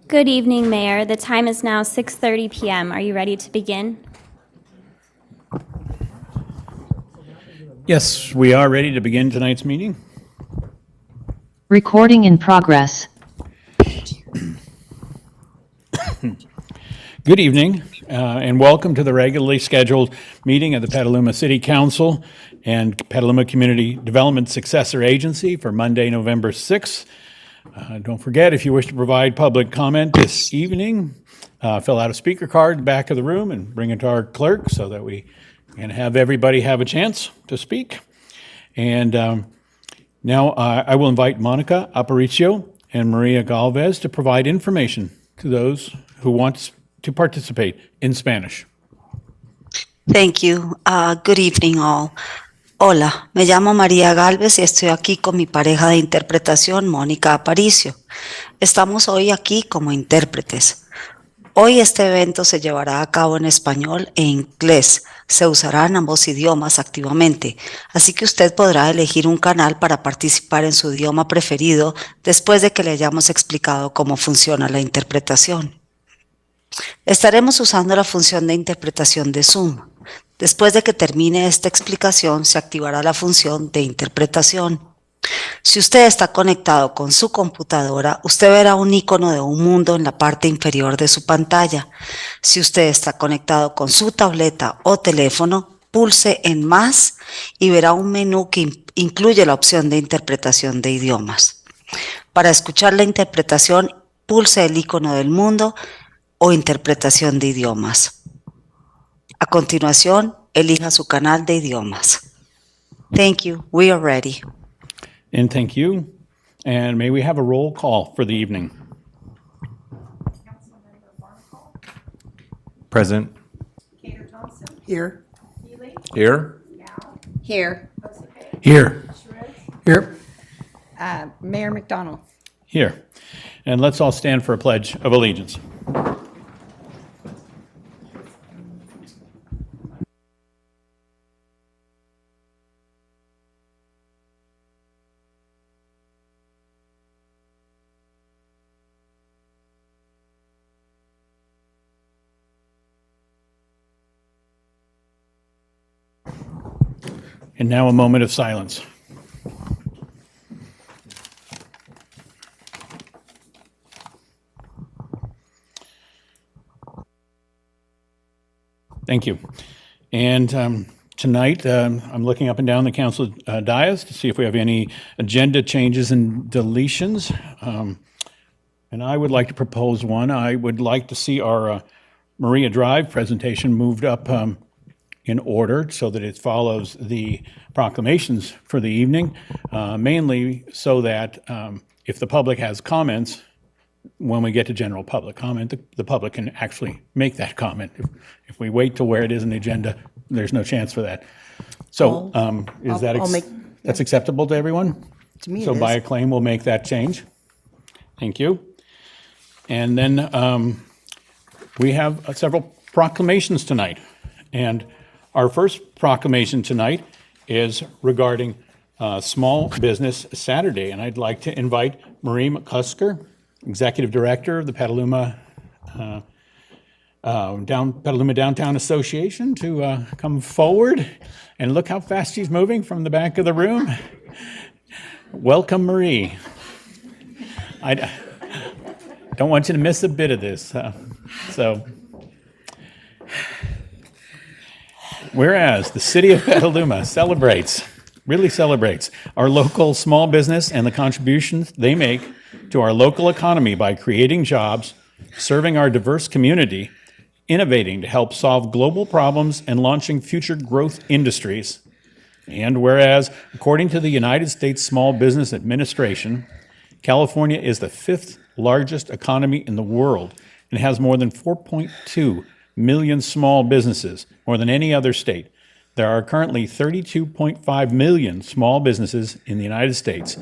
Good evening, Mayor. The time is now 6:30 p.m. Are you ready to begin? Yes, we are ready to begin tonight's meeting. Recording in progress. Good evening, and welcome to the regularly scheduled meeting of the Petaluma City Council and Petaluma Community Development Successor Agency for Monday, November 6th. Don't forget, if you wish to provide public comment this evening, fill out a speaker card in the back of the room and bring it to our clerk so that we can have everybody have a chance to speak. And now I will invite Monica Aparicio and Maria Galvez to provide information to those who want to participate in Spanish. Thank you. Good evening, all. Hola, me llamo María Galvez y estoy aquí con mi pareja de interpretación, Mónica Aparicio. Estamos hoy aquí como intérpretes. Hoy este evento se llevará a cabo en español e inglés. Se usarán ambos idiomas activamente, así que usted podrá elegir un canal para participar en su idioma preferido después de que le hayamos explicado cómo funciona la interpretación. Estaremos usando la función de interpretación de Zoom. Después de que termine esta explicación, se activará la función de interpretación. Si usted está conectado con su computadora, usted verá un icono de un mundo en la parte inferior de su pantalla. Si usted está conectado con su tableta o teléfono, pulse en Más y verá un menú que incluye la opción de interpretación de idiomas. Para escuchar la interpretación, pulse el icono del mundo o interpretación de idiomas. A continuación, elija su canal de idiomas. Thank you. We are ready. And thank you. And may we have a roll call for the evening? Present. Here. Here. Here. Here. Here. Mayor McDonald. Here. And let's all stand for a pledge of allegiance. And now a moment of silence. Thank you. And tonight, I'm looking up and down the council dais to see if we have any agenda changes and deletions. And I would like to propose one. I would like to see our Maria Drive presentation moved up in order so that it follows the proclamations for the evening, mainly so that if the public has comments, when we get to general public comment, the public can actually make that comment. If we wait till where it is in the agenda, there's no chance for that. So is that that's acceptable to everyone? To me, So it by is. acclaim, we'll make that change. Thank you. And then we have several proclamations tonight. And our first proclamation tonight is regarding Small Business Saturday. And I'd like to invite Marie McCusker, Executive Director of the Petaluma Downtown Association, to come forward. And look how fast she's moving from the back of the room. Welcome, Marie. I don't want you to miss a bit of this. Whereas the city of Petaluma really celebrates our local small business and the contributions they make to our local economy by creating jobs, serving our diverse community, innovating to help solve global problems, and launching future growth industries. And whereas, according to the United States Small Business Administration, California is the fifth largest economy in the world and has more than 4.2 million small businesses, more than any other state. There are currently 32.5 million small businesses in the United States.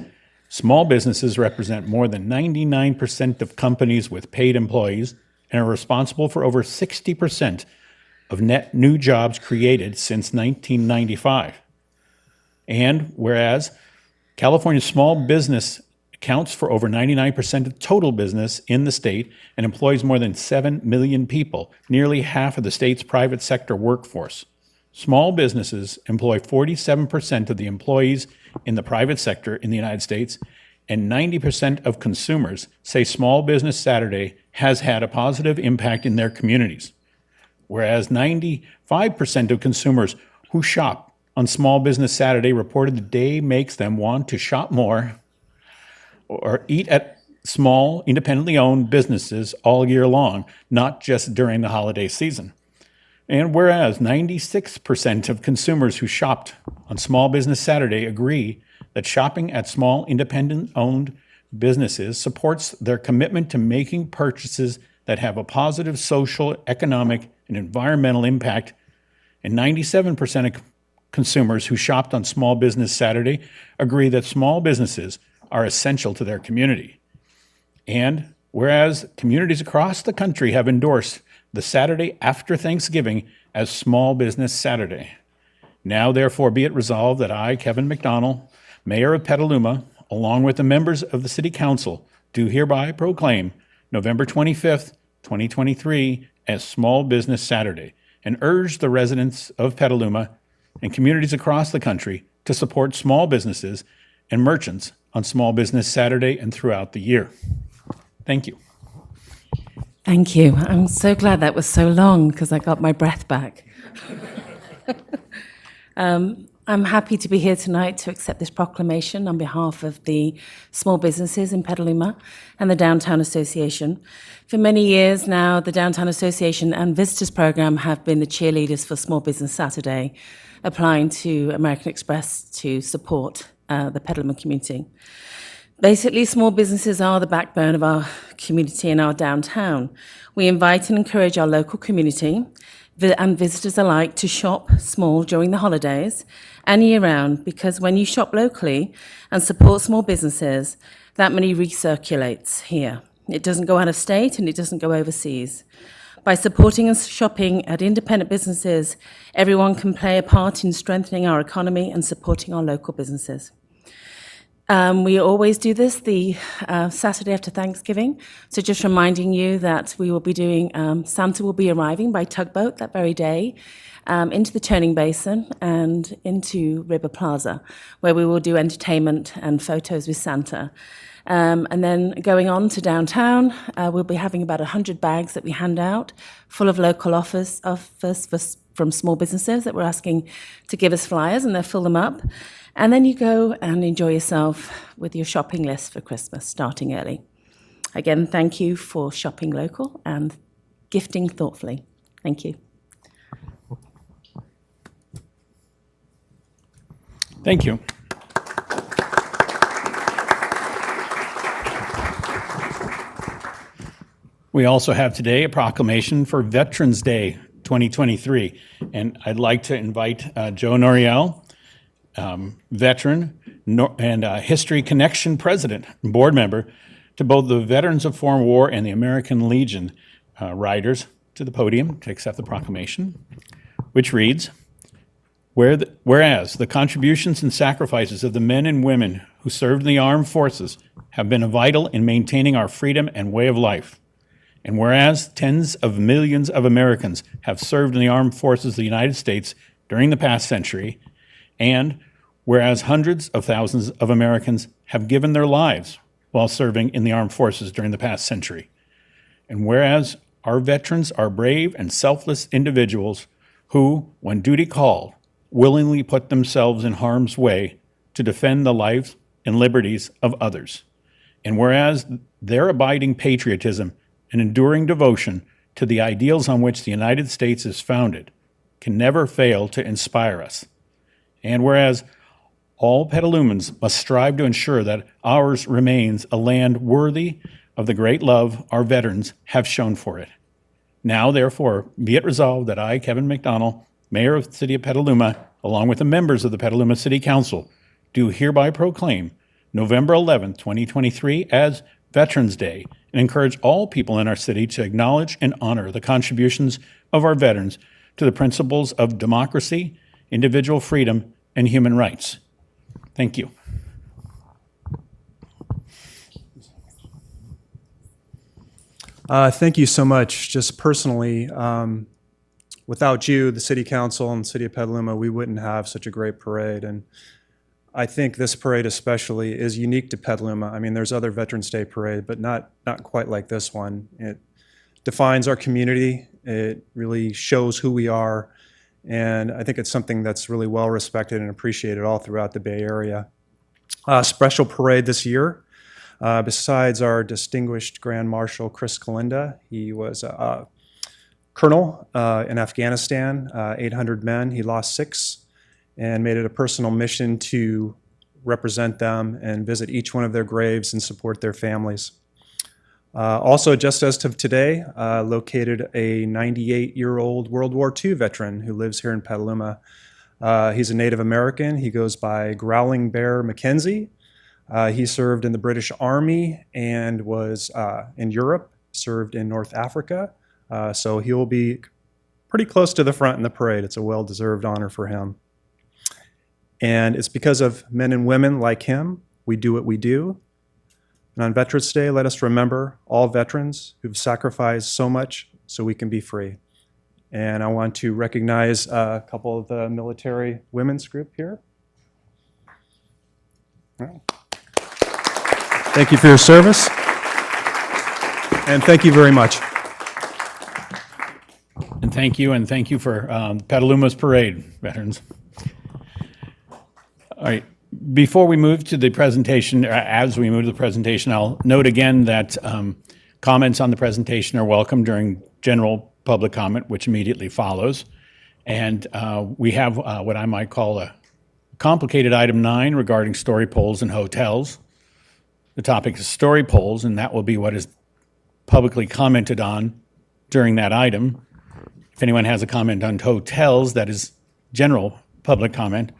Small businesses represent more than 99% of companies with paid employees and are responsible for over 60% of net new jobs created since 1995. And whereas California's small business accounts for over 99% of total business in the state and employs more than 7 million people, nearly half of the state's private sector workforce. Small businesses employ 47% of the employees in the private sector in the United States, and 90% of consumers say Small Business Saturday has had a positive impact in their communities, whereas 95% of consumers who shop on Small Business Saturday reported the day makes them want to shop more or eat at small, independently owned businesses all year long, not just during the holiday season. And whereas 96% of consumers who shopped on Small Business Saturday agree that shopping at small, independent-owned businesses supports their commitment to making purchases that have a positive social, economic, and environmental impact, and 97% of consumers who shopped on Small Business Saturday agree that small businesses are essential to their community. And whereas communities across the country have endorsed the Saturday after Thanksgiving as Small Business Saturday. Now, therefore, be it resolved that I, Kevin McDonald, Mayor of Petaluma, along with the members of the City Council, do hereby proclaim November 25th, 2023 as Small Business Saturday and urge the residents of Petaluma and communities across the country to support small businesses and merchants on Small Business Saturday and throughout the year. Thank you. Thank you. I'm so glad that was so long because I got my breath back. I'm happy to be here tonight to accept this proclamation on behalf of the small businesses in Petaluma and the Downtown Association. For many years now, the Downtown Association and Visitors Program have been the cheerleaders for Small Business Saturday, applying to American Express to support the Petaluma community. Basically, small businesses are the backbone of our community and our downtown. We invite and encourage our local community and visitors alike to shop small during the holidays and year-round, because when you shop locally and support small businesses, that money recirculates here. It doesn't go out of state and it doesn't go overseas. By supporting and shopping at independent businesses, everyone can play a part in strengthening our economy and supporting our local businesses. We always do this the Saturday after Thanksgiving. So just reminding you that we will be doing, Santa will be arriving by tugboat that very day into the Turning Basin and into River Plaza, where we will do entertainment and photos with Santa. And then going on to downtown, we'll be having about 100 bags that we hand out full of local offers from small businesses that we're asking to give us flyers, and they'll fill them up. And then you go and enjoy yourself with your shopping list for Christmas, starting early. Again, thank you for shopping local and gifting thoughtfully. Thank you. Thank you. We also have today a proclamation for Veterans Day 2023. And I'd like to invite Joe Noriel, veteran and History Connection president and board member, to both the Veterans of Foreign War and the American Legion riders to the podium to accept the proclamation, which reads, whereas the contributions and sacrifices of the men and women who served in the armed forces have been vital in maintaining our freedom and way of life, and whereas tens of millions of Americans have served in the armed forces of the United States during the past century, and whereas hundreds of thousands of Americans have given their lives while serving in the armed forces during the past century, and whereas our veterans are brave and selfless individuals who, when duty called, willingly put themselves in harm's way to defend the lives and liberties of others, and whereas their abiding patriotism and enduring devotion to the ideals on which the United States is founded can never fail to inspire us. And whereas all Petalumans must strive to ensure that ours remains a land worthy of the great love our veterans have shown for it. Now, therefore, be it resolved that I, Kevin McDonald, Mayor of the City of Petaluma, along with the members of the Petaluma City Council, do hereby proclaim November 11th, 2023 as Veterans Day, and encourage all people in our city to acknowledge and honor the contributions of our veterans to the principles of democracy, individual freedom, and human rights. Thank you. Thank you so much. Just personally, without you, the City Council and the City of Petaluma, we wouldn't have such a great parade. And I think this parade especially is unique to Petaluma. I mean, there's other Veterans Day parade, but not quite like this one. It defines our community. It really shows who we are. And I think it's something that's really well respected and appreciated all throughout the Bay Area. Special parade this year. Besides our distinguished Grand Marshal Chris Kalinda, he was a colonel in Afghanistan, 800 men. He lost 6 and made it a personal mission to represent them and visit each one of their graves and support their families. Also, just as of today, located a 98-year-old World War II veteran who lives here in Petaluma. He's a Native American. He goes by Growling Bear Mackenzie. He served in the British Army and was in Europe, served in North Africa. So he will be pretty close to the front in the parade. It's a well-deserved honor for him. And it's because of men and women like him, we do what we do. And on Veterans Day, let us remember all veterans who've sacrificed so much so we can be free. And I want to recognize a couple of the military women's group here. All right. Thank you for your service. And thank you very much. And thank you for Petaluma's parade, veterans. All right. Before we move to the presentation, or as we move to the presentation, I'll note again that comments on the presentation are welcome during general public comment, which immediately follows. And we have what I might call a complicated item 9 regarding story poles and hotels. The topic is story poles, and that will be what is publicly commented on during that item. If anyone has a comment on hotels, that is general public comment,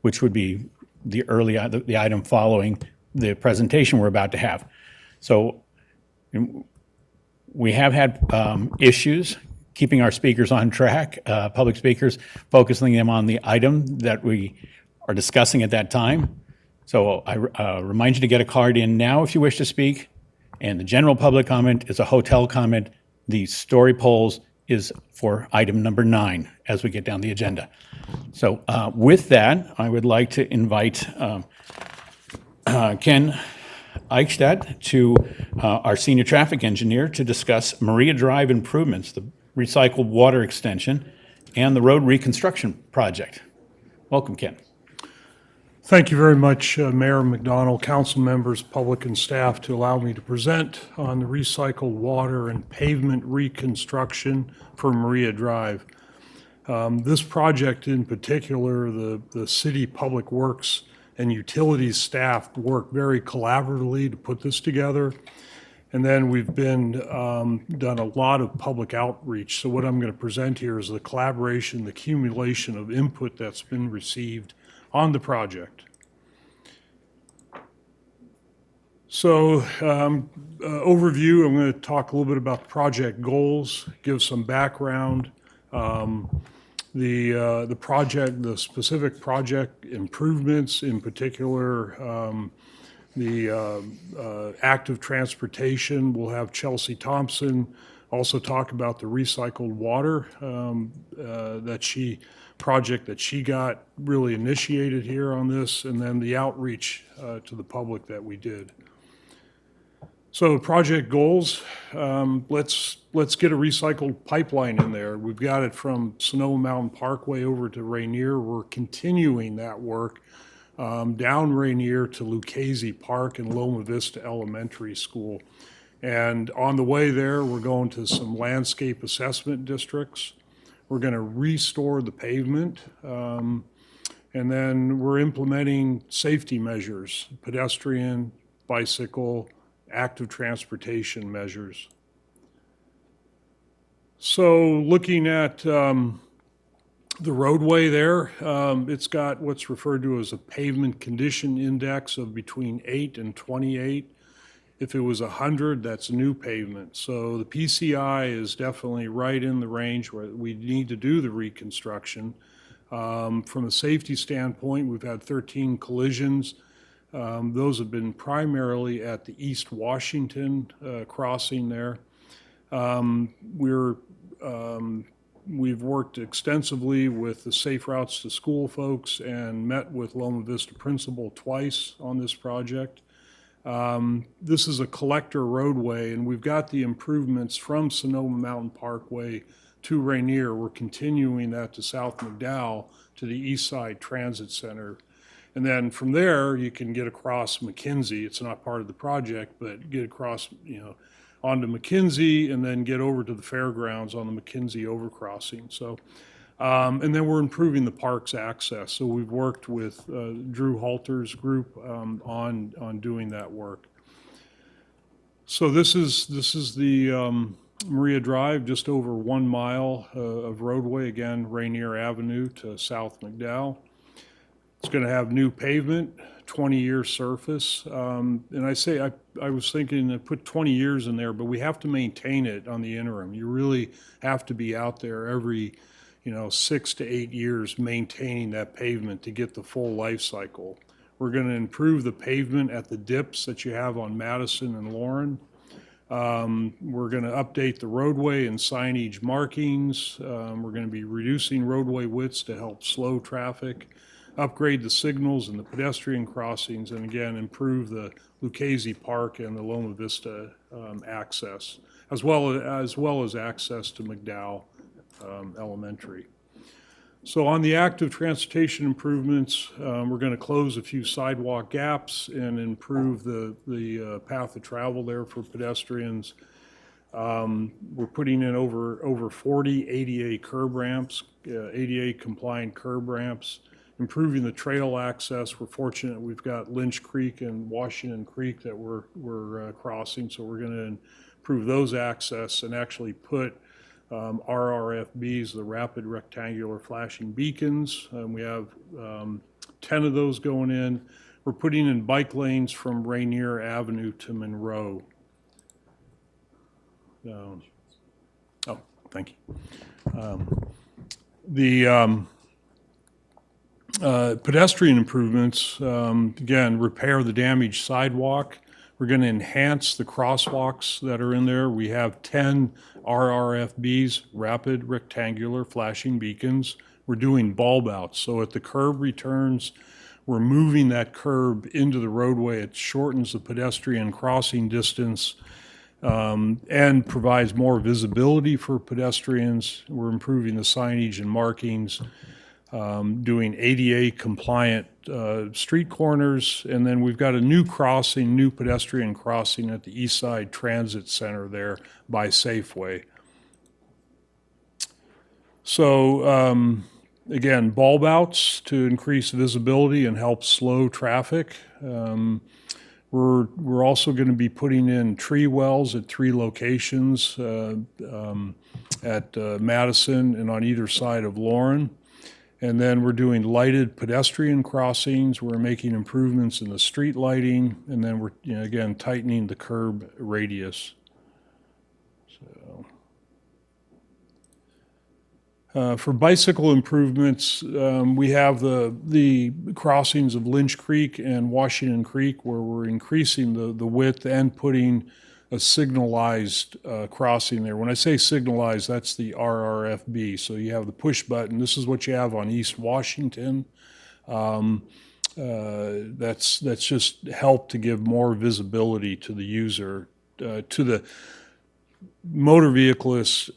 which would be the item following the presentation we're about to have. So we have had issues keeping our speakers on track, public speakers, focusing them on the item that we are discussing at that time. So I remind you to get a card in now if you wish to speak. And the general public comment is a hotel comment. The story polls is for item number 9 as we get down the agenda. So with that, I would like to invite Ken Eichstadt, to our senior traffic engineer, to discuss Maria Drive improvements, the recycled water extension, and the road reconstruction project. Welcome, Ken. Thank you very much, Mayor McDonald, council members, public, and staff, to allow me to present on the recycled water and pavement reconstruction for Maria Drive. This project in particular, the city public works and utilities staff worked very collaboratively to put this together. And then we've been done a lot of public outreach. So what I'm going to present here is the collaboration, the accumulation of input that's been received on the project. So overview, I'm going to talk a little bit about the project goals, give some background, the project, the specific project improvements, in particular, the active transportation. We'll have Chelsea Thompson also talk about the recycled water project that she got really initiated here on this, and then the outreach to the public that we did. So project goals, let's get a recycled pipeline in there. We've got it from Sonoma Mountain Parkway over to Rainier. We're continuing that work down Rainier to Lucchese Park and Loma Vista Elementary School. And on the way there, we're going to some landscape assessment districts. We're going to restore the pavement, and then we're implementing safety measures, pedestrian, bicycle, active transportation measures. So looking at the roadway there, it's got what's referred to as a pavement condition index of between 8 and 28. If it was 100, that's new pavement. So the PCI is definitely right in the range where we need to do the reconstruction. From a safety standpoint, we've had 13 collisions. Those have been primarily at the East Washington crossing there. We're We've worked extensively with the Safe Routes to School folks and met with Loma Vista Principal twice on this project. This is a collector roadway, and we've got the improvements from Sonoma Mountain Parkway to Rainier. We're continuing that to South McDowell to the East Side Transit Center. And then from there, you can get across McKinsey. It's not part of the project, but get across, onto McKinsey and then get over to the fairgrounds on the McKinsey overcrossing. So, and then we're improving the park's access. So we've worked with Drew Halter's group on doing that work. So this is the Maria Drive, just over 1 mile of roadway, again, Rainier Avenue to South McDowell. It's going to have new pavement, 20-year surface. And I was thinking to put 20 years in there, but we have to maintain it on the interim. You really have to be out there every, 6 to 8 years maintaining that pavement to get the full life cycle. We're going to improve the pavement at the dips that you have on Madison and Lauren. We're going to update the roadway and signage markings. We're going to be reducing roadway widths to help slow traffic, upgrade the signals and the pedestrian crossings, and again, improve the Lucchese Park and the Loma Vista access, as well as access to McDowell Elementary. So on the active transportation improvements, we're going to close a few sidewalk gaps and improve the path of travel there for pedestrians. We're putting in over 40 ADA curb ramps, ADA compliant curb ramps, improving the trail access. We're fortunate we've got Lynch Creek and Washington Creek that we're crossing, so we're going to improve those access and actually put RRFBs, the rapid rectangular flashing beacons. We have 10 of those going in. We're putting in bike lanes from Rainier Avenue to Monroe. Thank you. Pedestrian improvements, again, repair the damaged sidewalk. We're going to enhance the crosswalks that are in there. We have 10 RRFBs, rapid rectangular flashing beacons. We're doing bulb outs. So at the curb returns, we're moving that curb into the roadway. It shortens the pedestrian crossing distance and provides more visibility for pedestrians. We're improving the signage and markings, doing ADA compliant street corners, and then we've got a new pedestrian crossing at the East Side Transit Center there by Safeway. So again, bulb outs to increase visibility and help slow traffic. We're also going to be putting in tree wells at 3 locations at Madison and on either side of Lauren. And then we're doing lighted pedestrian crossings. We're making improvements in the street lighting, and then we're again tightening the curb radius. So, for bicycle improvements, we have the crossings of Lynch Creek and Washington Creek, where we're increasing the width and putting a signalized crossing there. When I say signalized, that's the RRFB. So you have the push button. This is what you have on East Washington. That's just helped to give more visibility to the user, to the motor vehiclists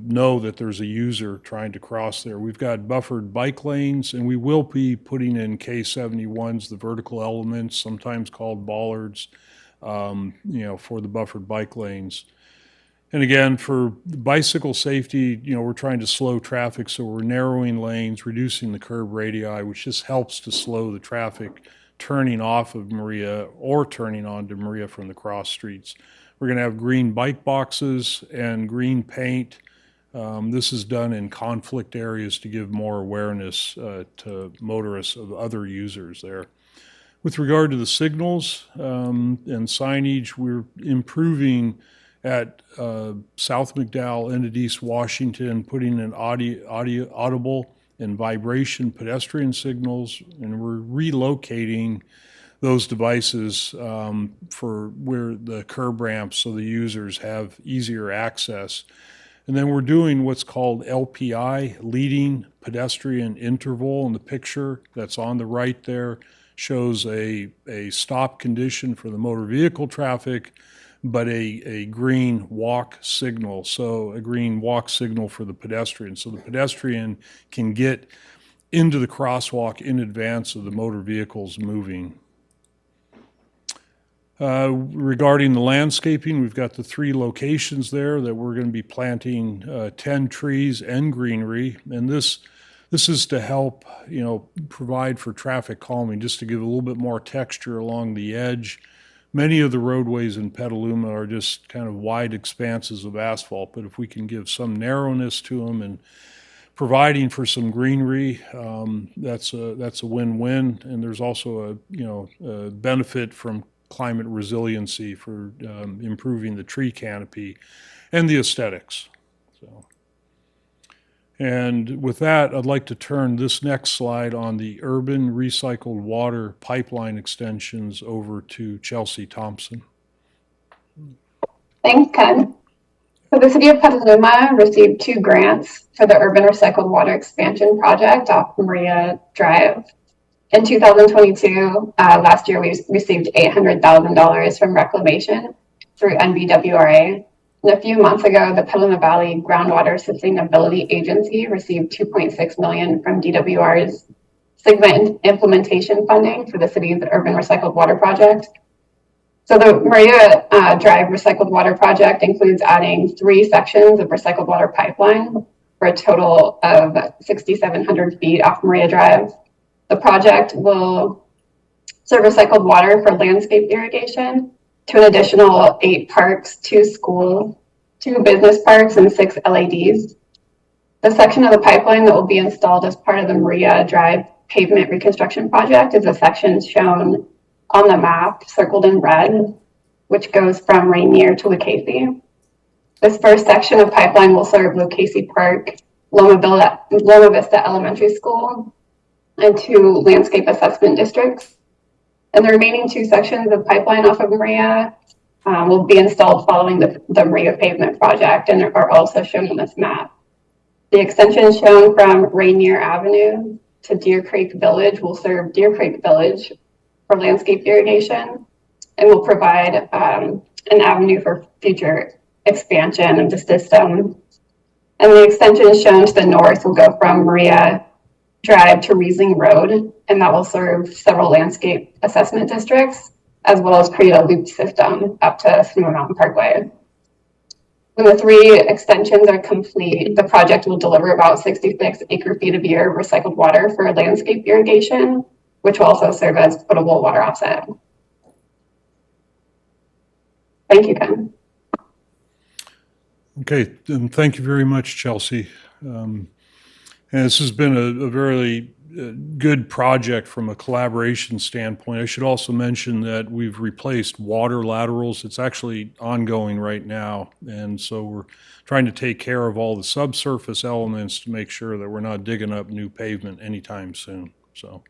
know that there's a user trying to cross there. We've got buffered bike lanes, and we will be putting in K71s, the vertical elements, sometimes called bollards, for the buffered bike lanes. And again, for bicycle safety, we're trying to slow traffic, so we're narrowing lanes, reducing the curb radii, which just helps to slow the traffic turning off of Maria or turning onto Maria from the cross streets. We're going to have green bike boxes and green paint. This is done in conflict areas to give more awareness to motorists of other users there. With regard to the signals and signage, we're improving at South McDowell and at East Washington, putting in audible and vibration pedestrian signals, and we're relocating those devices for where the curb ramps so the users have easier access. And then we're doing what's called LPI, leading pedestrian interval, and the picture that's on the right there shows a stop condition for the motor vehicle traffic, but a green walk signal. So a green walk signal for the pedestrian. So the pedestrian can get into the crosswalk in advance of the motor vehicles moving. Regarding the landscaping, we've got the 3 locations there that we're going to be planting 10 trees and greenery. And this is to help, provide for traffic calming, just to give a little bit more texture along the edge. Many of the roadways in Petaluma are just kind of wide expanses of asphalt, but if we can give some narrowness to them and providing for some greenery, that's a win-win. And there's also a benefit from climate resiliency for improving the tree canopy and the aesthetics. So, and with that, I'd like to turn this next slide on the urban recycled water pipeline extensions over to Chelsea Thompson. Thanks, Ken. So the City of Petaluma received 2 grants for the urban recycled water expansion project off Maria Drive. In 2022, last year, we received $800,000 from Reclamation through NBWRA. And a few months ago, the Petaluma Valley Groundwater Sustainability Agency received $2.6 million from DWR's SIGMA implementation funding for the city's urban recycled water project. So the Maria Drive recycled water project includes adding 3 sections of recycled water pipeline for a total of 6,700 feet off Maria Drive. The project will serve recycled water for landscape irrigation to an additional 8 parks, 2 schools, 2 business parks, and 6 LADs. The section of the pipeline that will be installed as part of the Maria Drive pavement reconstruction project is a section shown on the map, circled in red, which goes from Rainier to Lucchese. This first section of pipeline will serve Lucchese Park, Loma Vista Elementary School, and 2 landscape assessment districts. And the remaining 2 sections of pipeline off of Maria will be installed following the Maria pavement project and are also shown on this map. The extension shown from Rainier Avenue to Deer Creek Village will serve Deer Creek Village for landscape irrigation and will provide an avenue for future expansion of the system. And the extension shown to the north will go from Maria Drive to Riesling Road, and that will serve several landscape assessment districts, as well as create a loop system up to Sonoma Mountain Parkway. When the 3 extensions are complete, the project will deliver about 66 acre-feet of year recycled water for landscape irrigation, which will also serve as potable water offset. Thank you, Ken. Okay, and thank you very much, Chelsea. And this has been a very good project from a collaboration standpoint. I should also mention that we've replaced water laterals. It's actually ongoing right now. And so we're trying to take care of all the subsurface elements to make sure that we're not digging up new pavement anytime soon. So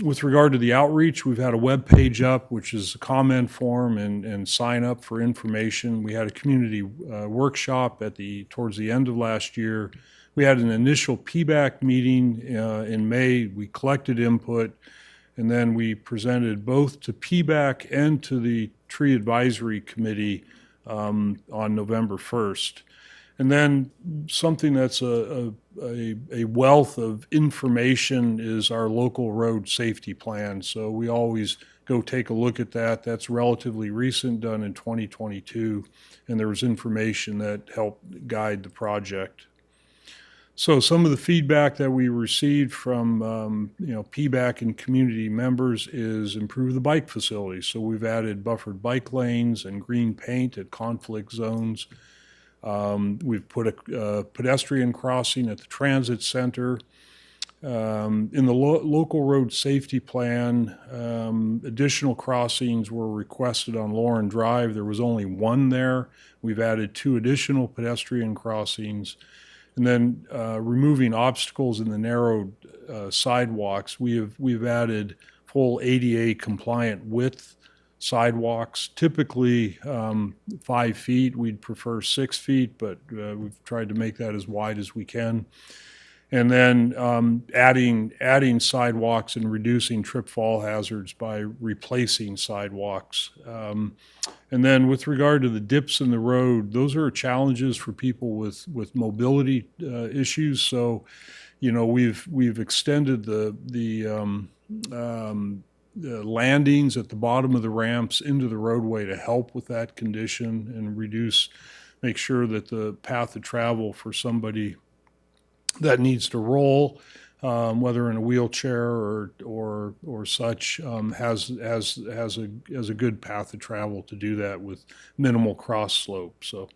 with regard to the outreach, we've had a web page up, which is a comment form and sign up for information. We had a community workshop towards the end of last year. We had an initial PBAC meeting in May. We collected input, and then we presented both to PBAC and to the Tree Advisory Committee on November 1st. And then something that's a wealth of information is our local road safety plan. So we always go take a look at that. That's relatively recent, done in 2022, and there was information that helped guide the project. So some of the feedback that we received from PBAC and community members is improve the bike facilities. So we've added buffered bike lanes and green paint at conflict zones. We've put a pedestrian crossing at the transit center. In the local road safety plan, additional crossings were requested on Lauren Drive. There was only 1 there. We've added 2 additional pedestrian crossings. And then removing obstacles in the narrow sidewalks, we've added full ADA compliant width sidewalks, typically 5 feet. We'd prefer 6 feet, but we've tried to make that as wide as we can. And then adding sidewalks and reducing trip fall hazards by replacing sidewalks. And then with regard to the dips in the road, those are challenges for people with mobility issues. So, you know, we've extended the landings at the bottom of the ramps into the roadway to help with that condition and make sure that the path of travel for somebody that needs to roll, whether in a wheelchair or such, has a good path of travel to do that with minimal cross slope. So,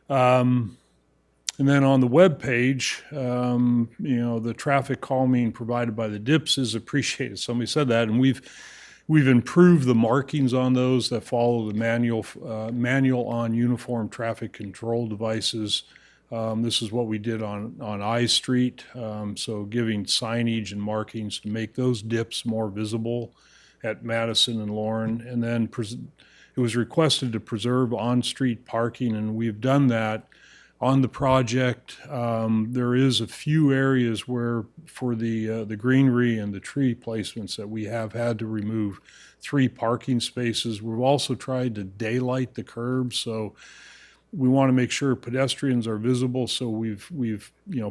and then on the web page, you know, the traffic calming provided by the dips is appreciated. Somebody said that, and we've improved the markings on those that follow the manual on uniform traffic control devices. This is what we did on I Street, so giving signage and markings to make those dips more visible at Madison and Lauren. And then it was requested to preserve on-street parking, and we've done that on the project. There is a few areas where, for the greenery and the tree placements, that we have had to remove 3 parking spaces. We've also tried to daylight the curbs, so we want to make sure pedestrians are visible, so we've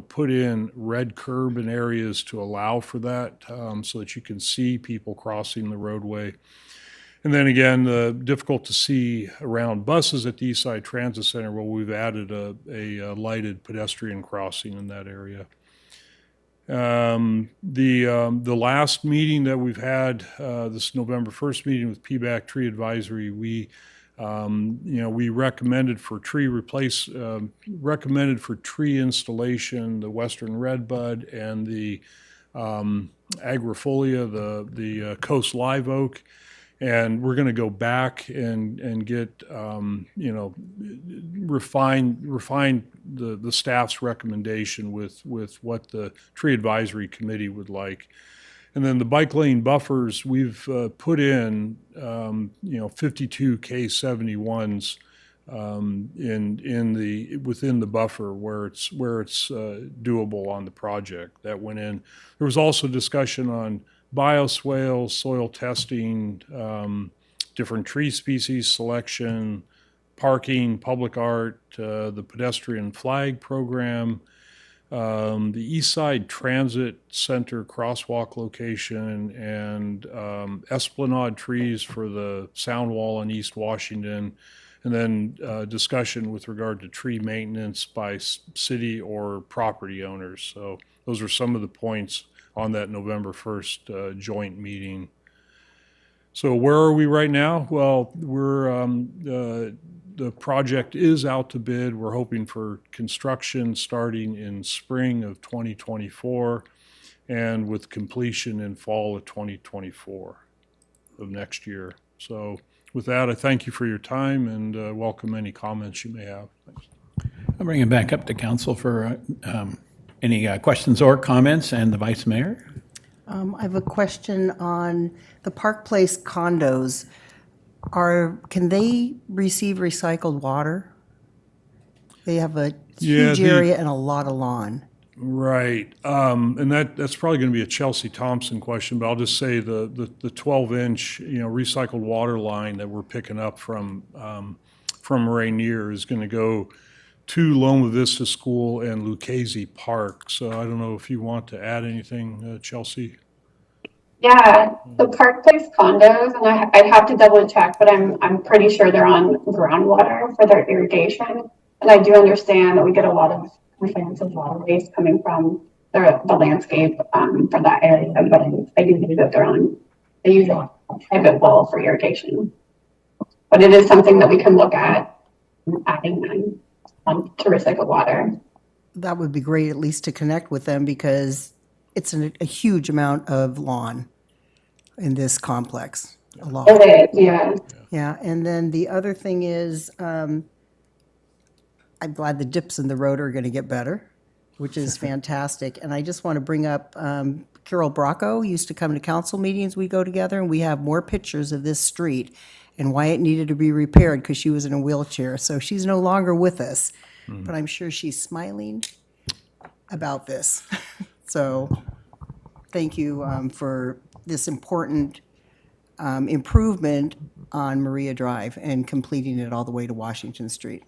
put in red curb in areas to allow for that, so that you can see people crossing the roadway. And then again, difficult to see around buses at the Eastside Transit Center. Well, we've added a lighted pedestrian crossing in that area. The last meeting that we've had, this November 1st meeting with PBAC Tree Advisory, we recommended for tree installation, the western redbud and the agrifolia, the coast live oak. And we're going to go back and get, refine the staff's recommendation with what the tree advisory committee would like. And then the bike lane buffers, we've put in, 52 K71s within the buffer where it's doable on the project. That went in. There was also discussion on bioswales, soil testing, different tree species selection, parking, public art, the pedestrian flag program, the East Side Transit Center crosswalk location, and esplanade trees for the sound wall in East Washington, and then discussion with regard to tree maintenance by city or property owners. So those are some of the points on that November 1st joint meeting. So where are we right now? Well, the project is out to bid. We're hoping for construction starting in spring of 2024 and with completion in fall of 2024 of next year. So with that, I thank you for your time and welcome any comments you may have. Thanks. I'll bring it back up to council for any questions or comments, and the vice mayor. I have a question on the Park Place condos. Can they receive recycled water? They have a huge area and a lot of lawn. Right, and that's probably going to be a Chelsea Thompson question, but I'll just say the 12-inch recycled water line that we're picking up from Rainier is going to go to Loma Vista School and Lucchese Park. So I don't know if you want to add anything, Chelsea. Yeah, the Park Place condos, and I'd have to double check, but I'm pretty sure they're on groundwater for their irrigation. And I do understand that we get a lot of complaints of water waste coming from the landscape from that area, but I do believe that they use a private well for irrigation. But it is something that we can look at adding them to recycle water. That would be great, at least to connect with them, because it's a huge amount of lawn in this complex. A lot. It is, yeah. Yeah, and then the other thing is, I'm glad the dips in the road are going to get better. which is fantastic. And I just want to bring up Carol Bracco used to come to council meetings. We go together, and we have more pictures of this street and why it needed to be repaired because she was in a wheelchair. So she's no longer with us, but I'm sure she's smiling about this. So thank you for this important improvement on Maria Drive and completing it all the way to Washington Street.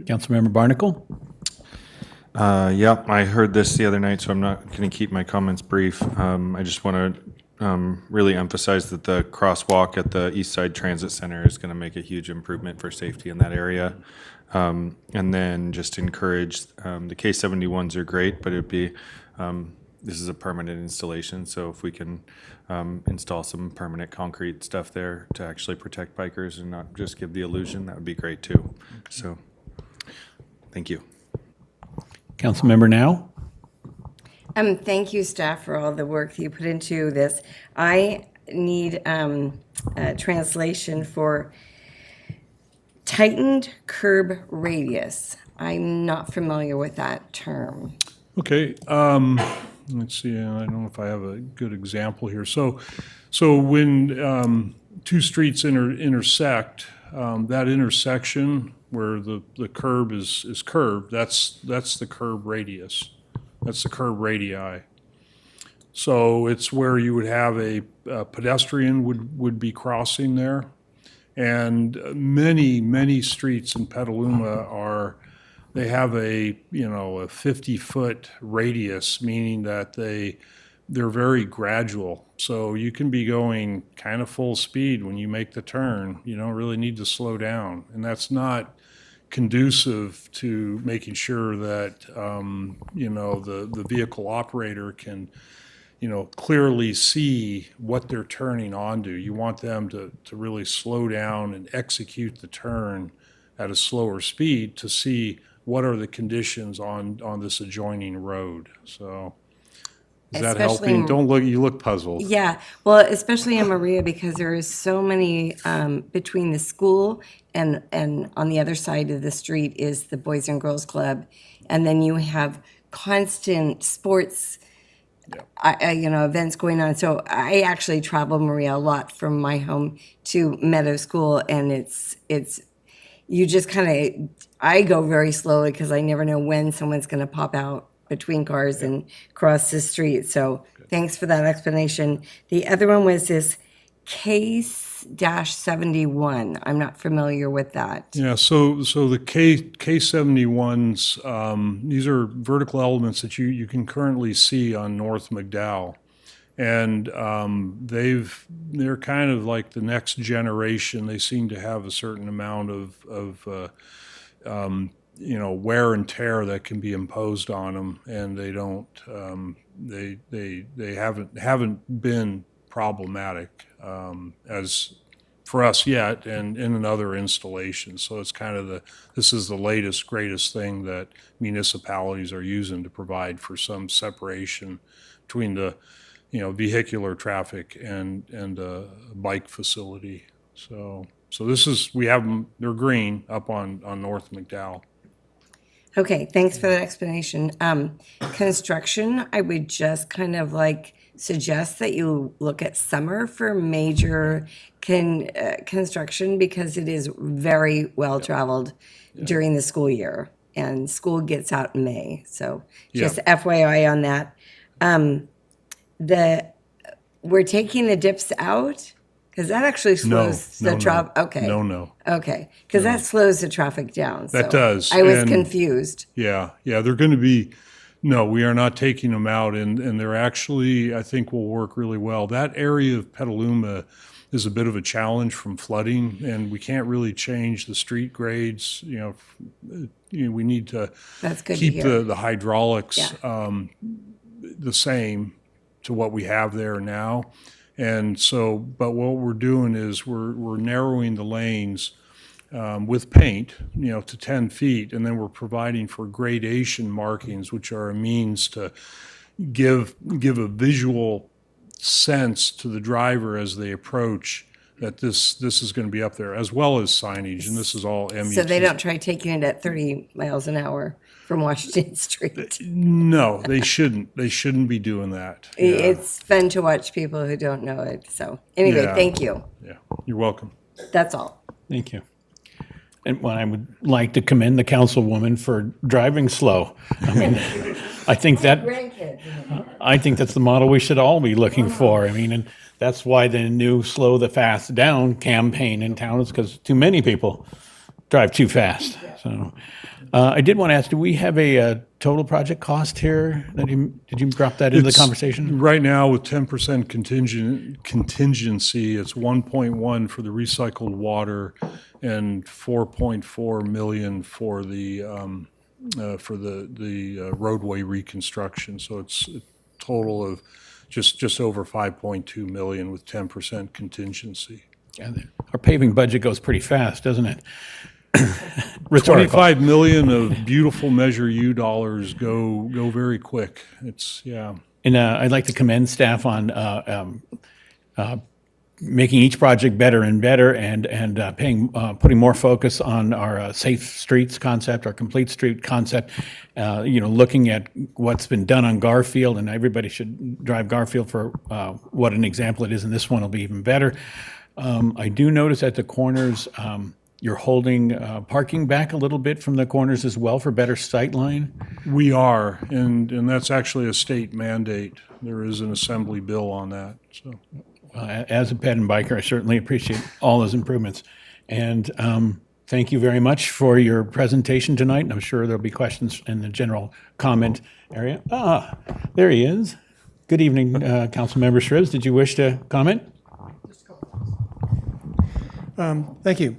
Councilmember Barnacle? Yep, I heard this the other night, so I'm not going to keep my comments brief. I just want to really emphasize that the crosswalk at the East Side Transit Center is going to make a huge improvement for safety in that area. And then just encourage, the K71s are great, but it'd be, this is a permanent installation, so if we can install some permanent concrete stuff there to actually protect bikers and not just give the illusion, that would be great too. So, thank you. Councilmember Now? Thank you, staff, for all the work that you put into this. I need a translation for tightened curb radius. I'm not familiar with that term. Okay, let's see, I don't know if I have a good example here. So when two streets intersect, that intersection where the curb is curved, that's the curb radius. That's the curb radii. So it's where you would have a pedestrian would be crossing there. And many streets in Petaluma they have a 50-foot radius, meaning that they're very gradual. So you can be going kind of full speed when you make the turn. You don't really need to slow down. And that's not conducive to making sure that, the vehicle operator can, clearly see what they're turning onto. You want them to really slow down and execute the turn at a slower speed to see what are the conditions on this adjoining road. So is that Especially helping? You look puzzled. Yeah, well, especially in Maria, because there is so many between the school and on the other side of the street is the Boys and Girls Club, and then you have constant sports, events going on. So I actually travel Maria a lot from my home to Meadow School, and it's you just kind of I go very slowly because I never know when someone's going to pop out between cars and cross the street. So thanks for that explanation. The other one was this K-71. I'm not familiar with that. Yeah, so the K71s, these are vertical elements that you can currently see on North McDowell. And they're kind of like the next generation. They seem to have a certain amount of wear and tear that can be imposed on them, and they don't they haven't been problematic as for us yet, and in other installations. So it's kind of this is the latest greatest thing that municipalities are using to provide for some separation between the vehicular traffic and a bike facility. So this is, we have them, they're green up on North McDowell. Okay, thanks for that explanation. Construction, I would just kind of suggest that you look at summer for major construction, because it is very well traveled during the school year, and school gets out in May. So just FYI on that. We're taking the dips out, because that actually slows the traffic. Okay. No. Okay, because that slows the traffic down. That so does. I was And- confused. Yeah, they're going to be, no, we are not taking them out, and they're actually, I think, will work really well. That area of Petaluma is a bit of a challenge from flooding, and we can't really change the street grades. We need to That's good to keep hear. the hydraulics Yeah. the same to what we have there now. And so, but what we're doing is we're narrowing the lanes with paint, to 10 feet, and then we're providing for gradation markings, which are a means to give a visual sense to the driver as they approach that this is going to be up there, as well as signage, and this is all MUT. So they don't try taking it at 30 miles an hour from Washington Street. No, they shouldn't. They shouldn't be doing that. Yeah. It's fun to watch people who don't know it. So anyway, Yeah. thank you. Yeah, you're welcome. That's all. Thank you. And well, I would like to commend the councilwoman for driving slow. I mean, I think that's the model we should all be looking for. I mean, and that's why the new Slow the Fast Down campaign in town is because too many people drive too fast. So I did want to ask, do we have a total project cost here? Did you drop that into the It's- conversation? Right now, with 10% contingency, it's 1.1 for the recycled water and 4.4 million for the roadway reconstruction. So it's a total of just over 5.2 million with 10% contingency. Yeah, our paving budget goes pretty fast, doesn't it? Rhetorical. 25 million of beautiful Measure U dollars go very quick. It's, yeah. And I'd like to commend staff on making each project better and better, and putting more focus on our safe streets concept, our complete street concept. Looking at what's been done on Garfield, and everybody should drive Garfield for what an example it is, and this one will be even better. I do notice at the corners, you're holding parking back a little bit from the corners as well for better sight line. We are, and that's actually a state mandate. There is an assembly bill on that, so. As a ped and biker, I certainly appreciate all those improvements. And thank you very much for your presentation tonight. And I'm sure there'll be questions in the general comment area. There he is. Good evening, Councilmember Shrives. Did you wish to comment? Thank you.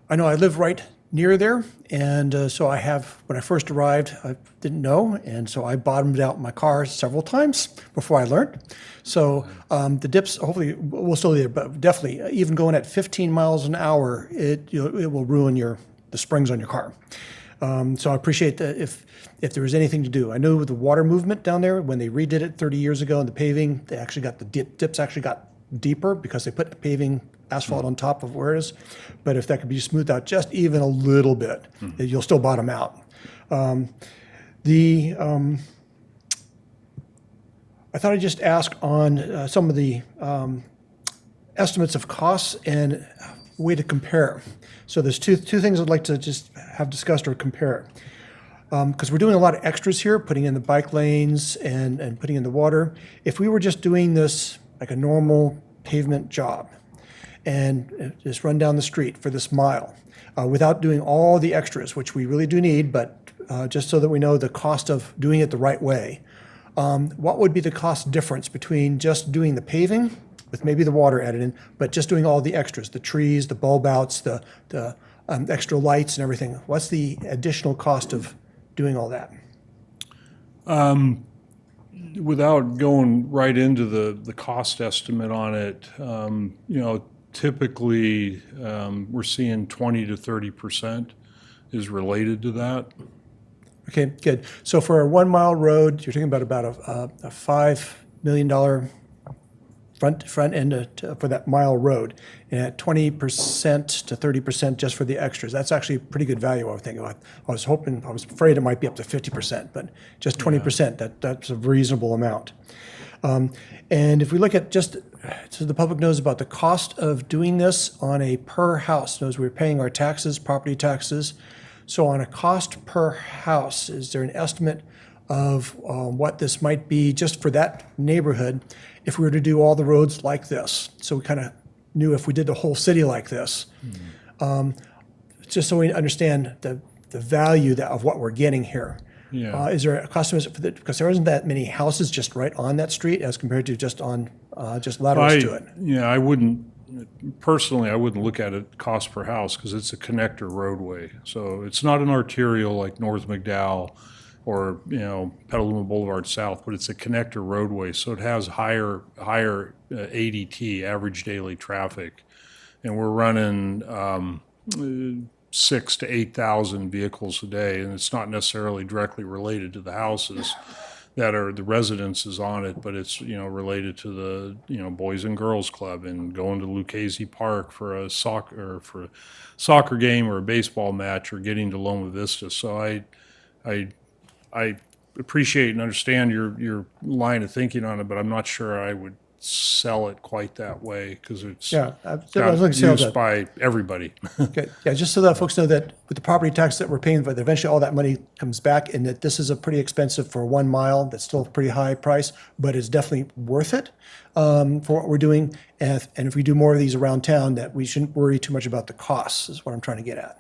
I know I live right near there, and so when I first arrived, I didn't know, and so I bottomed out my car several times before I learned. So the dips, hopefully, will still be there, but definitely, even going at 15 miles an hour, it will ruin the springs on your car. So I appreciate that if there was anything to do. I know with the water movement down there, when they redid it 30 years ago in the paving, they actually got the dips actually got deeper because they put the paving asphalt on top of where it is. But if that could be smoothed out just even a little bit, you'll still bottom out. I thought I'd just ask on some of the estimates of costs and way to compare. So there's two things I'd like to just have discussed or compare. Because we're doing a lot of extras here, putting in the bike lanes and putting in the water. If we were just doing this like a normal pavement job and just run down the street for this mile without doing all the extras, which we really do need, but just so that we know the cost of doing it the right way, what would be the cost difference between just doing the paving with maybe the water added in, but just doing all the extras, the trees, the bulb outs, the extra lights and everything? What's the additional cost of doing all that? Without going right into the cost estimate on it, typically we're seeing 20 to 30% is related to that. Okay, good. So for a 1 mile road, you're talking about a $5 million front end for that mile road, and at 20% to 30% just for the extras. That's actually pretty good value, I would think. I was afraid it might be up to 50%, but just 20%, that's a reasonable amount. And if we look at just so the public knows about the cost of doing this on a per house, knows we're paying our taxes, property taxes. So on a cost per house, is there an estimate of what this might be just for that neighborhood if we were to do all the roads like this? So we kind of knew if we did the whole city like this, just so we understand the value of what we're getting here. Yeah. Is there a cost estimate for that? Because there isn't that many houses just right on that street as compared to just on just laterals to it. Yeah, I wouldn't look at it cost per house because it's a connector roadway. So it's not an arterial like North McDowell or Petaluma Boulevard South, but it's a connector roadway. So it has higher ADT, average daily traffic, and we're running 6,000 to 8,000 vehicles a day, and it's not necessarily directly related to the houses. that are the residences on it, but it's, related to the, Boys and Girls Club and going to Lucchese Park for a soccer game or a baseball match or getting to Loma Vista. So I appreciate and understand your line of thinking on it, but I'm not sure I would sell it quite that way because it's Yeah, I was not looking to sell used that. by everybody. Okay, yeah, just so that folks know that with the property tax that we're paying, but eventually all that money comes back, and that this is a pretty expensive for 1 mile. That's still a pretty high price, but it's definitely worth it for what we're doing. And if we do more of these around town, that we shouldn't worry too much about the costs, is what I'm trying to get at.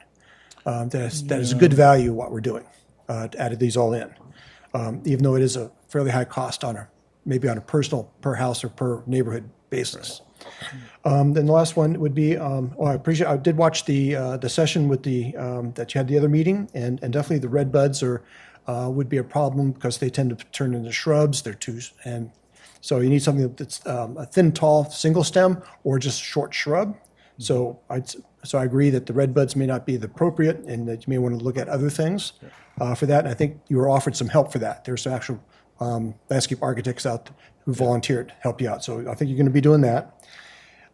That is a good value what we're doing, added these all in, even though it is a fairly high cost maybe on a personal, per house or per neighborhood basis. Then the last one would be, I did watch the session with that you had the other meeting, and definitely the red buds would be a problem because they tend to turn into shrubs. And so you need something that's a thin, tall, single stem or just short shrub. So I agree that the red buds may not be the appropriate, and that you may want to look at other things for that. And I think you were offered some help for that. There's some actual landscape architects out who volunteered to help you out. So I think you're going to be doing that.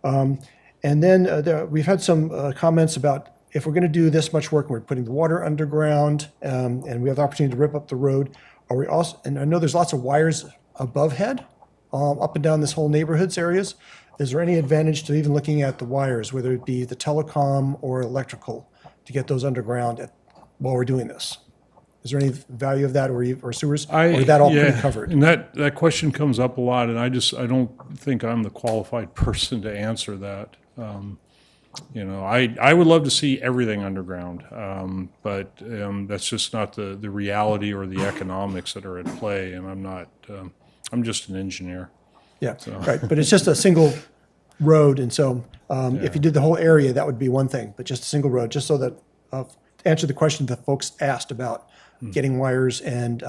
And then we've had some comments about if we're going to do this much work, and we're putting the water underground, and we have the opportunity to rip up the road. Are we also? And I know there's lots of wires above head, up and down this whole neighborhood's areas. Is there any advantage to even looking at the wires, whether it be the telecom or electrical, to get those underground while we're doing this? Is there any value of that, or sewers, or is that all pretty covered? And that question comes up a lot, and I don't think I'm the qualified person to answer that. I would love to see everything underground, but that's just not the reality or the economics that are at play, and I'm not. I'm just an engineer. Yeah, right. But it's just a single road, and so if you did the whole area, that would be one thing. But just a single road, just so that to answer the question that folks asked about getting wires and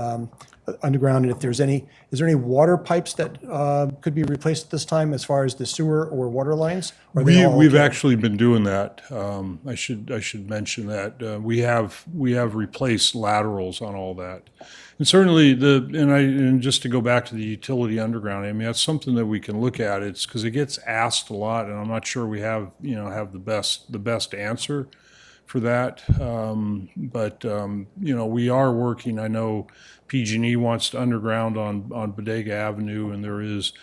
underground, and if is there any water pipes that could be replaced at this time as far as the sewer or water lines? Or are they all We've okay? actually been doing that. I should mention that we have replaced laterals on all that, and certainly and just to go back to the utility underground, I mean that's something that we can look at. It's because it gets asked a lot, and I'm not sure we have the best answer for that. But we are working. I know PG&E wants to underground on Bodega Avenue, and there is,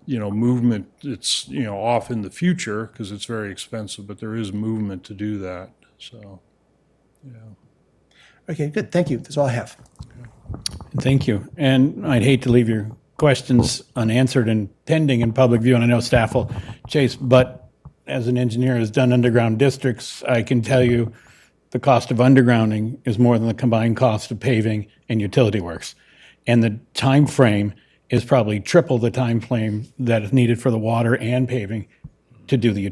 movement. It's, off in the future because it's very expensive, but there is movement to do that. So, yeah. Okay, good. Thank you. That's all I have. Thank you. And I'd hate to leave your questions unanswered and pending in public view, and I know staff will chase, but as an engineer who's done underground districts, I can tell you the cost of undergrounding is more than the combined cost of paving and utility works. And the time frame is probably triple the time frame that is needed for the water and paving to do the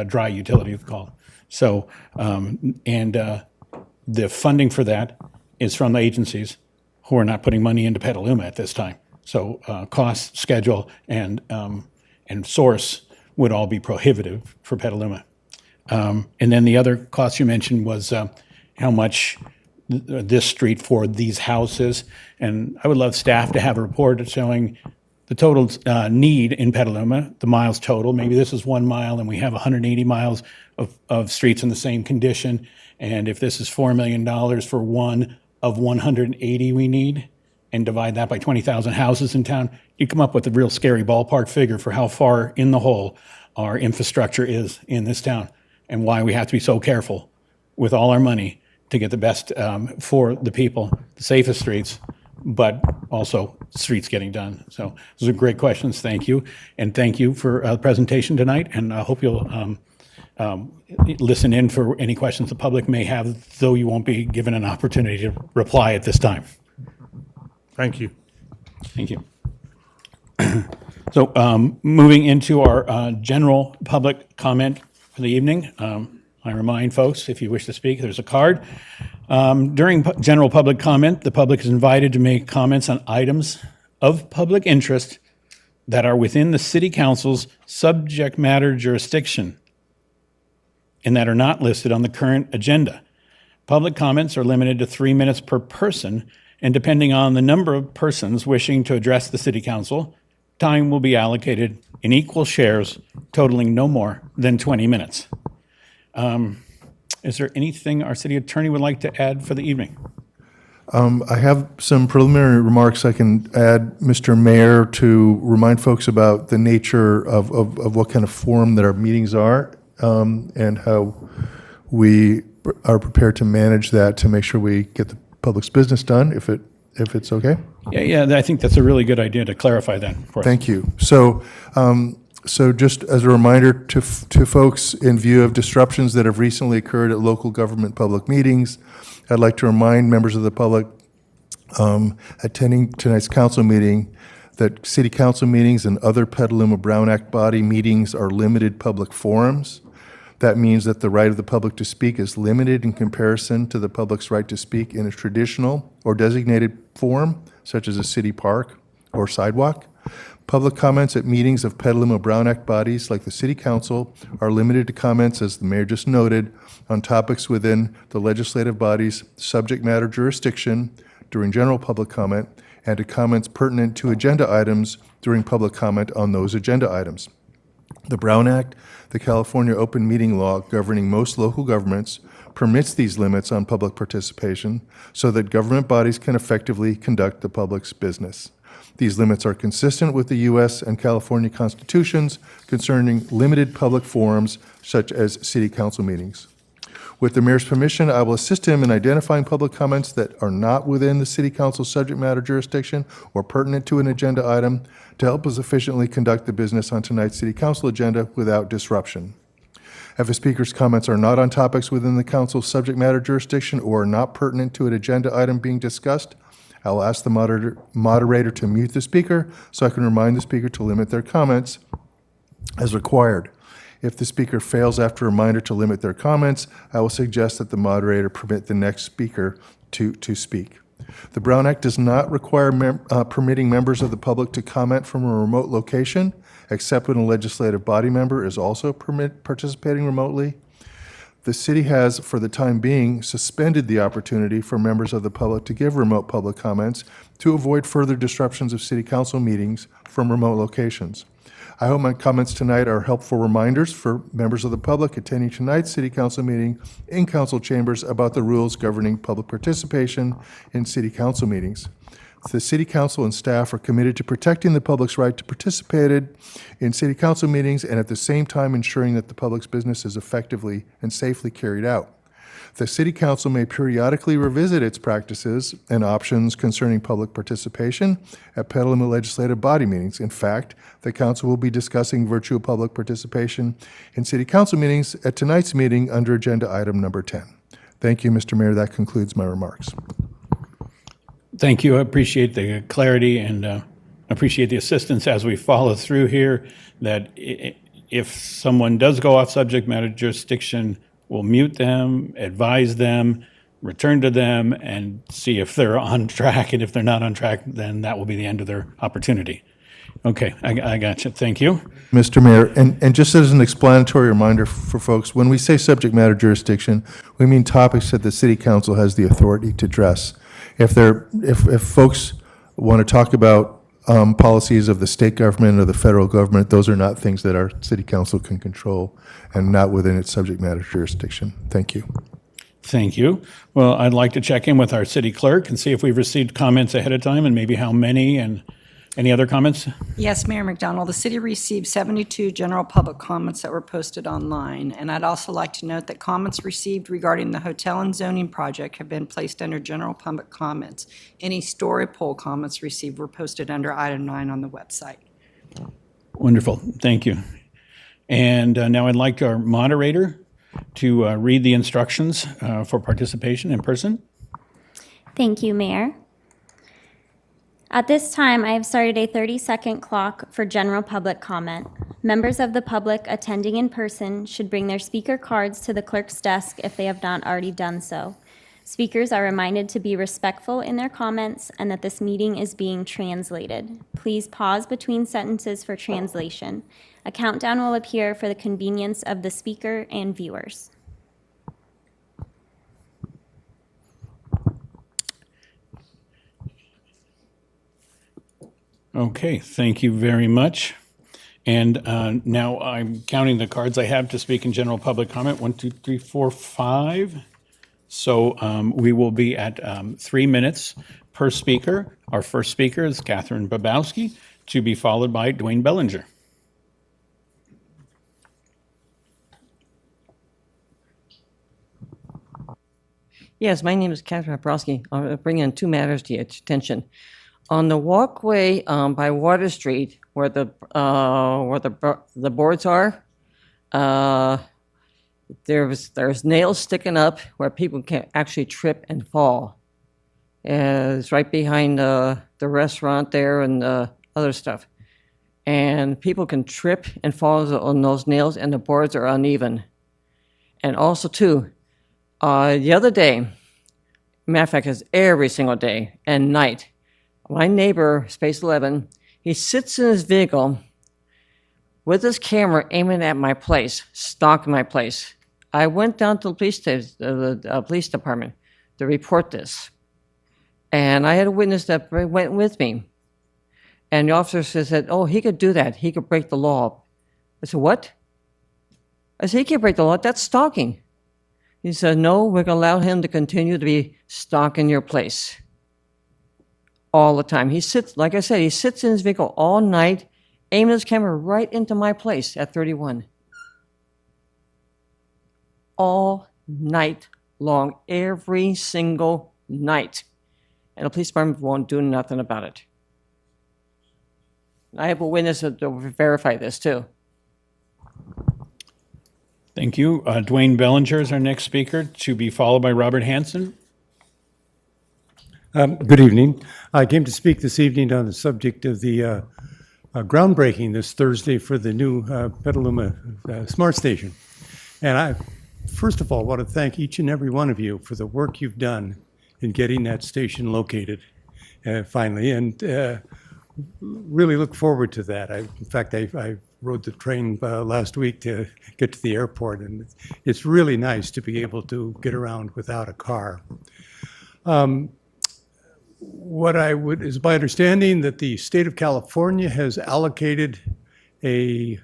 dry utility, it's called. So, the funding for that is from the agencies who are not putting money into Petaluma at this time. So, cost, schedule, and source would all be prohibitive for Petaluma. And then the other cost you mentioned was how much this street for these houses. And I would love staff to have a report showing the total need in Petaluma, the miles total. Maybe this is 1 mile and we have 180 miles of streets in the same condition. And if this is $4 million for one of 180 we need, and divide that by 20,000 houses in town, you come up with a real scary ballpark figure for how far in the hole our infrastructure is in this town and why we have to be so careful with all our money to get the best for the people, the safest streets, but also streets getting done. So those are great questions. Thank you. And thank you for the presentation tonight. And I hope you'll listen in for any questions the public may have, though you won't be given an opportunity to reply at this time. Thank you. Thank you. So moving into our general public comment for the evening, I remind folks, if you wish to speak, there's a card. During general public comment, the public is invited to make comments on items of public interest that are within the City Council's subject matter jurisdiction and that are not listed on the current agenda. Public comments are limited to 3 minutes per person and depending on the number of persons wishing to address the city council, time will be allocated in equal shares totaling no more than 20 minutes. Is there anything our city attorney would like to add for the evening? I have some preliminary remarks I can add, Mr. Mayor, to remind folks about the nature of what kind of forum that our meetings are, and how we are prepared to manage that to make sure we get the public's business done, if it's okay. Yeah, I think that's a really good idea to clarify that for us. Thank you. So just as a reminder to folks, in view of disruptions that have recently occurred at local government public meetings, I'd like to remind members of the public attending tonight's council meeting that city council meetings and other Petaluma Brown Act body meetings are limited public forums. That means that the right of the public to speak is limited in comparison to the public's right to speak in a traditional or designated forum, such as a city park or sidewalk. Public comments at meetings of Petaluma Brown Act bodies like the City Council are limited to comments, as the mayor just noted, on topics within the legislative body's subject matter jurisdiction during general public comment, and to comments pertinent to agenda items during public comment on those agenda items. The Brown Act, the California open meeting law governing most local governments, permits these limits on public participation so that government bodies can effectively conduct the public's business. These limits are consistent with the U.S. and California constitutions concerning limited public forums such as city council meetings. With the mayor's permission, I will assist him in identifying public comments that are not within the city council's subject matter jurisdiction or pertinent to an agenda item to help us efficiently conduct the business on tonight's city council agenda without disruption. If a speaker's comments are not on topics within the council's subject matter jurisdiction or are not pertinent to an agenda item being discussed, I will ask the moderator to mute the speaker so I can remind the speaker to limit their comments as required. If the speaker fails after a reminder to limit their comments, I will suggest that the moderator permit the next speaker to speak. The Brown Act does not require permitting members of the public to comment from a remote location, except when a legislative body member is also participating remotely. The city has, for the time being, suspended the opportunity for members of the public to give remote public comments to avoid further disruptions of city council meetings from remote locations. I hope my comments tonight are helpful reminders for members of the public attending tonight's city council meeting in council chambers about the rules governing public participation in city council meetings. The city council and staff are committed to protecting the public's right to participate in city council meetings and at the same time ensuring that the public's business is effectively and safely carried out. The city council may periodically revisit its practices and options concerning public participation at Petaluma legislative body meetings. In fact, the council will be discussing virtual public participation in city council meetings at tonight's meeting under agenda item number 10. Thank you, Mr. Mayor. That concludes my remarks. Thank you. I appreciate the clarity and appreciate the assistance as we follow through here, that if someone does go off subject matter jurisdiction, we'll mute them, advise them, return to them, and see if they're on track. And if they're not on track, then that will be the end of their opportunity. Okay, I got you. Thank you. Mr. Mayor, and just as an explanatory reminder for folks, when we say subject matter jurisdiction, we mean topics that the City Council has the authority to address. If folks want to talk about policies of the state government or the federal government, those are not things that our City Council can control and not within its subject matter jurisdiction. Thank you. Thank you. Well, I'd like to check in with our city clerk and see if we've received comments ahead of time and maybe how many, and any other comments? Yes, Mayor McDonald, the city received 72 general public comments that were posted online. And I'd also like to note that comments received regarding the hotel and zoning project have been placed under general public comments. Any story poll comments received were posted under item 9 on the website. Wonderful. Thank you. And now I'd like our moderator to read the instructions for participation in person. Thank you, Mayor. At this time, I have started a 30-second clock for general public comment. Members of the public attending in person should bring their speaker cards to the clerk's desk if they have not already done so. Speakers are reminded to be respectful in their comments and that this meeting is being translated. Please pause between sentences for translation. A countdown will appear for the convenience of the speaker and viewers. Okay, thank you very much. And now I'm counting the cards I have to speak in general public comment. 1, 2, 3, 4, 5. So we will be at 3 minutes per speaker. Our first speaker is Catherine Babowski, to be followed by Dwayne Bellinger. Yes, my name is Catherine Habrowski. I'll bring in two matters to your attention. On the walkway by Water Street, where the boards are, there's nails sticking up where people can actually trip and fall. It's right behind the restaurant there and other stuff. And people can trip and fall on those nails, and the boards are uneven. And also, too, the other day, matter of fact, it's every single day and night, my neighbor, Space 11, he sits in his vehicle with his camera aiming at my place, stalking my place. I went down to the police department to report this. And I had a witness that went with me. And the officer said, oh, he could do that. He could break the law. I said, what? I said, he can't break the law. That's stalking. He said, no, we're going to allow him to continue to be stalking your place all the time. He sits, like I said, he sits in his vehicle all night, aiming his camera right into my place at 31. All night long, every single night. And the police department won't do nothing about it. I have a witness to verify this, too. Thank you. Dwayne Bellinger is our next speaker, to be followed by Robert Hanson. Good evening. I came to speak this evening on the subject of the groundbreaking this Thursday for the new Petaluma Smart Station. And I, first of all, want to thank each and every one of you for the work you've done in getting that station located finally, and really look forward to that. In fact, I rode the train last week to get to the airport, and it's really nice to be able to get around without a car. Is my understanding that the state of California has allocated a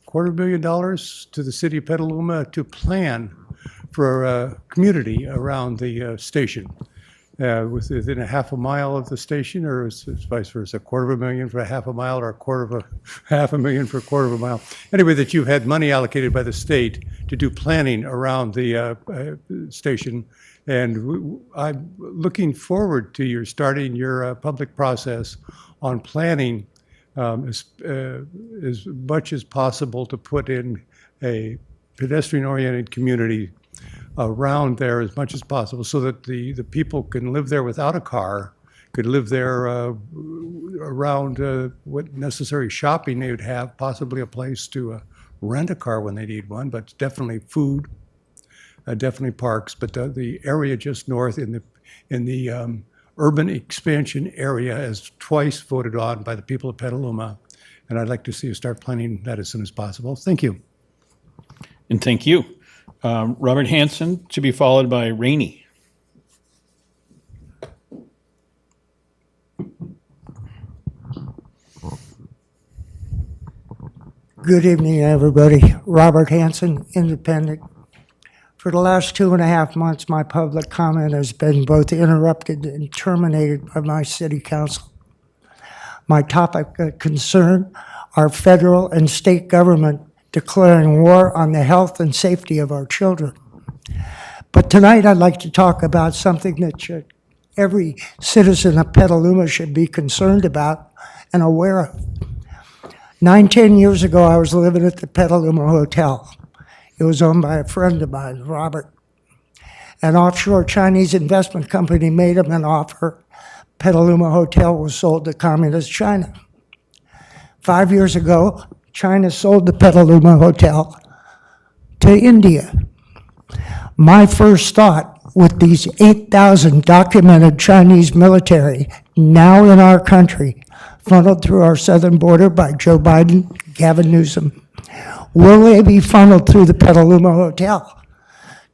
$250,000 to the city of Petaluma to plan for a community around the station. Within a half a mile of the station, or is it vice versa, $250,000 for a half a mile, or $500,000 for a quarter of a mile? Anyway, that you've had money allocated by the state to do planning around the station, and I'm looking forward to your starting your public process on planning as much as possible to put in a pedestrian-oriented community around there as much as possible, so that the people can live there without a car, could live there around what necessary shopping they would have, possibly a place to rent a car when they need one, but definitely food, definitely parks. But the area just north in the urban expansion area is twice voted on by the people of Petaluma, and I'd like to see you start planning that as soon as possible. Thank you. And thank you. Robert Hanson, to be followed by Rainey. Good evening, everybody. Robert Hanson, Independent. For the last 2.5 months, my public comment has been both interrupted and terminated by my city council. My topic of concern are federal and state government declaring war on the health and safety of our children. But tonight I'd like to talk about something that every citizen of Petaluma should be concerned about and aware of. 9-10 years ago, I was living at the Petaluma Hotel. It was owned by a friend of mine, Robert. An offshore Chinese investment company made him an offer. Petaluma Hotel was sold to Communist China. 5 years ago, China sold the Petaluma Hotel to India. My first thought, with these 8,000 documented Chinese military now in our country, funneled through our southern border by Joe Biden, Gavin Newsom, will they be funneled through the Petaluma Hotel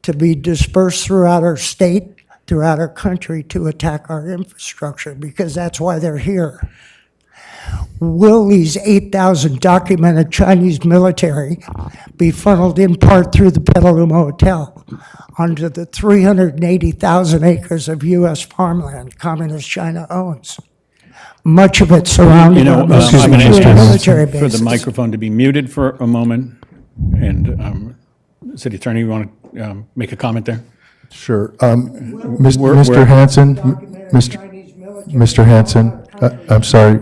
to be dispersed throughout our state, throughout our country, to attack our infrastructure? Because that's why they're here. Will these 8,000 documented Chinese military be funneled in part through the Petaluma Hotel onto the 380,000 acres of U.S. farmland Communist China owns? Much of it surrounded by I'm going to military ask for bases. the microphone to be muted for a moment. And City Attorney, you want to make a comment there? Sure. We're- Mr. Hanson, Mr. Hanson, I'm sorry,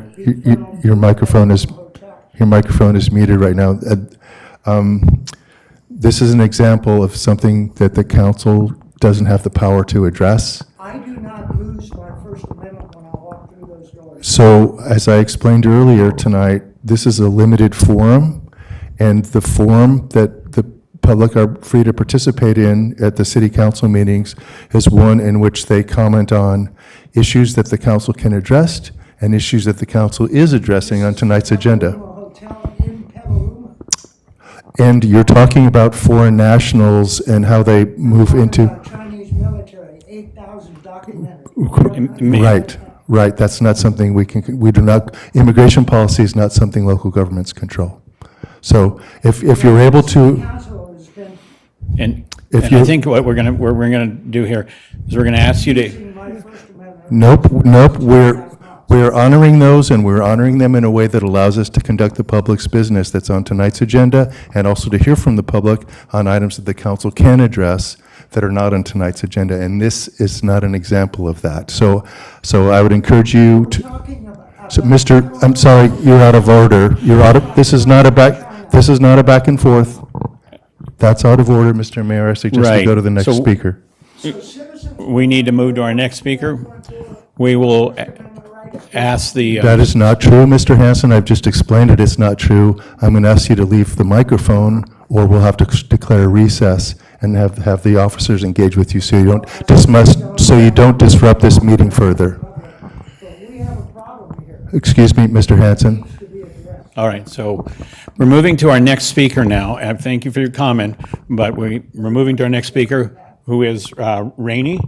your microphone is muted right now. This is an example of something that the council doesn't have the power to address. I do not lose my First Amendment when I walk through those doors. So, as I explained earlier tonight, this is a limited forum, and the forum that the public are free to participate in at the city council meetings is one in which they comment on issues that the council can address and issues that the council is addressing on tonight's agenda. Hotel in Petaluma. And you're talking about foreign nationals and how they move into. Chinese military, 8,000 documented. Right. That's not something we do not, immigration policy is not something local governments control. So if you're able to. And I think what we're gonna do here is we're gonna ask you to. Nope, we're honoring those, and we're honoring them in a way that allows us to conduct the public's business that's on tonight's agenda, and also to hear from the public on items that the council can address that are not on tonight's agenda, and this is not an example of that. So I would encourage you to, so Mr., I'm sorry, you're out of order. This is not a back and forth. That's out of order, Mr. Mayor. I suggest we go to the next speaker. We need to move to our next speaker. We will ask the. That is not true, Mr. Hanson. I've just explained it. It's not true. I'm going to ask you to leave the microphone, or we'll have to declare recess and have the officers engage with you so you don't disrupt this meeting further. Excuse me, Mr. Hanson. All right, so we're moving to our next speaker now. And thank you for your comment, but we're moving to our next speaker, who is Rainey,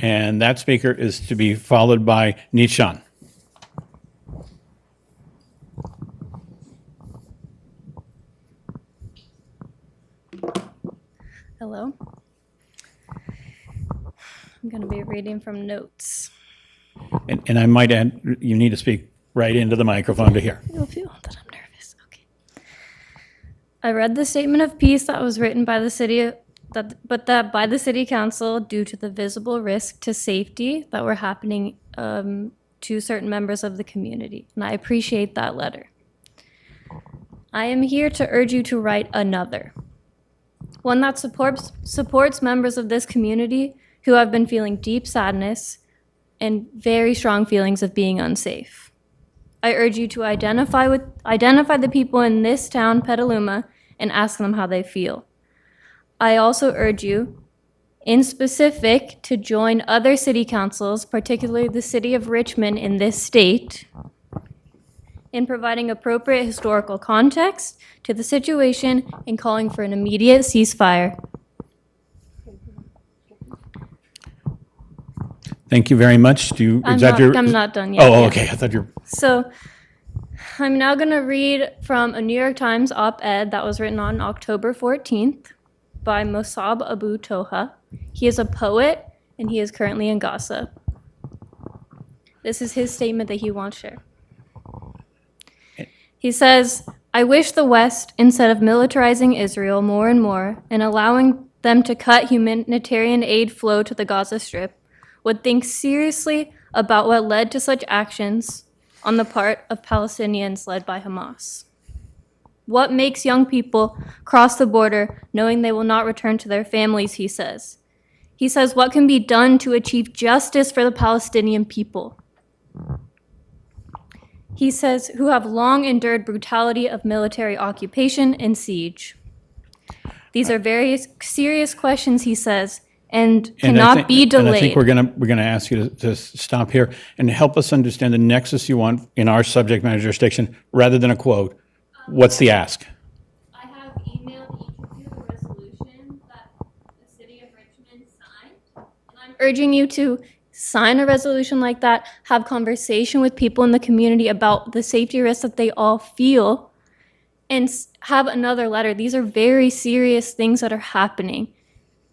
and that speaker is to be followed by Nishan. Hello. I'm going to be reading from notes. And I might add, you need to speak right into the microphone to hear. You'll feel that I'm nervous. Okay. I read the statement of peace that was written by the city, by the city council due to the visible risk to safety that were happening to certain members of the community, and I appreciate that letter. I am here to urge you to write another, one that supports members of this community who have been feeling deep sadness and very strong feelings of being unsafe. I urge you to identify the people in this town, Petaluma, and ask them how they feel. I also urge you, in specific, to join other city councils, particularly the city of Richmond in this state, in providing appropriate historical context to the situation and calling for an immediate ceasefire. Thank you very much. I'm not done yet. Oh, okay. I thought you were. So I'm now going to read from a New York Times op-ed that was written on October 14th by Mossab Abu Toha. He is a poet, and he is currently in Gaza. This is his statement that he wants to share. He says, I wish the West, instead of militarizing Israel more and more and allowing them to cut humanitarian aid flow to the Gaza Strip, would think seriously about what led to such actions on the part of Palestinians led by Hamas. What makes young people cross the border knowing they will not return to their families, he says. He says, what can be done to achieve justice for the Palestinian people? He says, who have long endured brutality of military occupation and siege. These are very serious questions, he says, and cannot be delayed. And I think we're gonna ask you to stop here and help us understand the nexus you want in our subject matter jurisdiction, rather than a quote. What's the ask? I have emailed each of you the resolution that the city of Richmond signed, and I'm urging you to sign a resolution like that, have conversation with people in the community about the safety risks that they all feel, and have another letter. These are very serious things that are happening.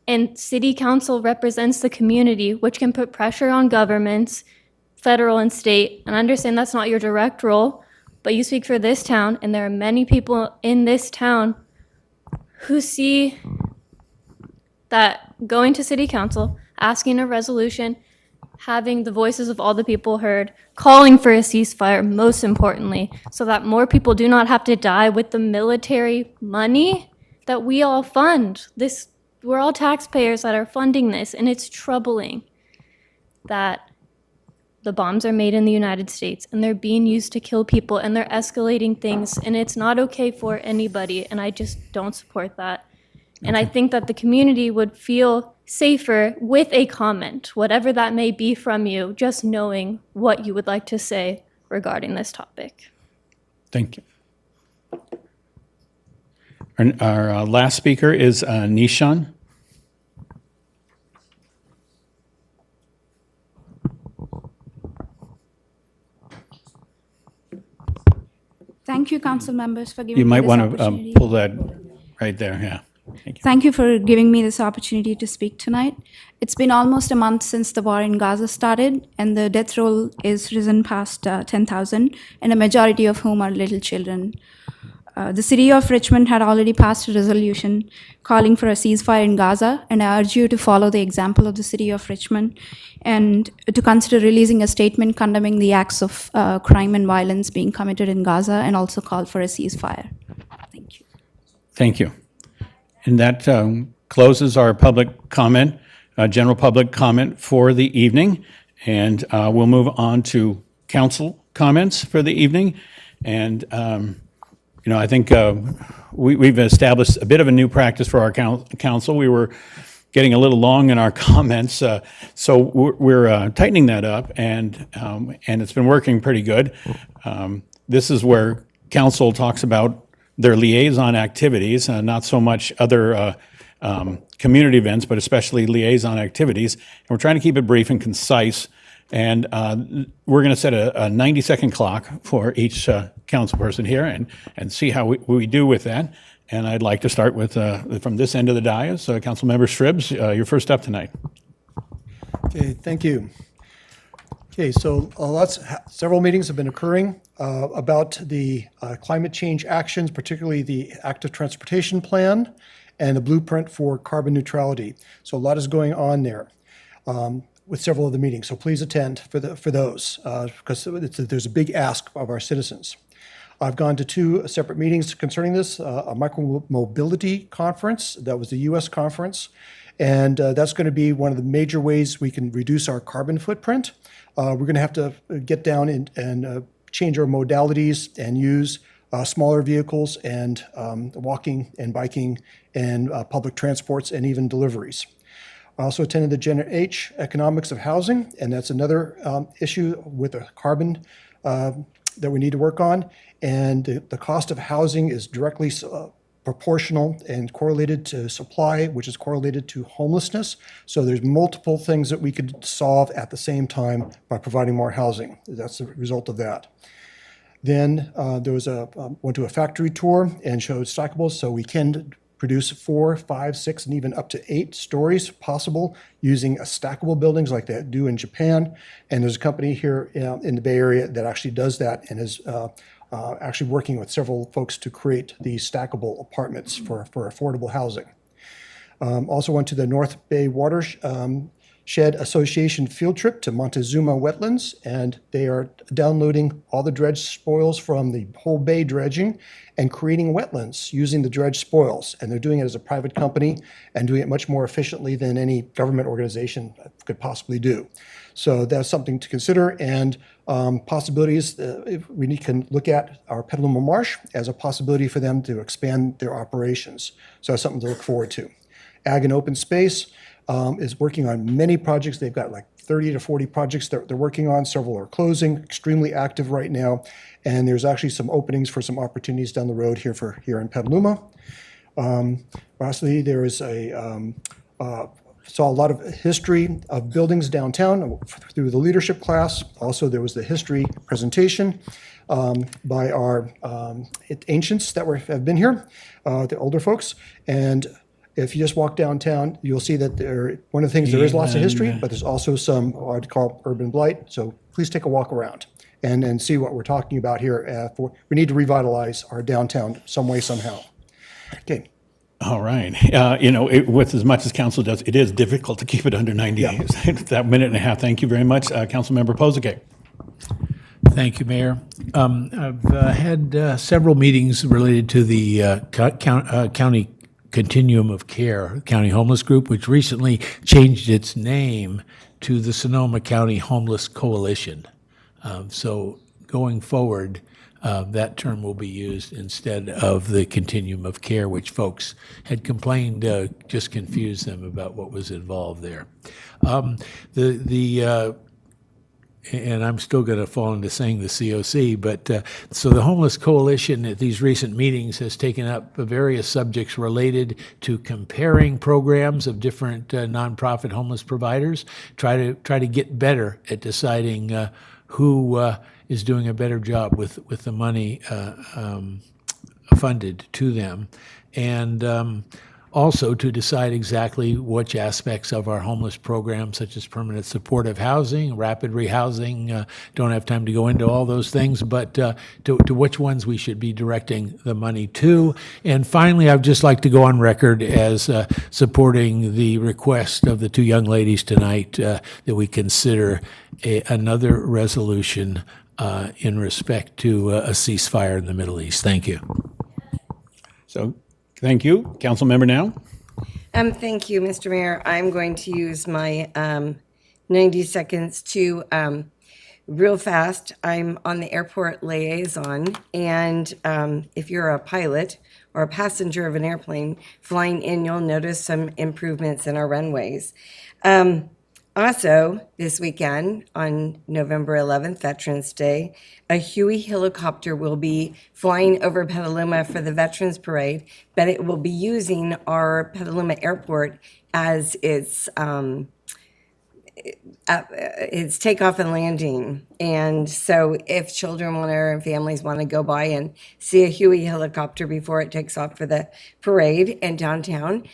And city council represents the community, which can put pressure on governments, federal and state. And I understand that's not your direct role, but you speak for this town, and there are many people in this town who see that going to city council, asking a resolution, having the voices of all the people heard, calling for a ceasefire, most importantly, so that more people do not have to die with the military money that we all fund. We're all taxpayers that are funding this, and it's troubling that the bombs are made in the United States and they're being used to kill people and they're escalating things, and it's not okay for anybody, and I just don't support that. And I think that the community would feel safer with a comment, whatever that may be from you, just knowing what you would like to say regarding this topic. Thank you. Our last speaker is Nishan. Thank you, council members, for giving You me might this want opportunity. to pull that right there, yeah. Thank you. Thank you for giving me this opportunity to speak tonight. It's been almost a month since the war in Gaza started, and the death roll is risen past 10,000, and a majority of whom are little children. The city of Richmond had already passed a resolution calling for a ceasefire in Gaza, and I urge you to follow the example of the city of Richmond and to consider releasing a statement condemning the acts of crime and violence being committed in Gaza, and also call for a ceasefire. Thank you. Thank you. And that closes our public comment, general public comment for the evening. And we'll move on to council comments for the evening. And I think we've established a bit of a new practice for our council. We were getting a little long in our comments, so we're tightening that up, and it's been working pretty good. This is where council talks about their liaison activities, not so much other community events, but especially liaison activities. And we're trying to keep it brief and concise. And we're going to set a 90-second clock for each council person here and see how we do with that. And I'd like to start with, from this end of the dais, Councilmember Shribs, you're first up tonight. Okay, thank you. Okay, so several meetings have been occurring about the climate change actions, particularly the active transportation plan and the blueprint for carbon neutrality. So a lot is going on there with several of the meetings. So please attend for those because there's a big ask of our citizens. I've gone to two separate meetings concerning this, a micromobility conference, that was the US conference, and that's going to be one of the major ways we can reduce our carbon footprint. We're going to have to get down and change our modalities and use smaller vehicles and walking and biking and public transports and even deliveries. I also attended the Gen H economics of housing, and that's another issue with the carbon that we need to work on. And the cost of housing is directly proportional and correlated to supply, which is correlated to homelessness. So there's multiple things that we could solve at the same time by providing more housing. That's the result of that. Then there was went to a factory tour and showed stackables, so we can produce 4, 5, 6, and even up to 8 stories possible using stackable buildings like they do in Japan. And there's a company here in the Bay Area that actually does that and is actually working with several folks to create these stackable apartments for affordable housing. Also went to the North Bay Watershed Association field trip to Montezuma wetlands, and they are downloading all the dredge spoils from the whole bay dredging and creating wetlands using the dredge spoils. And they're doing it as a private company and doing it much more efficiently than any government organization could possibly do. So that's something to consider, and possibilities. We can look at our Petaluma Marsh as a possibility for them to expand their operations. So that's something to look forward to. Ag and Open Space is working on many projects. They've got like 30 to 40 projects that they're working on. Several are closing, extremely active right now. And there's actually some openings for some opportunities down the road here in Petaluma. Lastly, there is a saw a lot of history of buildings downtown through the leadership class. Also, there was the history presentation by our ancients that have been here, the older folks. And if you just walk downtown, you'll see that one of the things, there is lots of history, but there's also some what I'd call urban blight. So please take a walk around and see what we're talking about here. We need to revitalize our downtown some way, somehow. Okay. All right. With as much as council does, it is difficult to keep it under 90 days. That minute and a half. Thank you very much. Councilmember Pozike. Thank you, Mayor. I've had several meetings related to the county continuum of care, County Homeless Group, which recently changed its name to the Sonoma County Homeless Coalition. So going forward, that term will be used instead of the continuum of care, which folks had complained just confused them about what was involved there. And I'm still going to fall into saying the COC, but so the Homeless Coalition at these recent meetings has taken up various subjects related to comparing programs of different nonprofit homeless providers, try to get better at deciding who is doing a better job with the money funded to them, and also to decide exactly which aspects of our homeless program, such as permanent supportive housing, rapid rehousing, don't have time to go into all those things, but to which ones we should be directing the money to. And finally, I'd just like to go on record as supporting the request of the two young ladies tonight that we consider another resolution in respect to a ceasefire in the Middle East. Thank you. So, thank you. Council member now. Thank you, Mr. Mayor. I'm going to use my 90 seconds to real fast. I'm on the airport liaison, and if you're a pilot or a passenger of an airplane flying in, you'll notice some improvements in our runways. Also, this weekend, on November 11th, Veterans Day, a Huey helicopter will be flying over Petaluma for the Veterans Parade, but it will be using our Petaluma Airport as its takeoff and landing. And so if children and families want to go by and see a Huey helicopter before it takes off for the parade in downtown,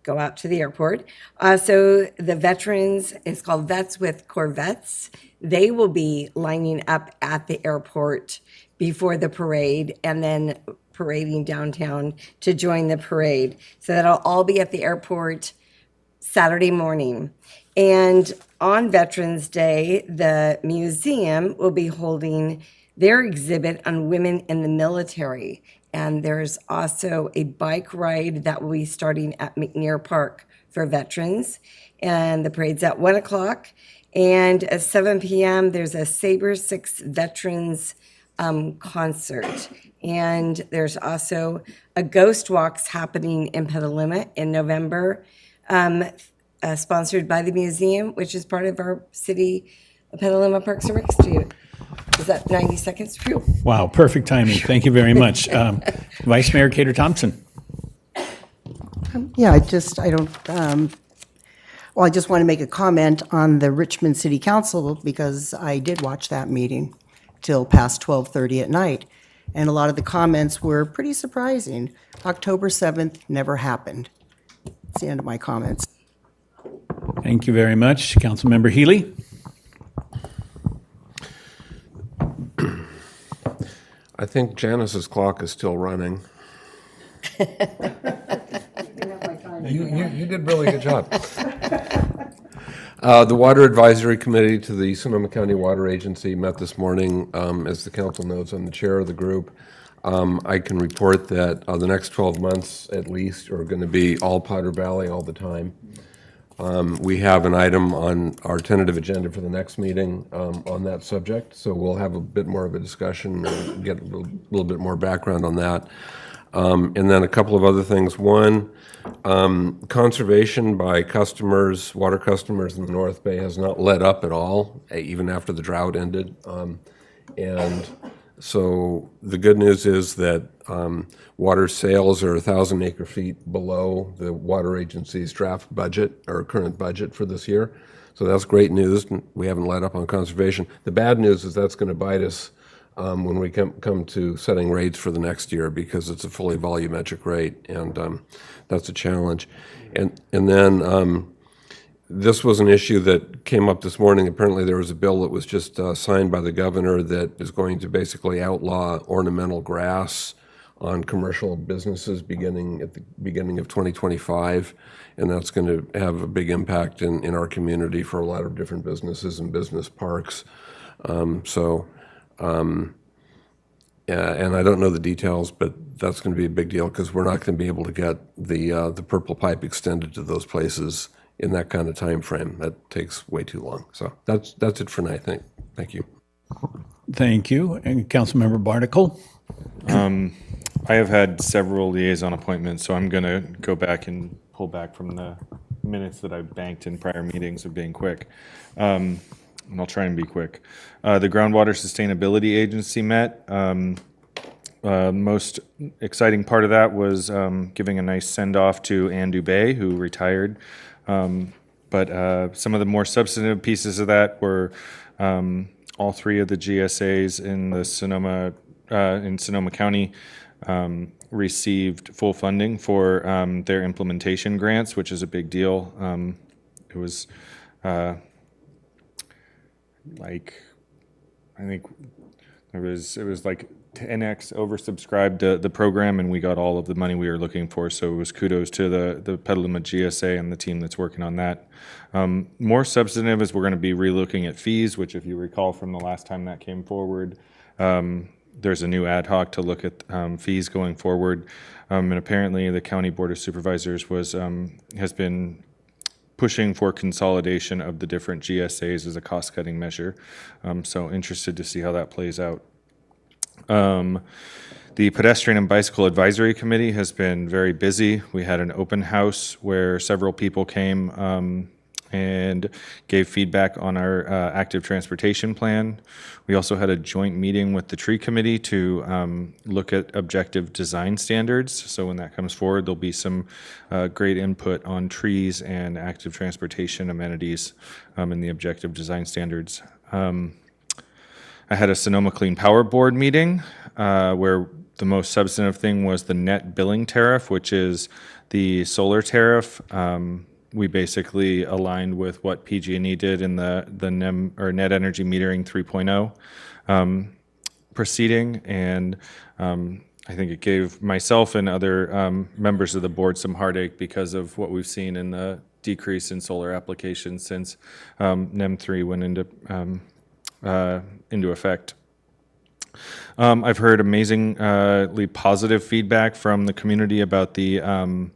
go out to the airport. So the veterans, it's called Vets with Corvettes. They will be lining up at the airport before the parade and then parading downtown to join the parade. So that'll all be at the airport Saturday morning. And on Veterans Day, the museum will be holding their exhibit on women in the military. And there's also a bike ride that will be starting at McNair Park for veterans. And the parade's at 1 o'clock. And at 7 p.m., there's a Sabre 6 Veterans concert. And there's also a Ghost Walks happening in Petaluma in November, sponsored by the museum, which is part of our city Petaluma Parks and Rec Institute. Is that 90 seconds? Phew. Wow, perfect timing. Thank you very much. Vice Mayor Cater Thompson. I just want to make a comment on the Richmond City Council because I did watch that meeting till past 12:30 at night. And a lot of the comments were pretty surprising. October 7th never happened. That's the end of my comments. Thank you very much. Councilmember Healy. I think Janice's clock is still running. You did a really good job. The Water Advisory Committee to the Sonoma County Water Agency met this morning. As the council knows, I'm the chair of the group. I can report that the next 12 months at least are going to be all Powder Valley all the time. We have an item on our tentative agenda for the next meeting on that subject, so we'll have a bit more of a discussion and get a little bit more background on that. And then a couple of other things. One, conservation by customers, water customers in the North Bay has not let up at all, even after the drought ended. And So the good news is that water sales are 1,000 acre feet below the water agency's draft budget or current budget for this year. So that's great news. We haven't let up on conservation. The bad news is that's going to bite us when we come to setting rates for the next year, because it's a fully volumetric rate, and that's a challenge. And then this was an issue that came up this morning. Apparently there was a bill that was just signed by the governor that is going to basically outlaw ornamental grass on commercial businesses beginning at the beginning of 2025. And that's going to have a big impact in our community for a lot of different businesses and business parks. And I don't know the details, but that's going to be a big deal, because we're not going to be able to get the purple pipe extended to those places in that kind of time frame. That takes way too long. So that's it for now, I think. Thank you. Thank you. And Councilmember Barnacle? I have had several liaison appointments, so I'm going to go back and pull back from the minutes that I've banked in prior meetings of being quick. And I'll try and be quick. The Groundwater Sustainability Agency met. Most exciting part of that was giving a nice send-off to Ann Dubé, who retired. But some of the more substantive pieces of that were all three of the GSAs in Sonoma County received full funding for their implementation grants, which is a big deal. It was I think it was like 10x oversubscribed the program, and we got all of the money we were looking for. So it was kudos to the Petaluma GSA and the team that's working on that. More substantive is we're going to be relooking at fees, which, if you recall from the last time that came forward, there's a new ad hoc to look at fees going forward. And apparently the County Board of Supervisors has been pushing for consolidation of the different GSAs as a cost-cutting measure. So interested to see how that plays out. The Pedestrian and Bicycle Advisory Committee has been very busy. We had an open house where several people came and gave feedback on our active transportation plan. We also had a joint meeting with the Tree Committee to look at objective design standards. So when that comes forward, there'll be some great input on trees and active transportation amenities in the objective design standards. I had a Sonoma Clean Power Board meeting where the most substantive thing was the net billing tariff, which is the solar tariff. We basically aligned with what PG&E did in the NEM, or Net Energy Metering 3.0 proceeding, and I think it gave myself and other members of the board some heartache because of what we've seen in the decrease in solar applications since NEM 3 went into effect. I've heard amazingly positive feedback from the community about the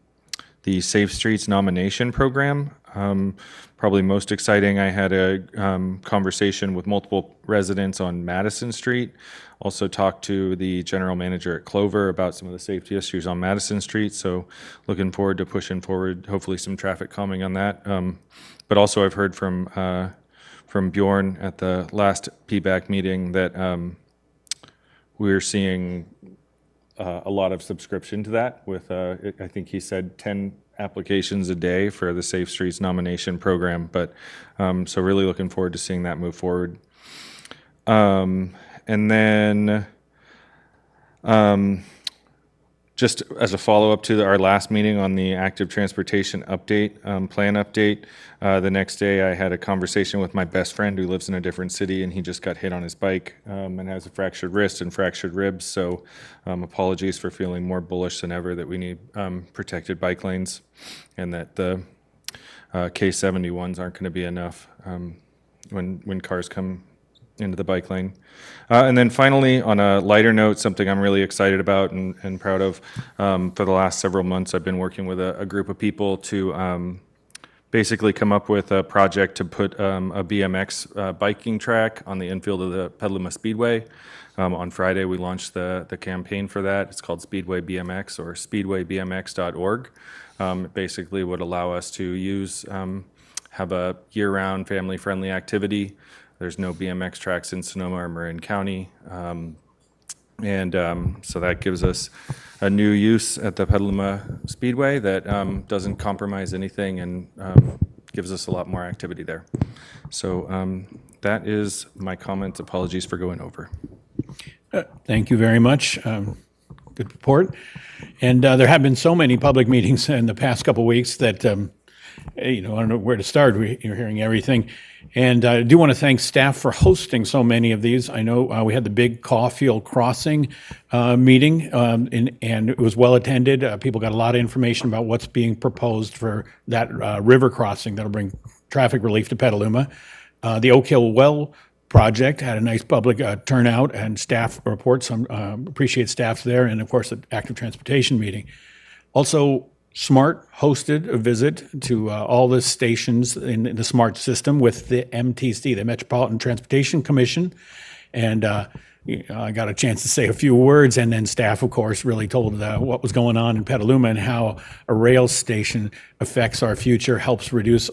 Safe Streets nomination program. Probably most exciting, I had a conversation with multiple residents on Madison Street. Also talked to the general manager at Clover about some of the safety issues on Madison Street. So looking forward to pushing forward, hopefully some traffic calming on that. But also I've heard from Bjorn at the last PBAC meeting that we're seeing a lot of subscription to that with, I think he said 10 applications a day for the Safe Streets nomination program. But so really looking forward to seeing that move forward. And then just as a follow-up to our last meeting on the active transportation update, plan update, the next day I had a conversation with my best friend who lives in a different city, and he just got hit on his bike and has a fractured wrist and fractured ribs. So apologies for feeling more bullish than ever that we need protected bike lanes, and that the K71s aren't going to be enough when cars come into the bike lane. And then finally, on a lighter note, something I'm really excited about and proud of, for the last several months, I've been working with a group of people to basically come up with a project to put a BMX biking track on the infield of the Petaluma Speedway. On Friday, we launched the campaign for that. It's called Speedway BMX, or speedwaybmx.org. It basically would allow us to have a year-round family-friendly activity. There's no BMX tracks in Sonoma or Marin County. And so that gives us a new use at the Petaluma Speedway that doesn't compromise anything and gives us a lot more activity there. So that is my comments. Apologies for going over. Thank you very much. Good report. And there have been so many public meetings in the past couple of weeks that, I don't know where to start. You're hearing everything. And I do want to thank staff for hosting so many of these. I know we had the big Caulfield Crossing meeting, and it was well attended. People got a lot of information about what's being proposed for that river crossing that'll bring traffic relief to Petaluma. The Oak Hill Well project had a nice public turnout and staff reports. Appreciate staff there, and of course the active transportation meeting. Also, SMART hosted a visit to all the stations in the SMART system with the MTC, the Metropolitan Transportation Commission, and I got a chance to say a few words, and then staff, of course, really told what was going on in Petaluma and how a rail station affects our future, helps reduce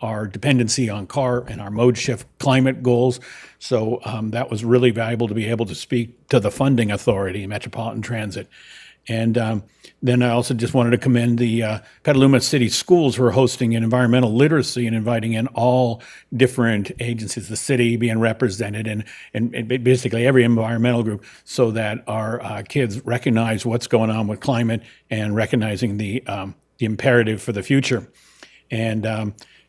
our dependency on car and our mode shift climate goals. So that was really valuable to be able to speak to the funding authority, Metropolitan Transit. And then I also just wanted to commend the Petaluma City Schools for hosting an environmental literacy and inviting in all different agencies, the city being represented, and basically every environmental group, so that our kids recognize what's going on with climate and recognizing the imperative for the future. And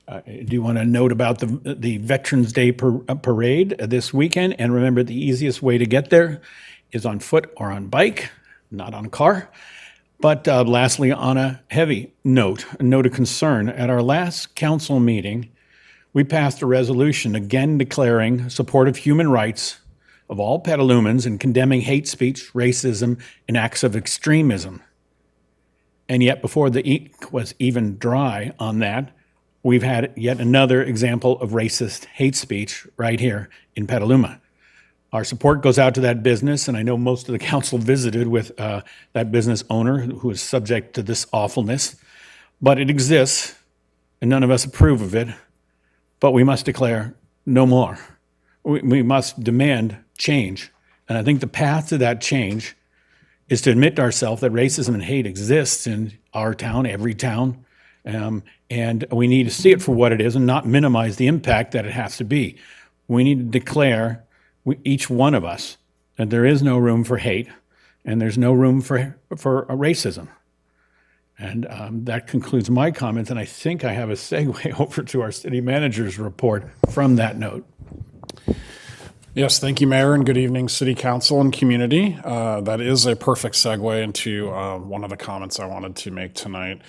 I do want to note about the Veterans Day parade this weekend. And remember, the easiest way to get there is on foot or on bike, not on a car. But lastly, on a heavy note, a note of concern, at our last council meeting, we passed a resolution again declaring support of human rights of all Petalumans and condemning hate speech, racism, and acts of extremism. And yet, before the ink was even dry on that, we've had yet another example of racist hate speech right here in Petaluma. Our support goes out to that business, and I know most of the council visited with that business owner who is subject to this awfulness. But it exists, and none of us approve of it, but we must declare no more. We must demand change. And I think the path to that change is to admit to ourselves that racism and hate exists in our town, every town, and we need to see it for what it is and not minimize the impact that it has to be. We need to declare, each one of us, that there is no room for hate and there's no room for racism. And that concludes my comments, and I think I have a segue over to our city manager's report from that note. Yes, thank you, Mayor, and good evening, City Council and community. That is a perfect segue into one of the comments I wanted to make tonight.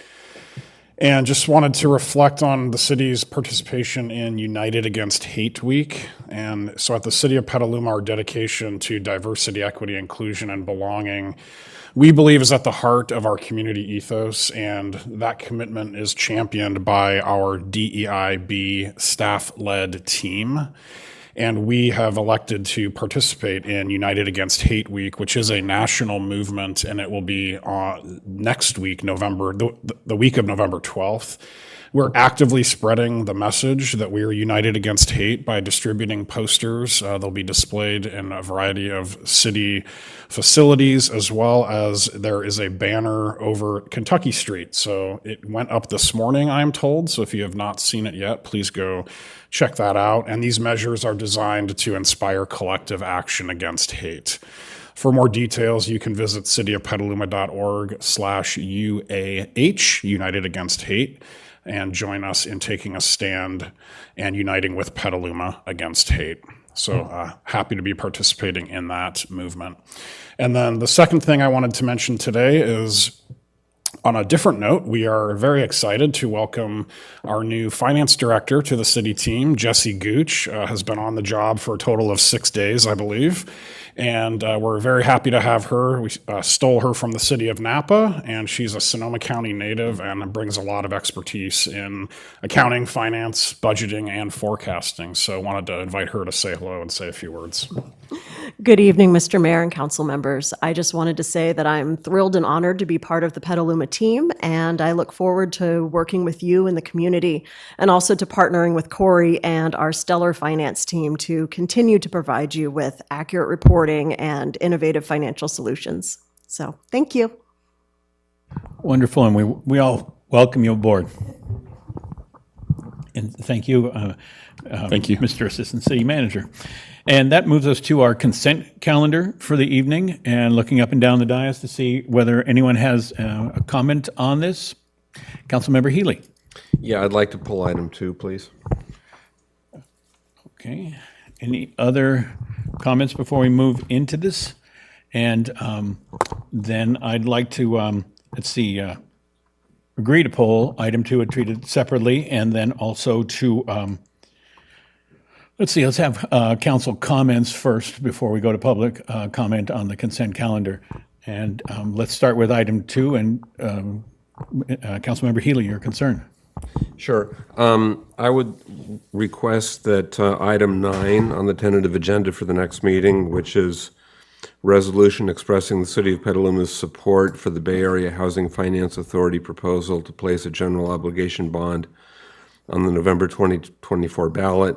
And just wanted to reflect on the city's participation in United Against Hate Week. And so at the City of Petaluma, our dedication to diversity, equity, inclusion, and belonging, we believe is at the heart of our community ethos, and that commitment is championed by our DEIB staff-led team. And we have elected to participate in United Against Hate Week, which is a national movement, and it will be next week, the week of November 12th. We're actively spreading the message that we are united against hate by distributing posters. They'll be displayed in a variety of city facilities, as well as there is a banner over Kentucky Street. So it went up this morning, I'm told. So if you have not seen it yet, please go check that out. And these measures are designed to inspire collective action against hate. For more details, you can visit cityofpetaluma.org/UAH, United Against Hate, and join us in taking a stand and uniting with Petaluma against hate. So happy to be participating in that movement. And then the second thing I wanted to mention today is, on a different note, we are very excited to welcome our new finance director to the city team. Jessie Gooch has been on the job for a total of 6 days, I believe. And we're very happy to have her. We stole her from the city of Napa, and she's a Sonoma County native and brings a lot of expertise in accounting, finance, budgeting, and forecasting. So I wanted to invite her to say hello and say a few words. Good evening, Mr. Mayor and council members. I just wanted to say that I'm thrilled and honored to be part of the Petaluma team, and I look forward to working with you and the community, and also to partnering with Corey and our stellar finance team to continue to provide you with accurate reporting reporting and innovative financial solutions. So thank you. Wonderful, and we all welcome you aboard. And thank you. Thank you, Mr. Assistant City Manager. And that moves us to our consent calendar for the evening, and looking up and down the dais to see whether anyone has a comment on this. Councilmember Healy. Yeah, I'd like to pull item 2, please. Okay. Any other comments before we move into this? And then I'd like to, agree to poll item 2 and treat it separately, and then also to, let's have council comments first before we go to public comment on the consent calendar. And let's start with item 2, and Councilmember Healy, your concern. Sure. I would request that item 9 on the tentative agenda for the next meeting, which is resolution expressing the City of Petaluma's support for the Bay Area Housing Finance Authority proposal to place a general obligation bond on the November 2024 ballot,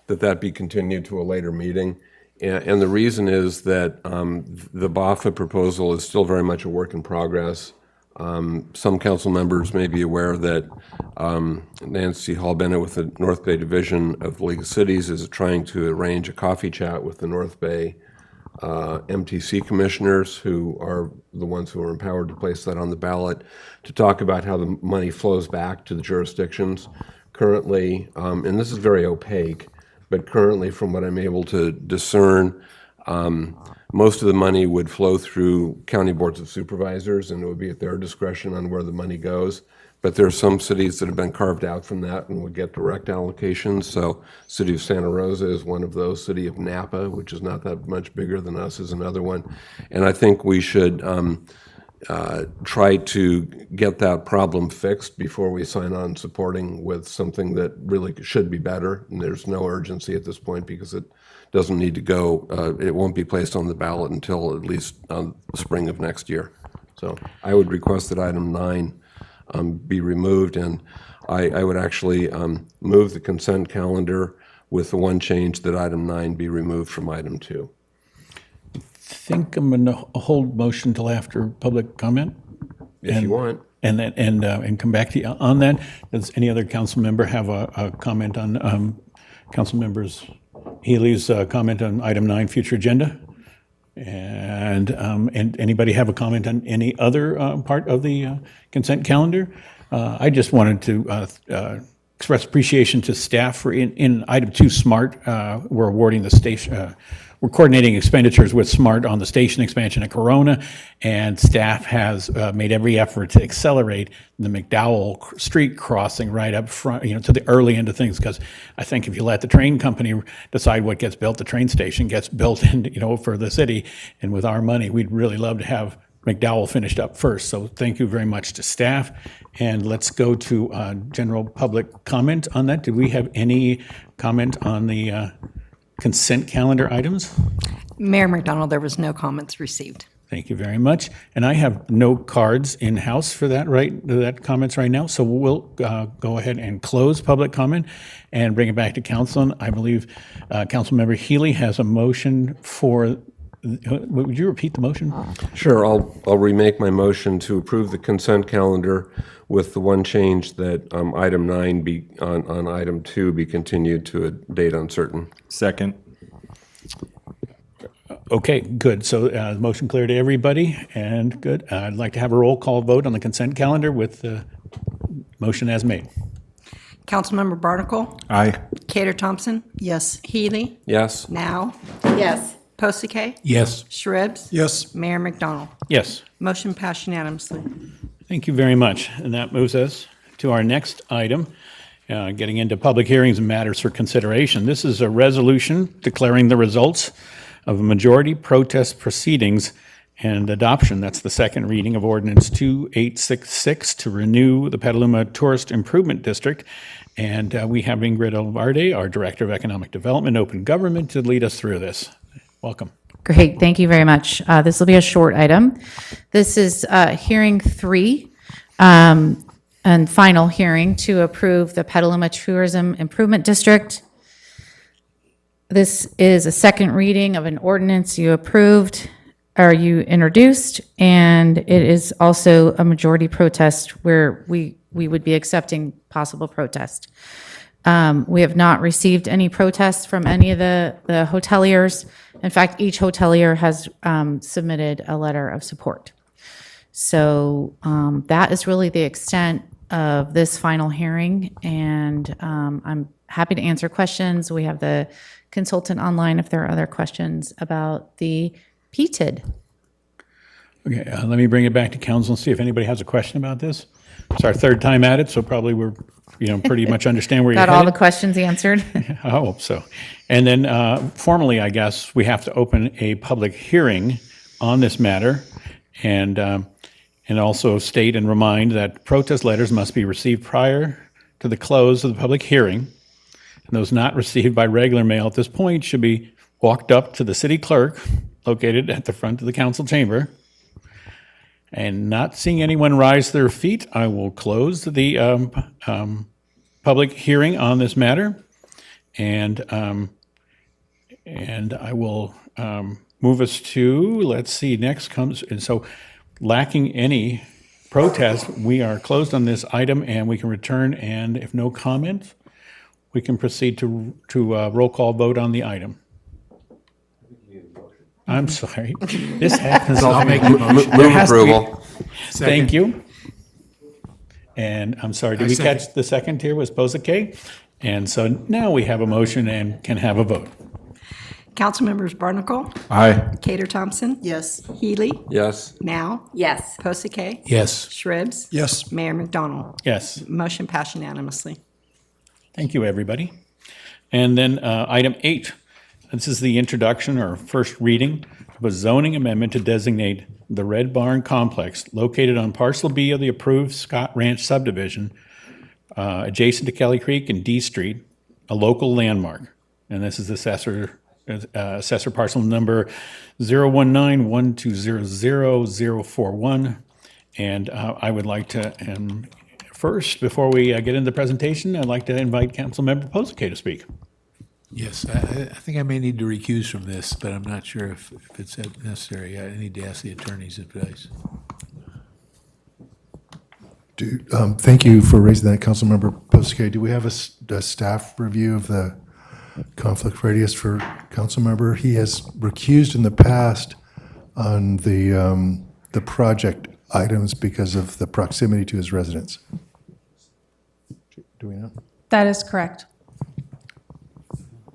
that be continued to a later meeting. And the reason is that the BAFA proposal is still very much a work in progress. Some council members may be aware that Nancy Hall-Bennett with the North Bay Division of the League of Cities is trying to arrange a coffee chat with the North Bay MTC commissioners, who are the ones who are empowered to place that on the ballot, to talk about how the money flows back to the jurisdictions. Currently, and this is very opaque, but currently from what I'm able to discern, most of the money would flow through county boards of supervisors, and it would be at their discretion on where the money goes. But there are some cities that have been carved out from that and would get direct allocations. So City of Santa Rosa is one of those. City of Napa, which is not that much bigger than us, is another one. And I think we should try to get that problem fixed before we sign on supporting with something that really should be better. And there's no urgency at this point because it doesn't need to go, it won't be placed on the ballot until at least spring of next year. So I would request that item 9 be removed, and I would actually move the consent calendar with the one change that item 9 be removed from item 2. I think I'm going to hold motion till after public comment. If you want. And come back to you on that. Does any other council member have a comment on council members Healy's comment on item 9, future agenda? And anybody have a comment on any other part of the consent calendar? I just wanted to express appreciation to staff for in item 2, SMART. We're awarding the station. We're coordinating expenditures with SMART on the station expansion at Corona, and staff has made every effort to accelerate the McDowell Street crossing right up front, to the early end of things, because I think if you let the train company decide what gets built, the train station gets built in, for the city, and with our money, we'd really love to have McDowell finished up first. So thank you very much to staff, and let's go to general public comment on that. Do we have any comment on the consent calendar items? Mayor McDonald, there was no comments received. Thank you very much. And I have no cards in-house for that comments right now. So we'll go ahead and close public comment and bring it back to council. And I believe Councilmember Healy has a motion for, would you repeat the motion? Sure, I'll remake my motion to approve the consent calendar with the one change that item 9 be on item 2 be continued to a date uncertain. Second. Okay, good. So the motion clear to everybody, and good. I'd like to have a roll call vote on the consent calendar with the motion as made. Councilmember Barnacle? Aye. Cater Thompson? Yes. Healy? Yes. Now? Yes. Posake? Yes. Shribs? Yes. Mayor McDonald? Yes. Motion passed unanimously. Thank you very much. And that moves us to our next item, getting into public hearings and matters for consideration. This is a resolution declaring the results of a majority protest proceedings and adoption. That's the second reading of Ordinance 2866 to renew the Petaluma Tourist Improvement District. And we have Ingrid Alvarde, our Director of Economic Development, Open Government, to lead us through this. Welcome. Great, thank you very much. This will be a short item. This is hearing 3 and final hearing to approve the Petaluma Tourism Improvement District. This is a second reading of an ordinance you approved, or you introduced, and it is also a majority protest where we would be accepting possible protest. We have not received any protests from any of the hoteliers. In fact, each hotelier has submitted a letter of support. So that is really the extent of this final hearing, and I'm happy to answer questions. We have the consultant online if there are other questions about the PTID. Okay, let me bring it back to council and see if anybody has a question about this. It's our third time at it, so probably we're, pretty much understand where you're Got headed. all the questions answered? I hope so. And then formally, I guess, we have to open a public hearing on this matter and also state and remind that protest letters must be received prior to the close of the public hearing. And those not received by regular mail at this point should be walked up to the city clerk located at the front of the council chamber. And not seeing anyone rise to their feet, I will close the public hearing on this matter. And I will move us to, let's see, next comes, and so lacking any protest, we are closed on this item and we can return, and if no comment, we can proceed to roll call vote on the item. I'm sorry. This happens. I'll make the motion. Move approval. Thank you. And I'm sorry, did we catch the second here was Posake? And so now we have a motion and can have a vote. Councilmembers Barnacle. Aye. Cater Thompson. Yes. Healy. Yes. Now. Yes. Posake. Yes. Shribs. Yes. Mayor McDonald. Yes. Motion passed unanimously. Thank you, everybody. And then item 8. This is the introduction or first reading of a zoning amendment to designate the Red Barn Complex located on Parcel B of the approved Scott Ranch subdivision adjacent to Kelly Creek and D Street, a local landmark. And this is assessor parcel number 019-1200041. And I would like to, first, before we get into the presentation, I'd like to invite Councilmember Posake to speak. Yes, I think I may need to recuse from this, but I'm not sure if it's necessary. I need to ask the attorney's advice. Thank you for raising that, Councilmember Posake. Do we have a staff review of the conflict radius for Councilmember? He has recused in the past on the project items because of the proximity to his residence. Do we know? That is correct.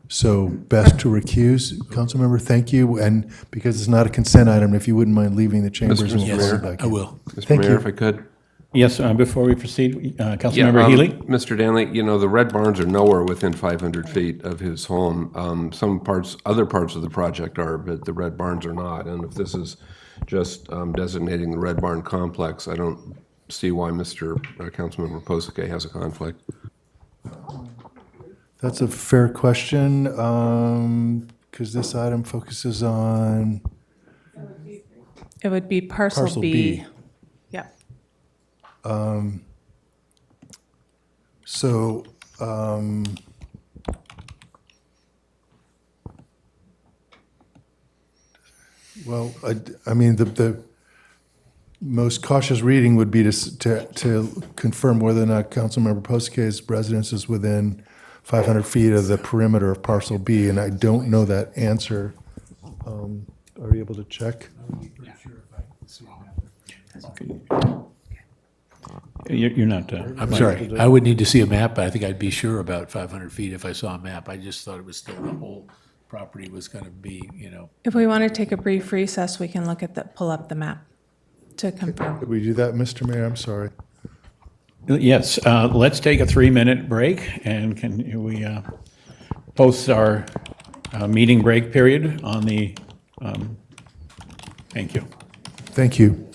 So best to recuse, Councilmember, thank you. And because it's not a consent item, if you wouldn't mind leaving the chambers. Mr. and we'll Mayor, call you back I in. will. Mr. Thank Mayor, you. if I could. Yes, before we proceed, Councilmember Healy? Mr. Danley, the Red Barns are nowhere within 500 feet of his home. Other parts of the project are, but the Red Barns are not. And if this is just designating the Red Barn Complex, I don't see why Councilmember Posake has a conflict. That's a fair question, because this item focuses on It would be parcel B. Yeah. So, well, I mean, the most cautious reading would be to confirm whether or not Councilmember Posake's residence is within 500 feet of the perimeter of parcel B, and I don't know that answer. Are you able to check? You're not. I'm sorry. I would need to see a map, but I think I'd be sure about 500 feet if I saw a map. I just thought it was still the whole property was going to be, If we want to take a brief recess, we can pull up the map to confirm. Could we do that, Mr. Mayor? I'm sorry. Yes, let's take a 3-minute break, and can we post our meeting break period on the, thank you. Thank you.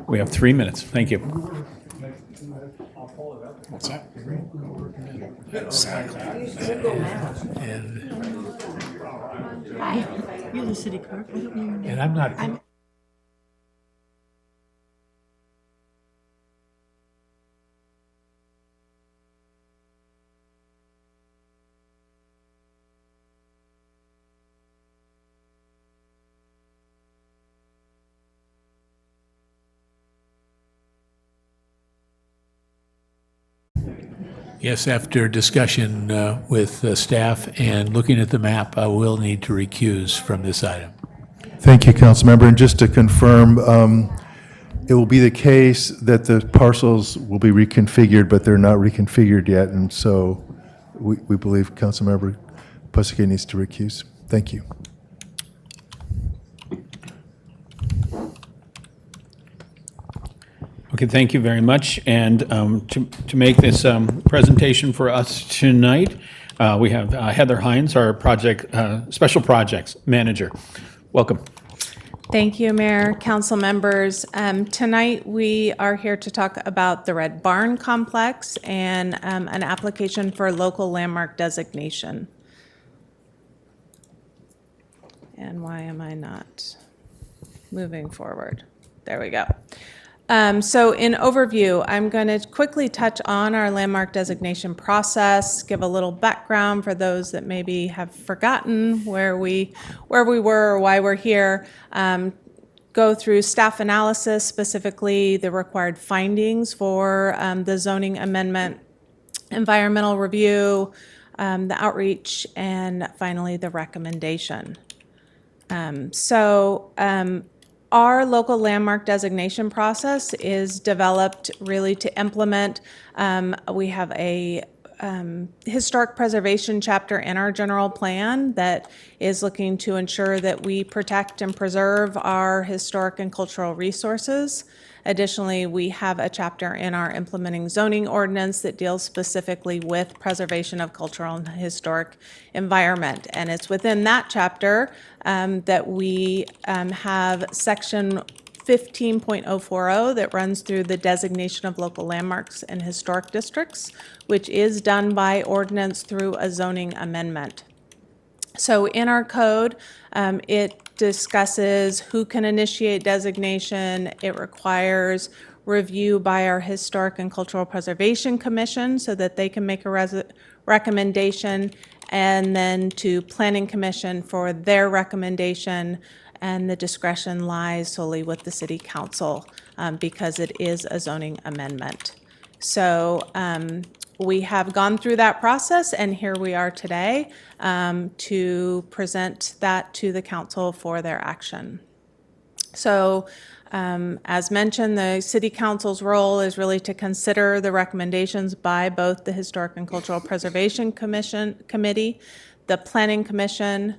We have 3 minutes. Thank you. What's that? You're the city clerk. I don't know. And I'm not. Yes, after discussion with staff and looking at the map, I will need to recuse from this item. Thank you, Councilmember. And just to confirm, it will be the case that the parcels will be reconfigured, but they're not reconfigured yet. And so we believe Councilmember Pusey needs to recuse. Thank you. Okay, thank you very much. And to make this presentation for us tonight, we have Heather Hines, our special projects manager. Welcome. Thank you, Mayor, council members. Tonight, we are here to talk about the Red Barn Complex and an application for local landmark designation. And why am I not moving forward? There we go. So in overview, I'm going to quickly touch on our landmark designation process, give a little background for those that maybe have forgotten where we were or why we're here, go through staff analysis, specifically the required findings for the zoning amendment, environmental review, the outreach, and finally the recommendation. Our local landmark designation process is developed really to implement. We have a historic preservation chapter in our general plan that is looking to ensure that we protect and preserve our historic and cultural resources. Additionally, we have a chapter in our implementing zoning ordinance that deals specifically with preservation of cultural and historic environment. And it's within that chapter that we have section 15.040 that runs through the designation of local landmarks and historic districts, which is done by ordinance through a zoning amendment. So in our code, it discusses who can initiate designation. It requires review by our Historic and Cultural Preservation Commission so that they can make a recommendation, and then to Planning Commission for their recommendation, and the discretion lies solely with the City Council because it is a zoning amendment. So we have gone through that process, and here we are today to present that to the council for their action. So as mentioned, the City Council's role is really to consider the recommendations by both the Historic and Cultural Preservation Committee, the Planning Commission,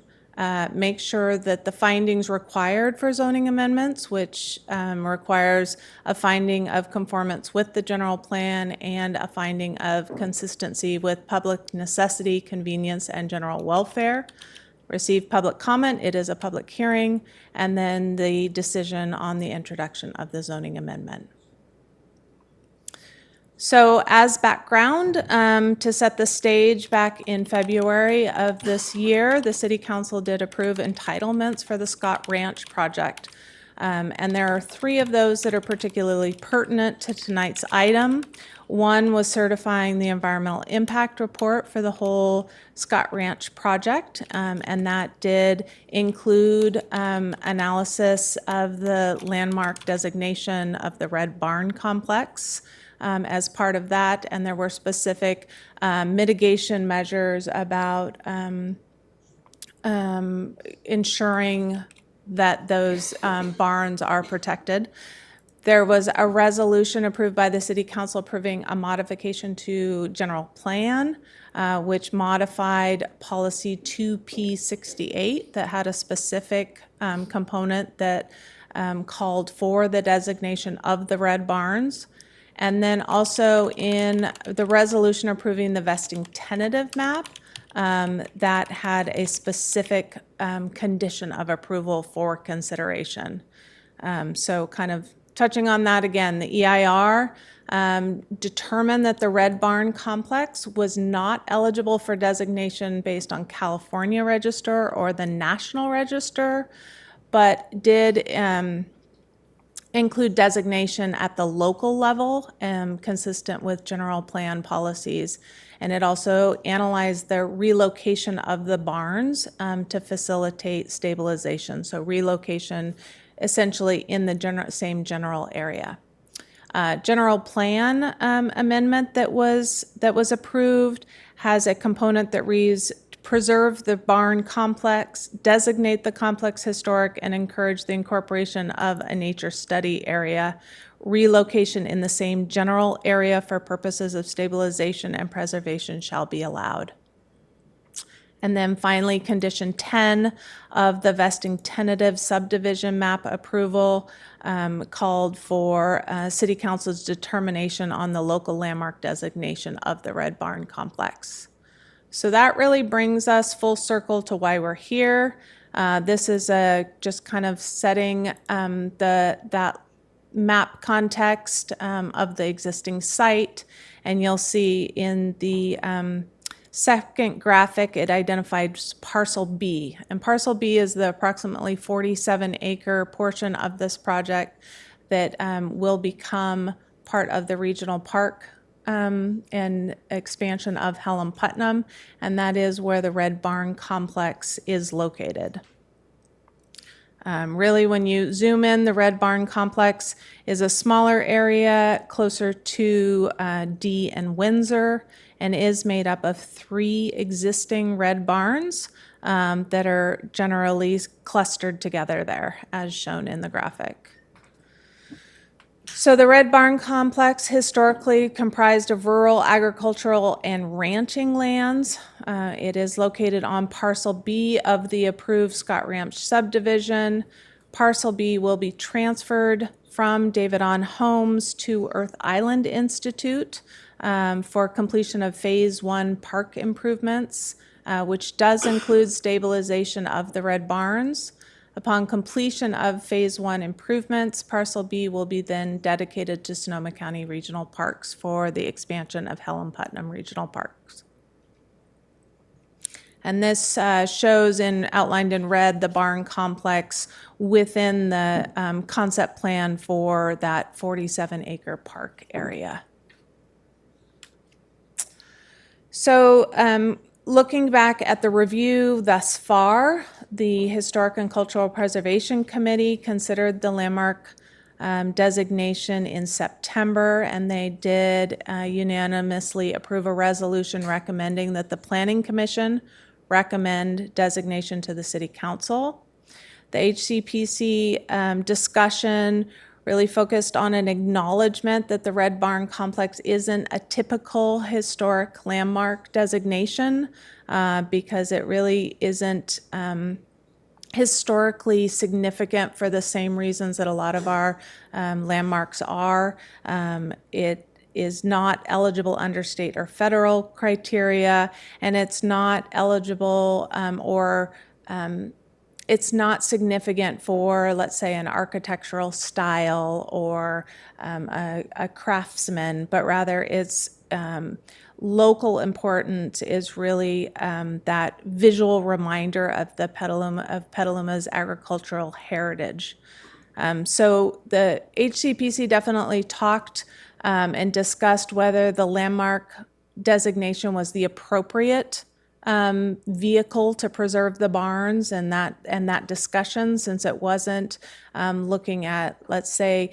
make sure that the findings required for zoning amendments, which requires a finding of conformance with the general plan and a finding of consistency with public necessity, convenience, and general welfare. Receive public comment, it is a public hearing, and then the decision on the introduction of the zoning amendment. So as background, to set the stage, back in February of this year, the City Council did approve entitlements for the Scott Ranch project. And there are 3 of those that are particularly pertinent to tonight's item. One was certifying the environmental impact report for the whole Scott Ranch project, and that did include analysis of the landmark designation of the Red Barn Complex. As part of that, and there were specific mitigation measures about ensuring that those barns are protected. There was a resolution approved by the City Council approving a modification to general plan, which modified policy 2P68 that had a specific component that called for the designation of the red barns. And then also in the resolution approving the vesting tentative map, that had a specific condition of approval for consideration. So kind of touching on that again, the EIR determined that the Red Barn Complex was not eligible for designation based on California Register or the National Register, but did include designation at the local level, consistent with general plan policies. And it also analyzed the relocation of the barns to facilitate stabilization. So relocation essentially in the same general area. General plan amendment that was approved has a component that reads, preserve the barn complex, designate the complex historic, and encourage the incorporation of a nature study area. Relocation in the same general area for purposes of stabilization and preservation shall be allowed. And then finally, condition 10 of the vesting tentative subdivision map approval called for City Council's determination on the local landmark designation of the Red Barn Complex. So that really brings us full circle to why we're here. This is just kind of setting that map context of the existing site, and you'll see in the second graphic, it identifies parcel B, and parcel B is the approximately 47-acre portion of this project that will become part of the regional park and expansion of Helen Putnam, and that is where the Red Barn Complex is located. Really, when you zoom in, the Red Barn Complex is a smaller area closer to D and Windsor, and is made up of 3 existing red barns that are generally clustered together there, as shown in the graphic. So the Red Barn Complex historically comprised of rural, agricultural, and ranching lands. It is located on Parcel B of the approved Scott Ranch subdivision. Parcel B will be transferred from David On Homes to Earth Island Institute for completion of Phase 1 park improvements, which does include stabilization of the red barns. Upon completion of Phase 1 improvements, Parcel B will be then dedicated to Sonoma County Regional Parks for the expansion of Helen Putnam Regional Parks. And this shows outlined in red the barn complex within the concept plan for that 47-acre park area. So looking back at the review thus far, the Historic and Cultural Preservation Committee considered the landmark designation in September, and they did unanimously approve a resolution recommending that the Planning Commission recommend designation to the City Council. The HCPC discussion really focused on an acknowledgement that the Red Barn Complex isn't a typical historic landmark designation because it really isn't historically significant for the same reasons that a lot of our landmarks are. It is not eligible under state or federal criteria, and it's not eligible it's not significant for, let's say, an architectural style or a craftsman, but rather its local importance is really that visual reminder of the Petaluma's agricultural heritage. So the HCPC definitely talked and discussed whether the landmark designation was the appropriate vehicle to preserve the barns, and that discussion, since it wasn't looking at, let's say,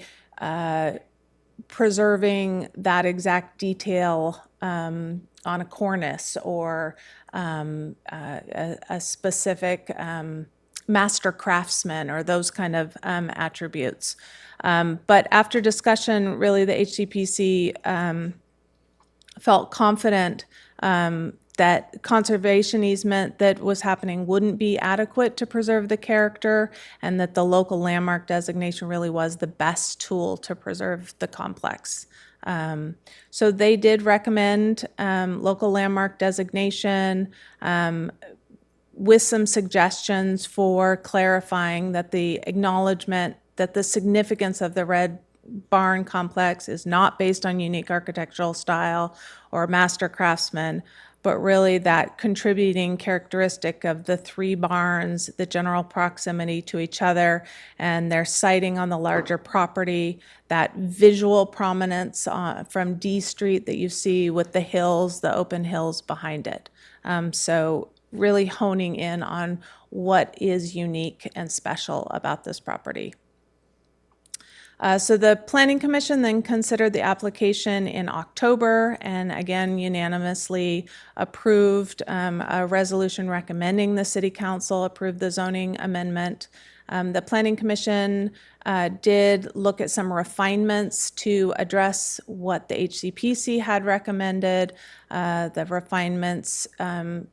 preserving that exact detail on a cornice or a specific master craftsman or those kind of attributes. But after discussion, really the HCPC felt confident that conservation easement that was happening wouldn't be adequate to preserve the character, and that the local landmark designation really was the best tool to preserve the complex. So they did recommend local landmark designation with some suggestions for clarifying that the acknowledgement that the significance of the Red Barn Complex is not based on unique architectural style or master craftsman, but really that contributing characteristic of the 3 barns, the general proximity to each other, and their siting on the larger property, that visual prominence from D Street that you see with the hills, the open hills behind it. So really honing in on what is unique and special about this property. So the Planning Commission then considered the application in October and again unanimously approved a resolution recommending the City Council approve the zoning amendment. The Planning Commission did look at some refinements to address what the HCPC had recommended, the refinements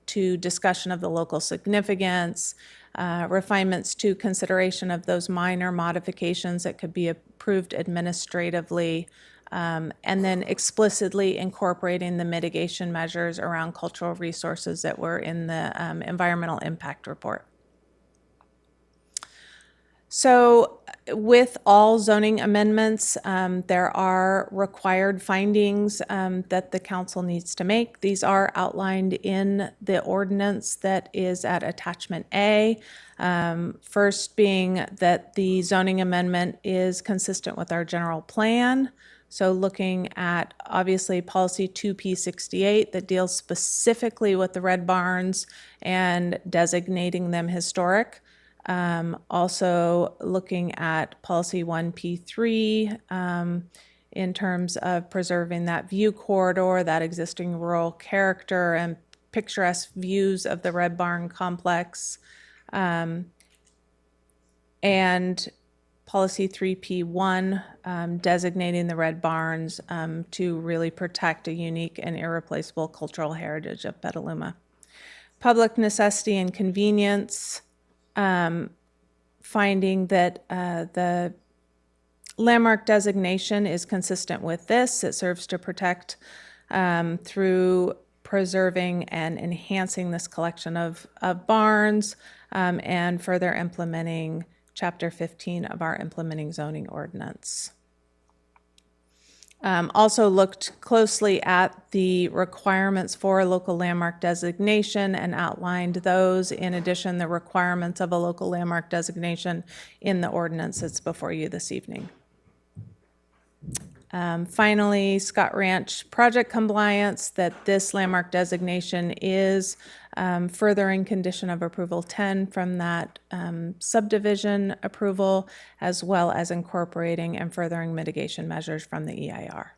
to discussion of the local significance, refinements to consideration of those minor modifications that could be approved administratively, and then explicitly incorporating the mitigation measures around cultural resources that were in the environmental impact report. So with all zoning amendments, there are required findings that the council needs to make. These are outlined in the ordinance that is at attachment A. First being that the zoning amendment is consistent with our general plan. So looking at obviously policy 2P68 that deals specifically with the red barns and designating them historic. Also looking at policy 1P3 in terms of preserving that view corridor, that existing rural character and picturesque views of the Red Barn complex. And policy 3P1 designating the Red Barns to really protect a unique and irreplaceable cultural heritage of Petaluma. Public necessity and convenience. Finding that the landmark designation is consistent with this. It serves to protect through preserving and enhancing this collection of barns and further implementing Chapter 15 of our implementing zoning ordinance. Also looked closely at the requirements for a local landmark designation and outlined those. In addition, the requirements of a local landmark designation in the ordinance that's before you this evening. Finally, Scott Ranch project compliance, that this landmark designation is furthering condition of approval 10 from that subdivision approval, as well as incorporating and furthering mitigation measures from the EIR.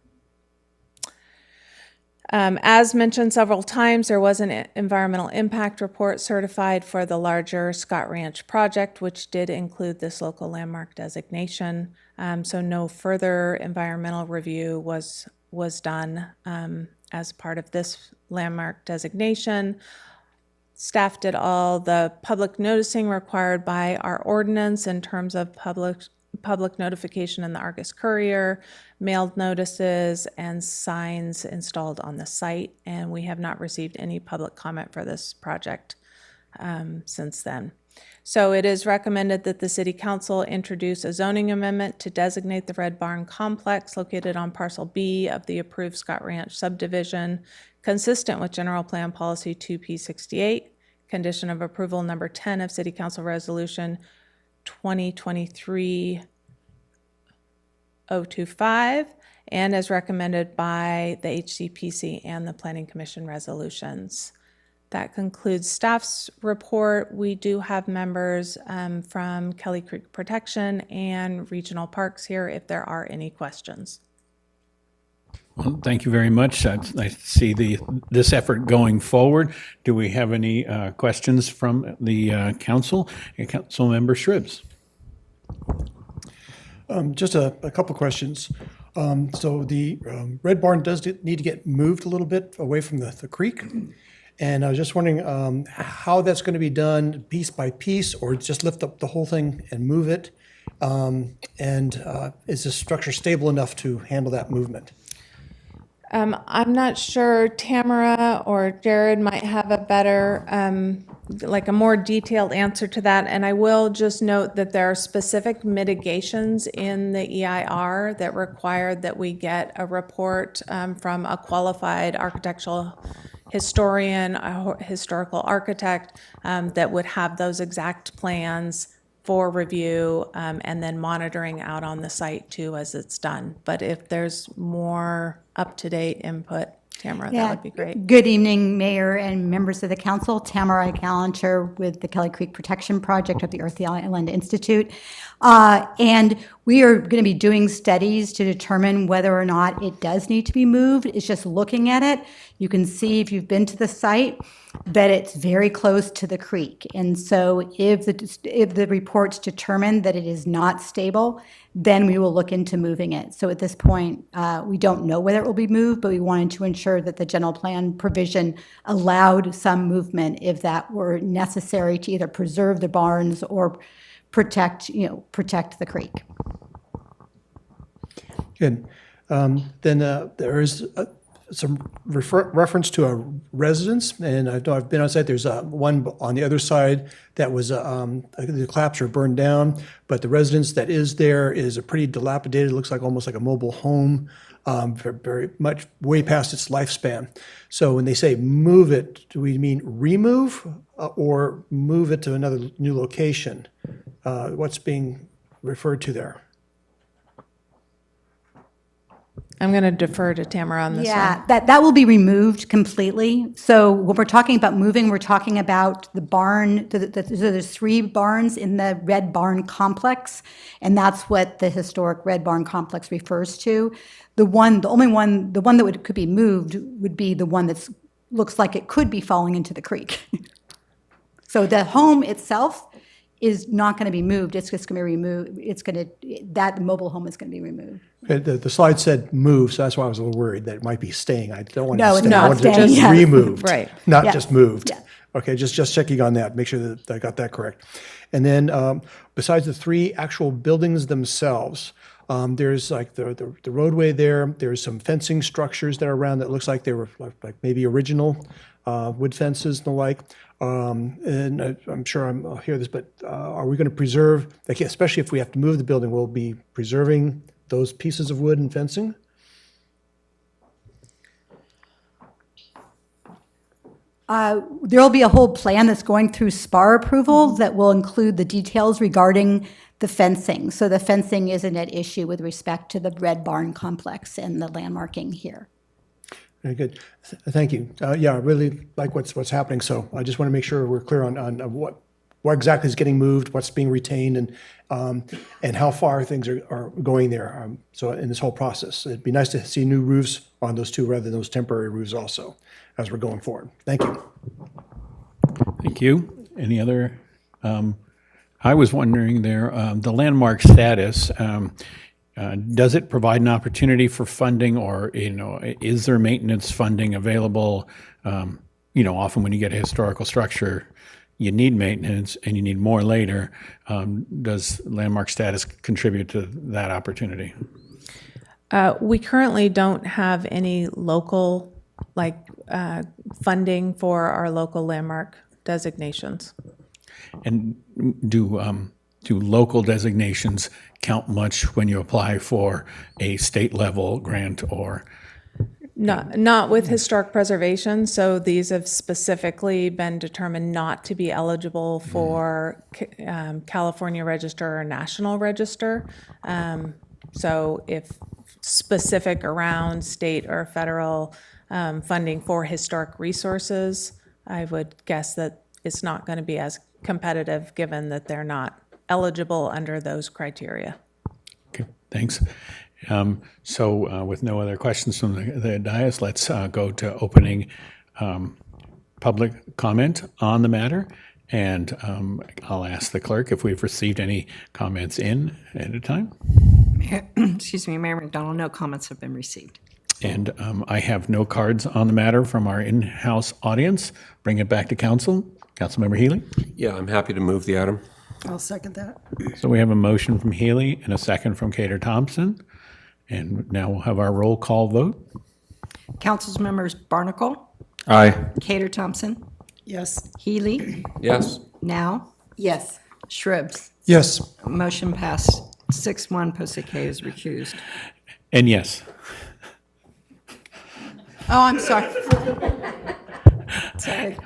As mentioned several times, there was an environmental impact report certified for the larger Scott Ranch project, which did include this local landmark designation. So no further environmental review was done as part of this landmark designation. Staff did all the public noticing required by our ordinance in terms of public notification in the Argus Courier, mailed notices, and signs installed on the site. And we have not received any public comment for this project since then. So it is recommended that the City Council introduce a zoning amendment to designate the Red Barn Complex located on Parcel B of the approved Scott Ranch subdivision, consistent with General Plan Policy 2P68, condition of approval number 10 of City Council Resolution 2023-025, and as recommended by the HCPC and the Planning Commission resolutions. That concludes staff's report. We do have members from Kelly Creek Protection and Regional Parks here if there are any questions. Well, thank you very much. I see this effort going forward. Do we have any questions from the council? Councilmember Shribs. Just a couple questions. So the Red Barn does need to get moved a little bit away from the creek. And I was just wondering how that's going to be done piece by piece, or just lift up the whole thing and move it? Is the structure stable enough to handle that movement? I'm not sure. Tamara or Jared might have a better, like a more detailed answer to that. And I will just note that there are specific mitigations in the EIR that require that we get a report from a qualified architectural historian, a historical architect that would have those exact plans for review and then monitoring out on the site too as it's done. But if there's more up-to-date input. Tamara, Yeah. that would be great. Good evening, Mayor and members of the council. Tamara Callanter with the Kelly Creek Protection Project at the Earth Island Institute. And we are going to be doing studies to determine whether or not it does need to be moved. It's just looking at it. You can see if you've been to the site that it's very close to the creek. And so if the reports determine that it is not stable, then we will look into moving it. So at this point, we don't know whether it will be moved, but we wanted to ensure that the general plan provision allowed some movement if that were necessary to either preserve the barns or protect the creek. Good. Then there is some reference to a residence, and I know I've been on site. There's one on the other side that was the collapsed or burned down, but the residence that is there is a pretty dilapidated. It looks like almost like a mobile home, very much way past its lifespan. So when they say move it, do we mean remove or move it to another new location? What's being referred to there? I'm going to defer to Tamara on this Yeah, one. that will be removed completely. So when we're talking about moving, we're talking about the barn, there's 3 barns in the Red Barn Complex, and that's what the historic Red Barn Complex refers to. The one that could be moved would be the one that looks like it could be falling into the creek. So the home itself is not going to be moved. It's just going to be removed. That mobile home is going to be removed. Okay, the slide said move, so that's why I was a little worried that it might be staying. I don't want it No, to it's stay. I not want it staying, just yes. removed, Right. not Yeah. just moved. Yeah. Okay, just checking on that, make sure that I got that correct. And then besides the 3 actual buildings themselves, there's like the roadway there. There's some fencing structures that are around that looks like they were like maybe original wood fences and the like. And I'm sure I'll hear this, but are we going to preserve, like, especially if we have to move the building, we'll be preserving those pieces of wood and fencing? There'll be a whole plan that's going through SPAR approval that will include the details regarding the fencing. So the fencing isn't at issue with respect to the Red Barn Complex and the landmarking here. Very good. Thank you. Yeah, I really like what's happening. So I just want to make sure we're clear on what exactly is getting moved, what's being retained, and how far things are going there. So in this whole process, it'd be nice to see new roofs on those 2 rather than those temporary roofs also as we're going forward. Thank you. Thank you. Any other? I was wondering there, the landmark status, does it provide an opportunity for funding, or, is there maintenance funding available? Often when you get a historical structure, you need maintenance and you need more later. Does landmark status contribute to that opportunity? We currently don't have any local, funding for our local landmark designations. And do local designations count much when you apply for a state level grant or? Not with historic preservation, so these have specifically been determined not to be eligible for California Register or National Register. So if specific around state or federal funding for historic resources, I would guess that it's not going to be as competitive given that they're not eligible under those criteria. Okay, thanks. So with no other questions from the dais, let's go to opening public comment on the matter. And I'll ask the clerk if we've received any comments in at a time. Excuse me, Mayor McDonald, no comments have been received. And I have no cards on the matter from our in-house audience. Bring it back to council. Councilmember Healy? Yeah, I'm happy to move the item. I'll second that. So we have a motion from Healy and a second from Cater Thompson. And now we'll have our roll call vote. Council members Barnacle, Aye. Cater Thompson, Yes. Healy, Yes. Now, Yes. Shrubs. Yes. Motion passed 6-1. Posey is recused. And yes. Oh, I'm sorry. Sorry.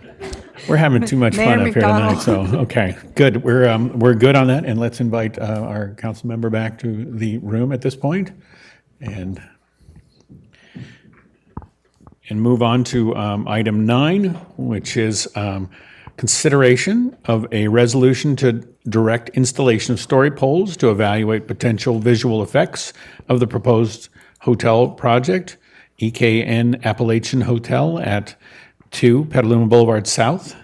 We're having too much Mayor fun up here tonight, McDonald. so, okay, good. We're good on that, and let's invite our council member back to the room at this point. And and move on to item 9, which is consideration of a resolution to direct installation of story poles to evaluate potential visual effects of the proposed hotel project, EKN Appalachian Hotel at 2 Petaluma Boulevard South.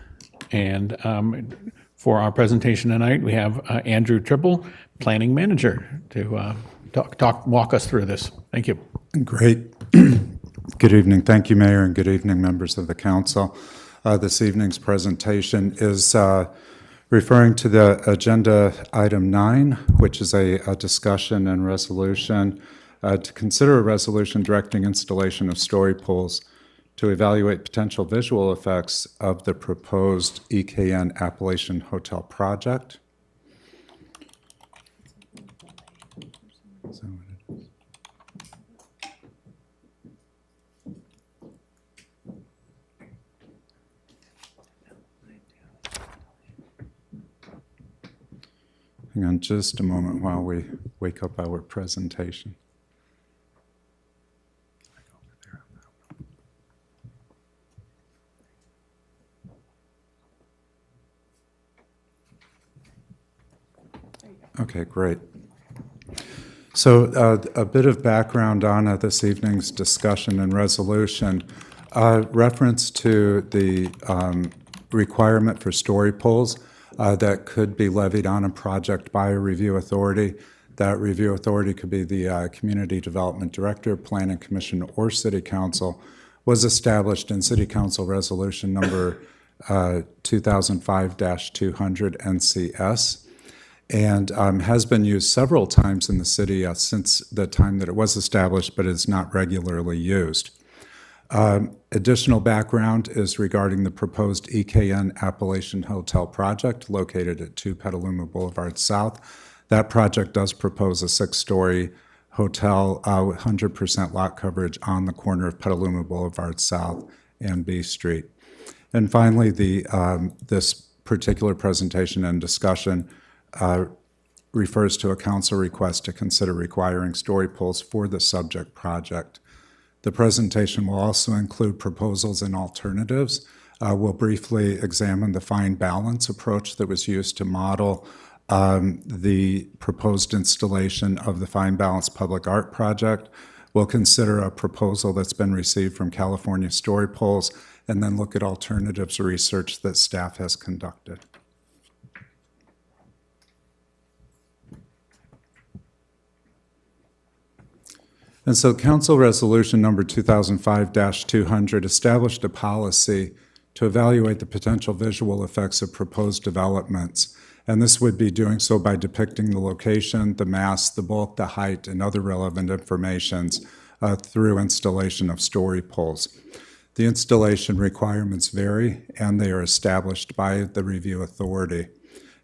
And for our presentation tonight, we have Andrew Triple, Planning Manager, to walk us through this. Thank you. Great. Good evening. Thank you, Mayor, and good evening, members of the council. This evening's presentation is referring to the agenda item 9, which is a discussion and resolution to consider a resolution directing installation of story poles to evaluate potential visual effects of the proposed EKN Appalachian Hotel project. Hang on just a moment while we wake up our presentation. Okay, great. So a bit of background on this evening's discussion and resolution. Reference to the requirement for story poles that could be levied on a project by a review authority. That review authority could be the Community Development Director, Planning Commission, or City Council, was established in City Council Resolution number 2005-200 NCS, and has been used several times in the city since the time that it was established, but is not regularly used. Additional background is regarding the proposed EKN Appalachian Hotel project located at 2 Petaluma Boulevard South. That project does propose a 6-story hotel with 100% lot coverage on the corner of Petaluma Boulevard South and B Street. And finally, this particular presentation and discussion refers to a council request to consider requiring story poles for the subject project. The presentation will also include proposals and alternatives. We'll briefly examine the fine balance approach that was used to model the proposed installation of the Fine Balance Public Art Project. We'll consider a proposal that's been received from California Story Poles, and then look at alternatives research that staff has conducted. And so Council Resolution number 2005-200 established a policy to evaluate the potential visual effects of proposed developments. And this would be doing so by depicting the location, the mass, the bulk, the height, and other relevant informations through installation of story poles. The installation requirements vary, and they are established by the review authority.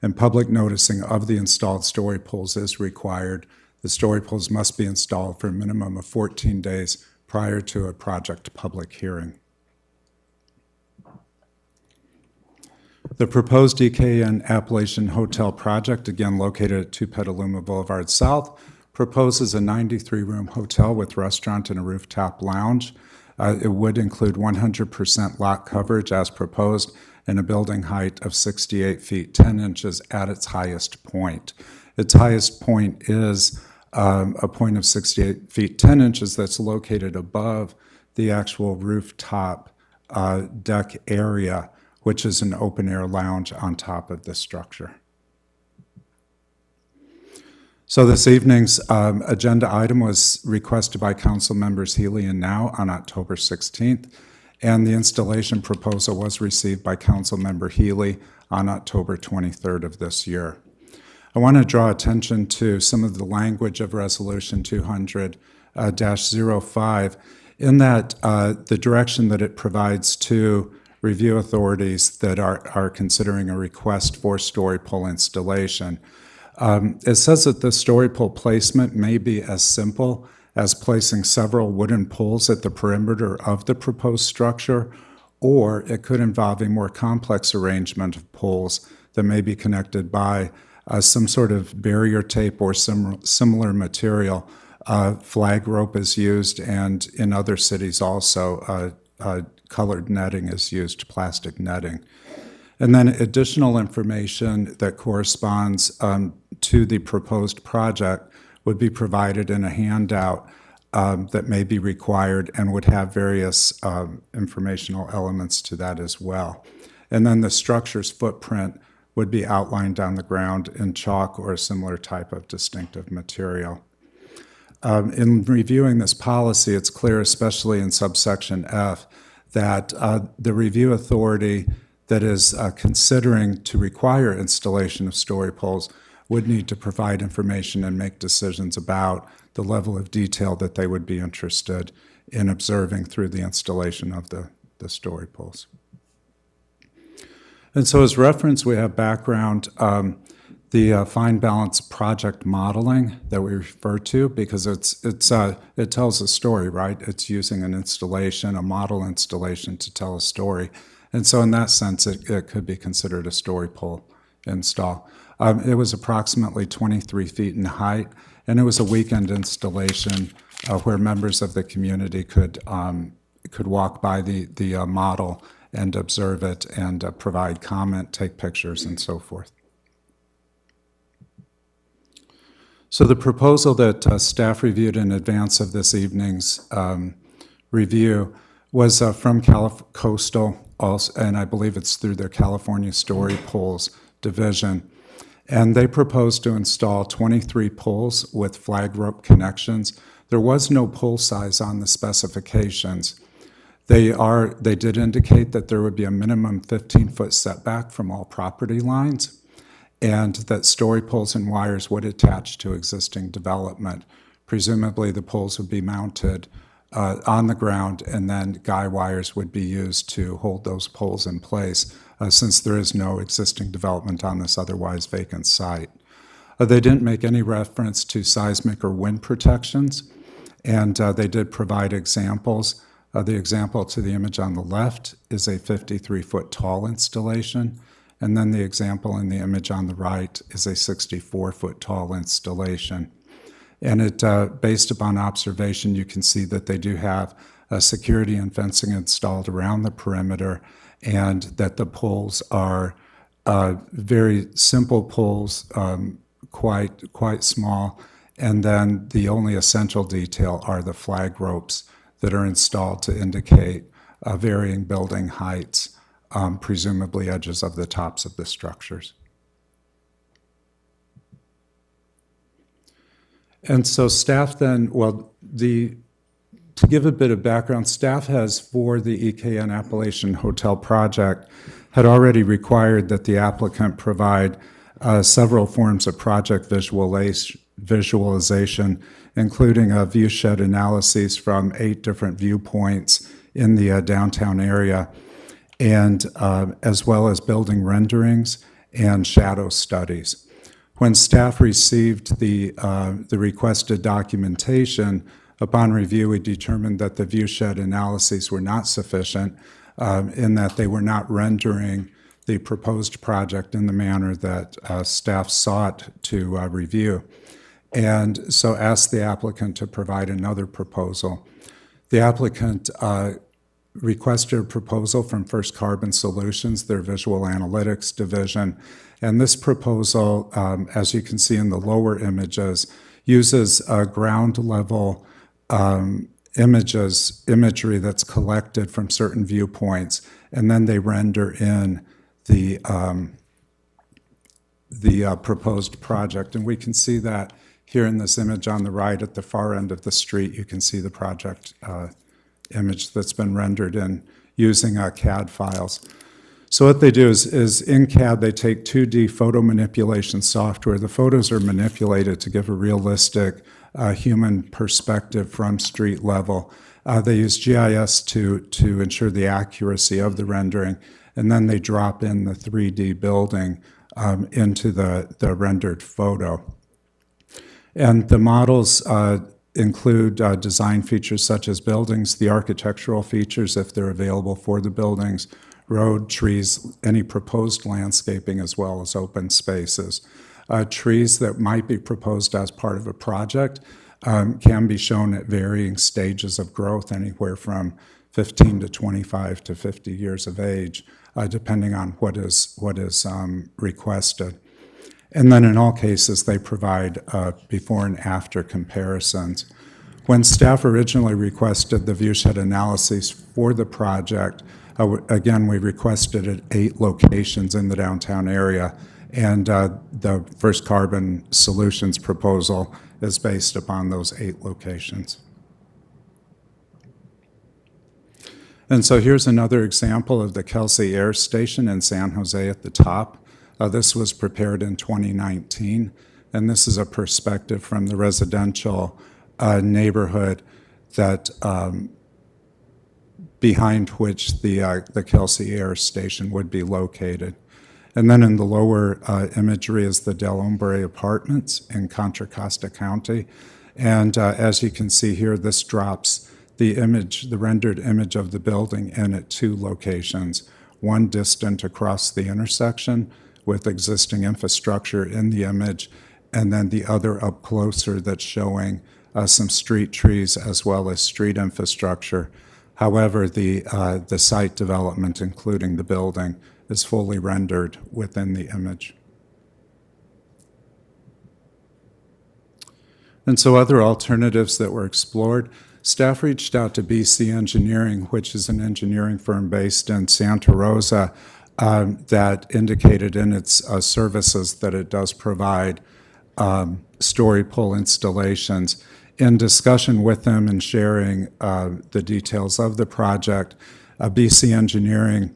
And public noticing of the installed story poles is required. The story poles must be installed for a minimum of 14 days prior to a project public hearing. The proposed EKN Appalachian Hotel project, again located at 2 Petaluma Boulevard South, proposes a 93-room hotel with restaurant and a rooftop lounge. It would include 100% lot coverage as proposed and a building height of 68 feet 10 inches at its highest point. Its highest point is a point of 68 feet 10 inches that's located above the actual rooftop deck area, which is an open-air lounge on top of the structure. So this evening's agenda item was requested by Council Members Healy and Now on October 16th, and the installation proposal was received by Council Member Healy on October 23rd of this year. I want to draw attention to some of the language of Resolution 200-05 in that the direction that it provides to review authorities that are considering a request for story pole installation. It says that the story pole placement may be as simple as placing several wooden poles at the perimeter of the proposed structure, or it could involve a more complex arrangement of poles that may be connected by some sort of barrier tape or similar material. Flag rope is used, and in other cities also, colored netting is used, plastic netting. And then additional information that corresponds to the proposed project would be provided in a handout that may be required and would have various informational elements to that as well. And then the structure's footprint would be outlined on the ground in chalk or a similar type of distinctive material. In reviewing this policy, it's clear, especially in subsection F, that the review authority that is considering to require installation of story poles would need to provide information and make decisions about the level of detail that they would be interested in observing through the installation of the story poles. And so as reference, we have background, the fine balance project modeling that we refer to, because it tells a story, right? It's using an installation, a model installation to tell a story. And so in that sense, it could be considered a story pole install. It was approximately 23 feet in height, and it was a weekend installation where members of the community could walk by the model and observe it and provide comment, take pictures, and so forth. So the proposal that staff reviewed in advance of this evening's review was from Coastal, also, and I believe it's through their California Story Poles division. And they proposed to install 23 poles with flag rope connections. There was no pole size on the specifications. They did indicate that there would be a minimum 15-foot setback from all property lines, and that story poles and wires would attach to existing development. Presumably, the poles would be mounted on the ground, and then guy wires would be used to hold those poles in place, since there is no existing development on this otherwise vacant site. They didn't make any reference to seismic or wind protections, and they did provide examples. The example to the image on the left is a 53-foot tall installation, and then the example in the image on the right is a 64-foot tall installation. And based upon observation, you can see that they do have security and fencing installed around the perimeter, and that the poles are very simple poles, quite small, and then the only essential detail are the flag ropes that are installed to indicate varying building heights, presumably edges of the tops of the structures. And so staff then, to give a bit of background, staff has, for the EKN Appalachian Hotel project, had already required that the applicant provide several forms of project visualization, including view shed analyses from 8 different viewpoints in the downtown area, and as well as building renderings and shadow studies. When staff received the requested documentation, upon review, we determined that the viewshed analyses were not sufficient in that they were not rendering the proposed project in the manner that staff sought to review, and so asked the applicant to provide another proposal. The applicant requested a proposal from First Carbon Solutions, their visual analytics division, and this proposal, as you can see in the lower images, uses ground level imagery that's collected from certain viewpoints, and then they render in the proposed project. And we can see that here in this image on the right at the far end of the street. You can see the project image that's been rendered in using CAD files. So what they do is in CAD, they take 2D photo manipulation software. The photos are manipulated to give a realistic human perspective from street level. They use GIS to ensure the accuracy of the rendering, and then they drop in the 3D building into the rendered photo. And the models include design features such as buildings, the architectural features if they're available for the buildings, road, trees, any proposed landscaping, as well as open spaces. Trees that might be proposed as part of a project can be shown at varying stages of growth, anywhere from 15 to 25 to 50 years of age, depending on what is requested. And then in all cases, they provide before and after comparisons. When staff originally requested the viewshed analyses for the project, again, we requested at 8 locations in the downtown area, and the First Carbon Solutions proposal is based upon those 8 locations. And so here's another example of the Kelsey Air Station in San Jose at the top. This was prepared in 2019, and this is a perspective from the residential neighborhood that behind which the Kelsey Air Station would be located. And then in the lower imagery is the Del Hombre Apartments in Contra Costa County. And as you can see here, this drops the image, the rendered image of the building in at 2 locations, one distant across the intersection with existing infrastructure in the image, and then the other up closer that's showing some street trees as well as street infrastructure. However, the site development, including the building, is fully rendered within the image. And so other alternatives that were explored, staff reached out to BC Engineering, which is an engineering firm based in Santa Rosa, that indicated in its services that it does provide story pole installations. In discussion with them and sharing the details of the project, BC Engineering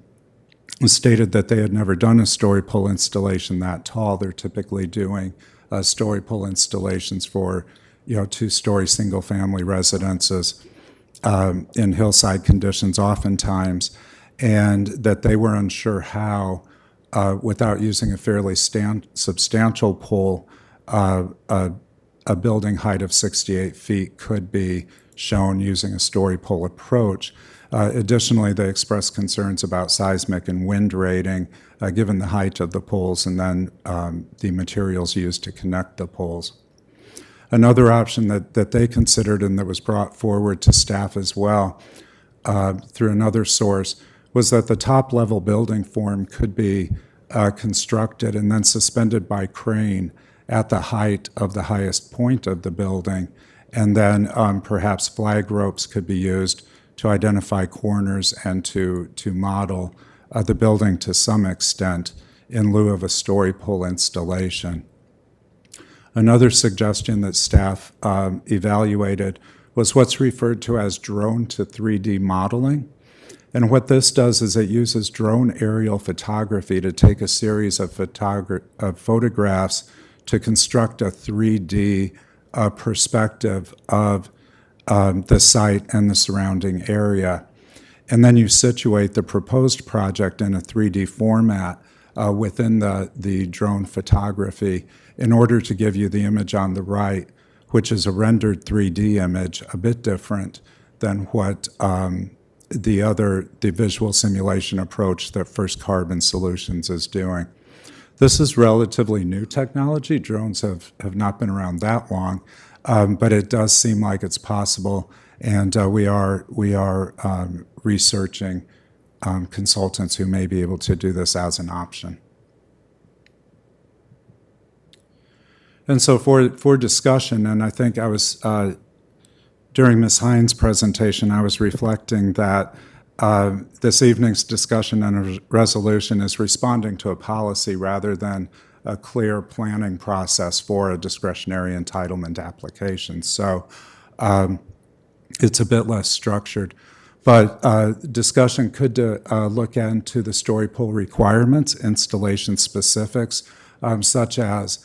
stated that they had never done a story pole installation that tall. They're typically doing story pole installations for 2-story single-family residences in hillside conditions oftentimes, and that they were unsure how, without using a fairly substantial pole, a building height of 68 feet could be shown using a story pole approach. Additionally, they expressed concerns about seismic and wind rating, given the height of the poles and then the materials used to connect the poles. Another option that they considered and that was brought forward to staff as well through another source was that the top-level building form could be constructed and then suspended by crane at the height of the highest point of the building, and then perhaps flag ropes could be used to identify corners and to model the building to some extent in lieu of a story pole installation. Another suggestion that staff evaluated was what's referred to as drone to 3D modeling. And what this does is it uses drone aerial photography to take a series of photographs to construct a 3D perspective of the site and the surrounding area. And then you situate the proposed project in a 3D format within the drone photography in order to give you the image on the right, which is a rendered 3D image, a bit different than what the visual simulation approach that First Carbon Solutions is doing. This is relatively new technology. Drones have not been around that long, but it does seem like it's possible, and we are researching consultants who may be able to do this as an option. And so for discussion, and I think I was, during Ms. Hines' presentation, I was reflecting that this evening's discussion and resolution is responding to a policy rather than a clear planning process for a discretionary entitlement application. So it's a bit less structured. But discussion could look into the story pole requirements, installation specifics, such as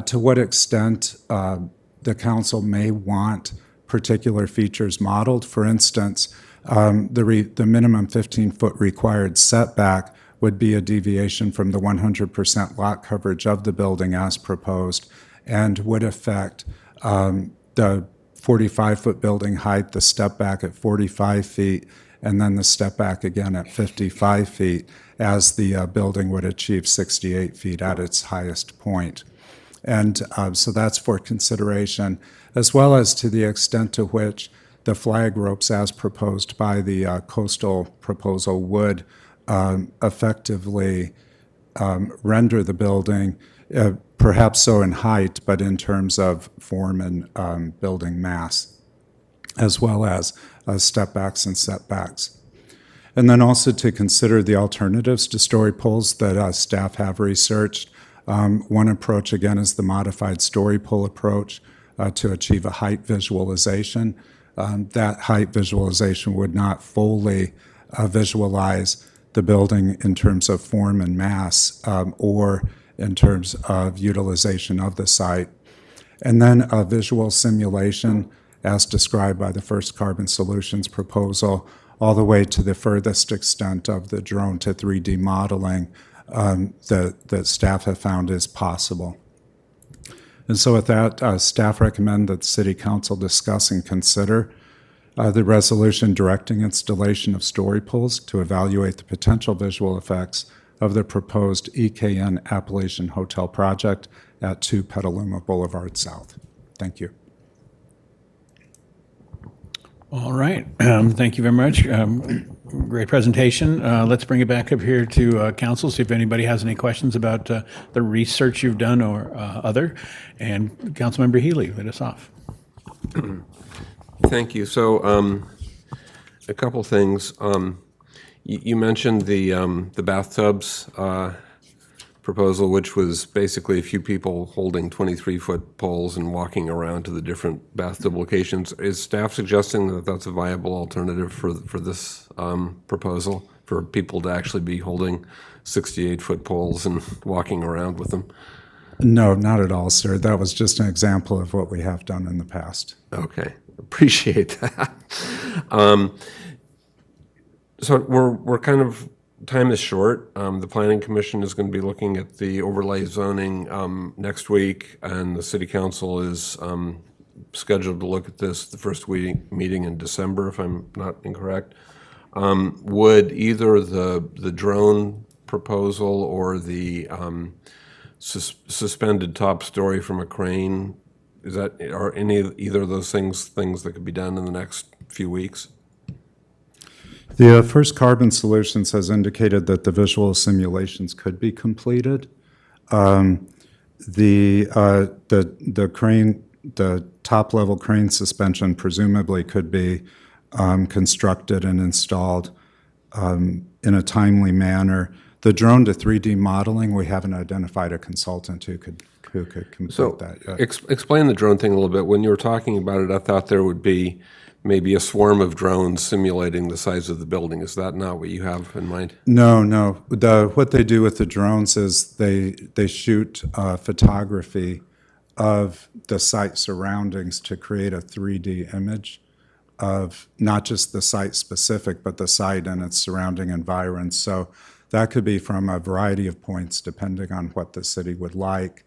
to what extent the council may want particular features modeled. For instance, the minimum 15-foot required setback would be a deviation from the 100% lot coverage of the building as proposed, and would affect the 45-foot building height, the step back at 45 feet, and then the step back again at 55 feet, as the building would achieve 68 feet at its highest point. And so that's for consideration, as well as to the extent to which the flag ropes as proposed by the coastal proposal would effectively render the building, perhaps so in height, but in terms of form and building mass, as well as step backs and setbacks. And then also to consider the alternatives to story poles that staff have researched. One approach, again, is the modified story pole approach to achieve a height visualization. That height visualization would not fully visualize the building in terms of form and mass or in terms of utilization of the site. And then a visual simulation as described by the First Carbon Solutions proposal, all the way to the furthest extent of the drone to 3D modeling that staff have found is possible. And so with that, staff recommend that City Council discuss and consider the resolution directing installation of story poles to evaluate the potential visual effects of the proposed EKN Appalachian Hotel project at 2 Petaluma Boulevard South. Thank you. All right. Thank you very much. Great presentation. Let's bring it back up here to council, see if anybody has any questions about the research you've done or other. And Councilmember Healy, lead us off. Thank you. So a couple things. You mentioned the bathtubs proposal, which was basically a few people holding 23-foot poles and walking around to the different bathtub locations. Is staff suggesting that that's a viable alternative for this proposal, for people to actually be holding 68-foot poles and walking around with them? No, not at all, sir. That was just an example of what we have done in the past. Okay, appreciate that. So we're kind of, time is short. The Planning Commission is going to be looking at the overlay zoning next week, and the City Council is scheduled to look at this the first meeting in December, if I'm not incorrect. Would either the drone proposal or the suspended top story from a crane, are either of those things that could be done in the next few weeks? The First Carbon Solutions has indicated that the visual simulations could be completed. The crane, the top-level crane suspension presumably could be constructed and installed in a timely manner. The drone to 3D modeling, we haven't identified a consultant who could complete that yet. Explain the drone thing a little bit. When you were talking about it, I thought there would be maybe a swarm of drones simulating the size of the building. Is that not what you have in mind? No. What they do with the drones is they shoot photography of the site surroundings to create a 3D image of not just the site specific, but the site and its surrounding environs. So that could be from a variety of points, depending on what the city would like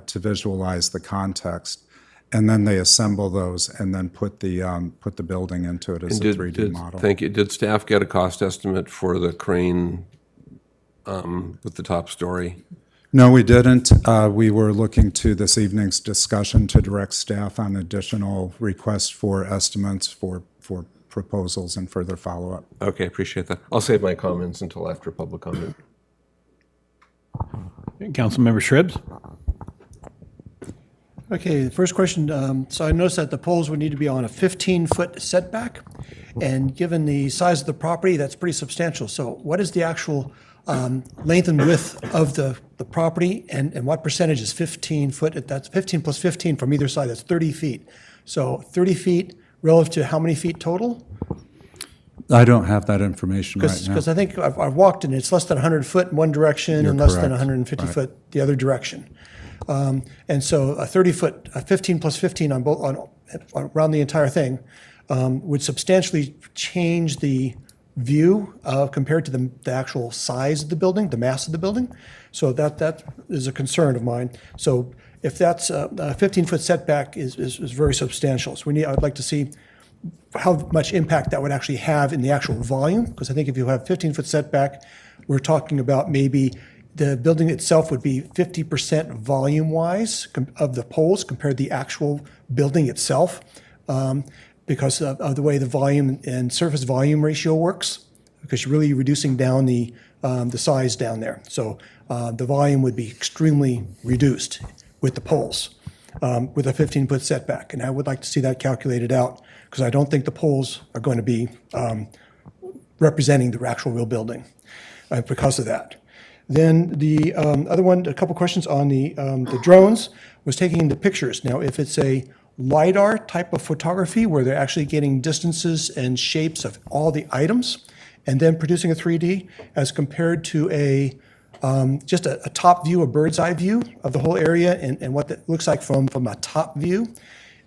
to visualize the context. And then they assemble those and then put the building into it as a 3D model. Thank you. Did staff get a cost estimate for the crane with the top story? No, we didn't. We were looking to this evening's discussion to direct staff on additional requests for estimates for proposals and further follow-up. Okay, appreciate that. I'll save my comments until after public comment. Councilmember Shribs? Okay, the first question, so I noticed that the poles would need to be on a 15-foot setback, and given the size of the property, that's pretty substantial. So what is the actual length and width of the property, and what percentage is 15 foot? That's 15 plus 15 from either side, that's 30 feet. So 30 feet relative to how many feet total? I don't have that information right now. Because I think I've walked in, it's less than 100 foot in one direction and less than 150 foot the other direction. And so a 30-foot, a 15 plus 15 on both, around the entire thing would substantially change the view compared to the actual size of the building, the mass of the building. So that is a concern of mine. So if that's a 15-foot setback is very substantial. So I'd like to see how much impact that would actually have in the actual volume, because I think if you have 15-foot setback, we're talking about maybe the building itself would be 50% volume-wise of the poles compared to the actual building itself. because of the way the volume and surface volume ratio works, because you're really reducing down the size down there. So the volume would be extremely reduced with the poles, with a 15-foot setback. And I would like to see that calculated out, because I don't think the poles are going to be representing the actual real building because of that. Then the other one, a couple questions on the drones, was taking the pictures. Now, if it's a LiDAR type of photography where they're actually getting distances and shapes of all the items and then producing a 3D as compared to just a top view, a bird's eye view of the whole area and what that looks like from a top view,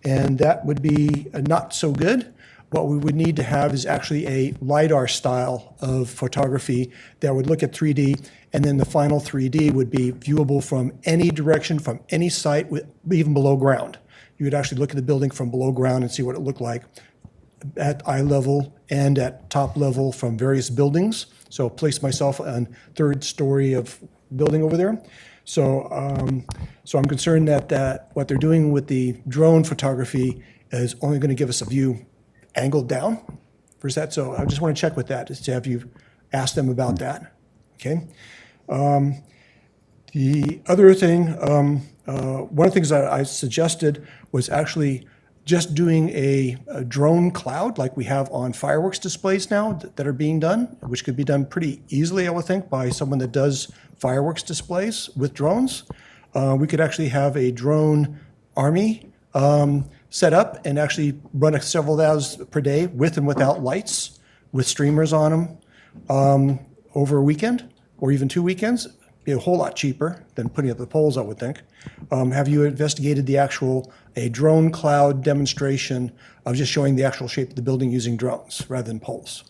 and that would be not so good. What we would need to have is actually a LiDAR style of photography that would look at 3D, and then the final 3D would be viewable from any direction, from any site, even below ground. You would actually look at the building from below ground and see what it looked like at eye level and at top level from various buildings. So place myself on third story of building over there. So I'm concerned that what they're doing with the drone photography is only going to give us a view angled down. Is that so? I just want to check with that, just to have you ask them about that. Okay. The other thing, one of the things that I suggested was actually just doing a drone cloud like we have on fireworks displays now that are being done, which could be done pretty easily, I would think, by someone that does fireworks displays with drones. We could actually have a drone army set up and actually run several thousand per day with and without lights, with streamers on them over a weekend or even 2 weekends. Be a whole lot cheaper than putting up the poles, I would think. Have you investigated a drone cloud demonstration of just showing the actual shape of the building using drones rather than poles?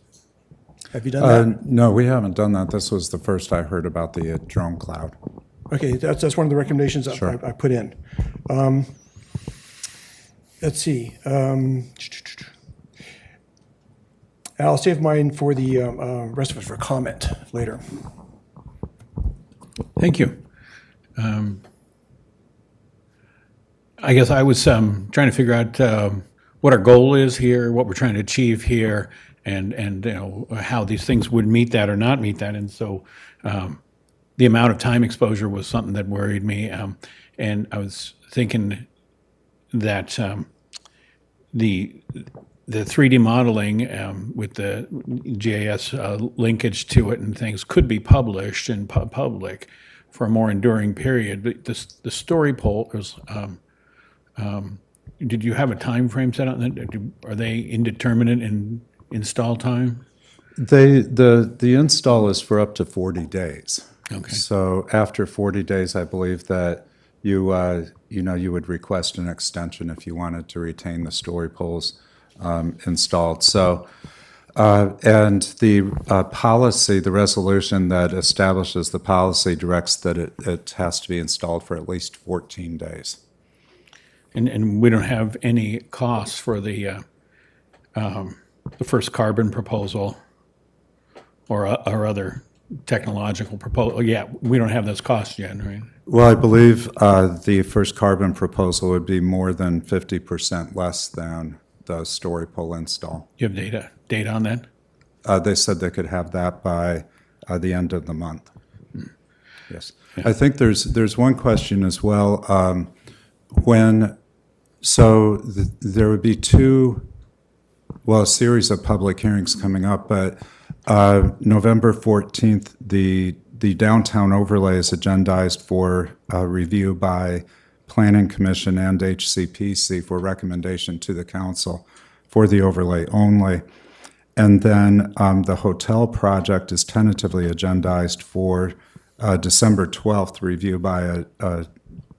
Have you done that? No, we haven't done that. This was the first I heard about the drone cloud. Okay, that's one of the recommendations Sure. I put in. Let's see. I'll save mine for the rest of us for comment later. Thank you. I guess I was trying to figure out what our goal is here, what we're trying to achieve here, and how these things would meet that or not meet that. And so the amount of time exposure was something that worried me. And I was thinking that the 3D modeling with the GIS linkage to it and things could be published in public for a more enduring period. But the story polls, did you have a time frame set on that? Are they indeterminate in install time? The install is for up to 40 days. Okay. So after 40 days, I believe that you would request an extension if you wanted to retain the story poles installed. So, and the policy, the resolution that establishes the policy directs that it has to be installed for at least 14 days. And we don't have any costs for the first carbon proposal or other technological proposal. Yeah, we don't have those costs yet, right? Well, I believe the first carbon proposal would be more than 50% less than the story pole install. You have data on that? They said they could have that by the end of the month. Yes. Yeah. I think there's one question as well. There would be a series of public hearings coming up, but November 14th, the downtown overlay is agendized for review by Planning Commission and HCPC for recommendation to the council for the overlay only. And then the hotel project is tentatively agendized for December 12th review by a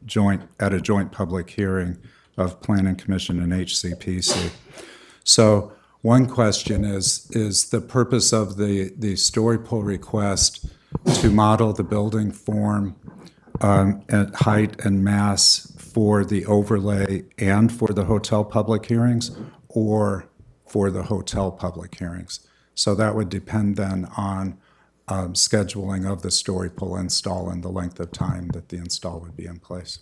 joint public hearing of Planning Commission and HCPC. So one question is the purpose of the story pole request to model the building form at height and mass for the overlay and for the hotel public hearings, or for the hotel public hearings? So that would depend then on scheduling of the story pole install and the length of time that the install would be in place.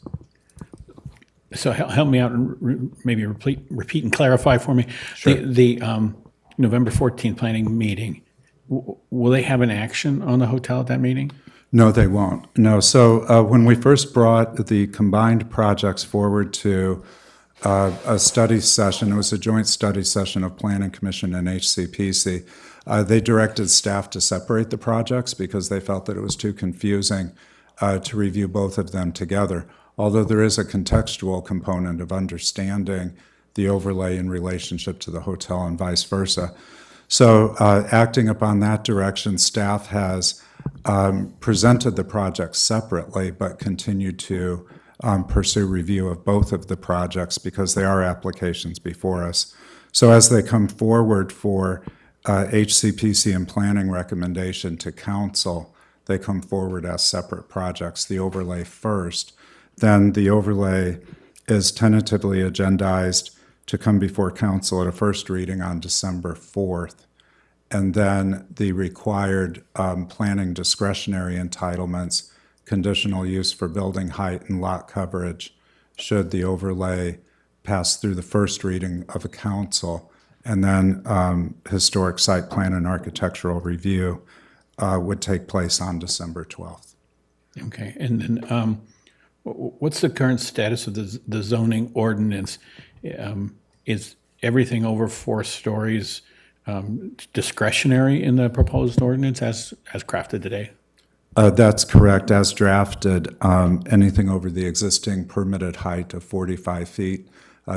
So help me out and maybe repeat and clarify for me. Sure. The November 14th planning meeting, will they have an action on the hotel at that meeting? No, they won't. No. So when we first brought the combined projects forward to a study session, it was a joint study session of Planning Commission and HCPC. They directed staff to separate the projects because they felt that it was too confusing to review both of them together, although there is a contextual component of understanding the overlay in relationship to the hotel and vice versa. So acting upon that direction, staff has presented the projects separately, but continued to pursue review of both of the projects because they are applications before us. So as they come forward for HCPC and planning recommendation to council, they come forward as separate projects, the overlay first. Then the overlay is tentatively agendized to come before council at a first reading on December 4th. And then the required planning discretionary entitlements, conditional use for building height and lot coverage, should the overlay pass through the first reading of a council, and then historic site plan and architectural review would take place on December 12th. Okay, and then what's the current status of the zoning ordinance? Is everything over 4 stories discretionary in the proposed ordinance as crafted today? That's correct. As drafted, anything over the existing permitted height of 45 feet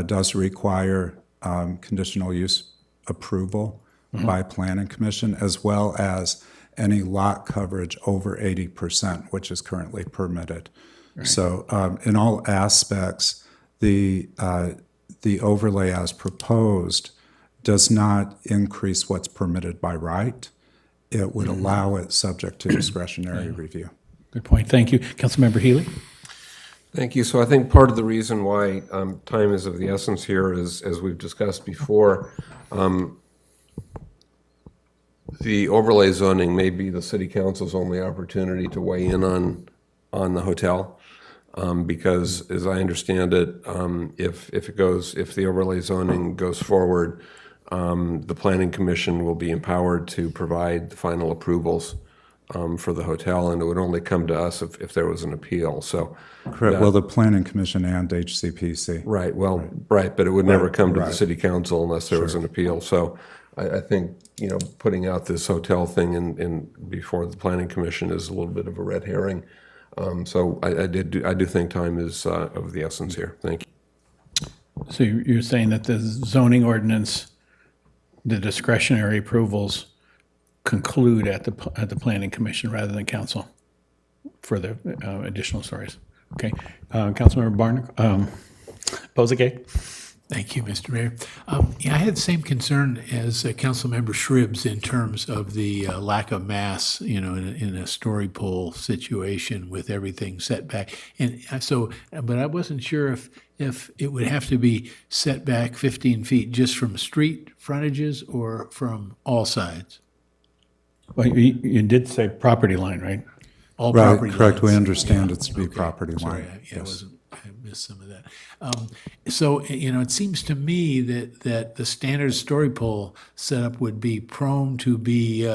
does require conditional use approval by Planning Commission, as well as any lot coverage over 80%, which is currently permitted. Right. So in all aspects, the overlay as proposed does not increase what's permitted by right. It would allow it subject to discretionary review. Good point. Thank you. Councilmember Healy? Thank you. So I think part of the reason why time is of the essence here is, as we've discussed before, the overlay zoning may be the city council's only opportunity to weigh in on the hotel. Because as I understand it, if the overlay zoning goes forward, the Planning Commission will be empowered to provide the final approvals for the hotel, and it would only come to us if there was an appeal. So, correct. Well, the Planning Commission and HCPC. Right. Well, right, but it would never come to the City Council unless there was an appeal. So, I think putting out this hotel thing in before the Planning Commission is a little bit of a red herring. So I do think time is of the essence here. Thank you. So you're saying that the zoning ordinance, the discretionary approvals conclude at the Planning Commission rather than council for the additional stories. Okay. Councilmember Barnacle, Bozique. Thank you, Mr. Mayor. Yeah, I had the same concern as Councilmember Shribs in terms of the lack of mass, in a story pole situation with everything set back. And so, but I wasn't sure if it would have to be set back 15 feet just from street frontages or from all sides. Well, you did say property line, right? All right, property correct. lines. We understand it's to be property line. Yes. I missed some of that. So, it seems to me that the standard story pole setup would be prone to be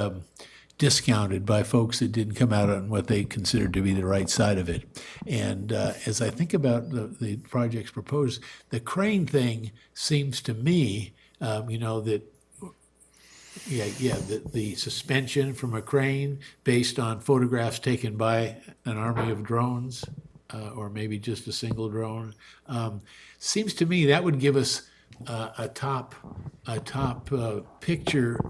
discounted by folks that didn't come out on what they considered to be the right side of it. And as I think about the projects proposed, the crane thing seems to me, that the suspension from a crane based on photographs taken by an army of drones, or maybe just a single drone, seems to me that would give us a top picture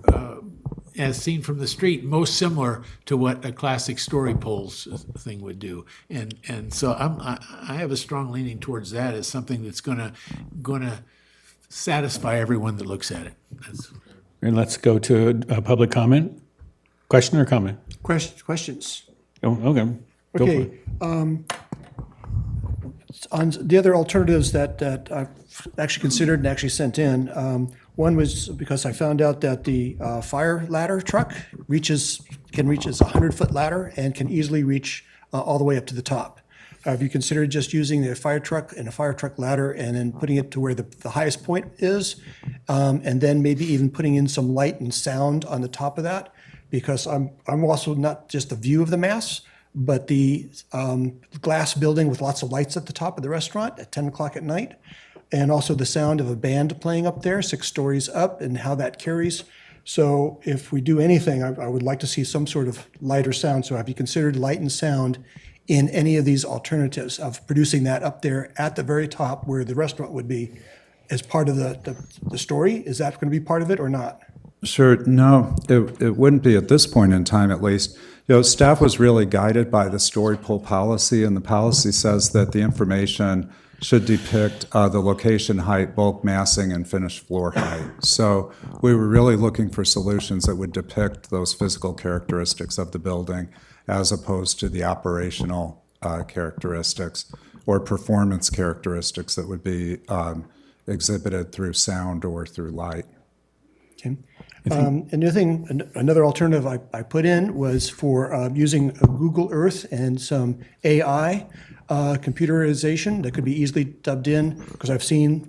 as seen from the street, most similar to what a classic story poles thing would do. And so I have a strong leaning towards that as something that's gonna satisfy everyone that looks at it. And let's go to a public comment. Question or comment? Questions? Oh, okay. Go for Okay. it. On the other alternatives that I've actually considered and actually sent in, one was because I found out that the fire ladder truck can reach as a 100-foot ladder and can easily reach all the way up to the top. Have you considered just using the fire truck and a fire truck ladder and then putting it to where the highest point is? And then maybe even putting in some light and sound on the top of that? Because I'm also not just the view of the Mass, but the glass building with lots of lights at the top of the restaurant at 10 o'clock at night. And also the sound of a band playing up there, 6 stories up, and how that carries. So if we do anything, I would like to see some sort of light or sound. So have you considered light and sound in any of these alternatives of producing that up there at the very top where the restaurant would be as part of the story? Is that going to be part of it or not? Sure. No, it wouldn't be at this point in time, at least. Staff was really guided by the story pole policy, and the policy says that the information should depict the location, height, bulk massing, and finished floor height. So we were really looking for solutions that would depict those physical characteristics of the building as opposed to the operational characteristics or performance characteristics that would be exhibited through sound or through light. Okay. Another alternative I put in was for using Google Earth and some AI computerization that could be easily dubbed in, because I've seen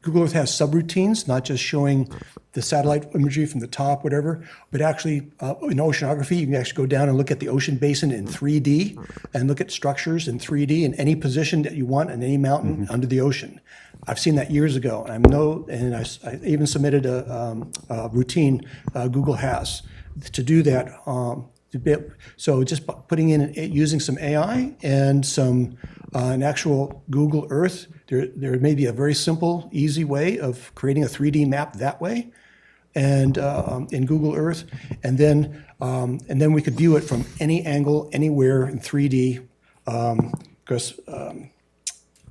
Google Earth has subroutines, not just showing the satellite imagery from the top, whatever, but actually in oceanography, you can actually go down and look at the ocean basin in 3D and look at structures in 3D in any position that you want on any mountain under the ocean. I've seen that years ago, and I even submitted a routine Google has to do that. So just putting in using some AI and some an actual Google Earth, there may be a very simple, easy way of creating a 3D map that way, and in Google Earth, and then we could view it from any angle, anywhere in 3D. Because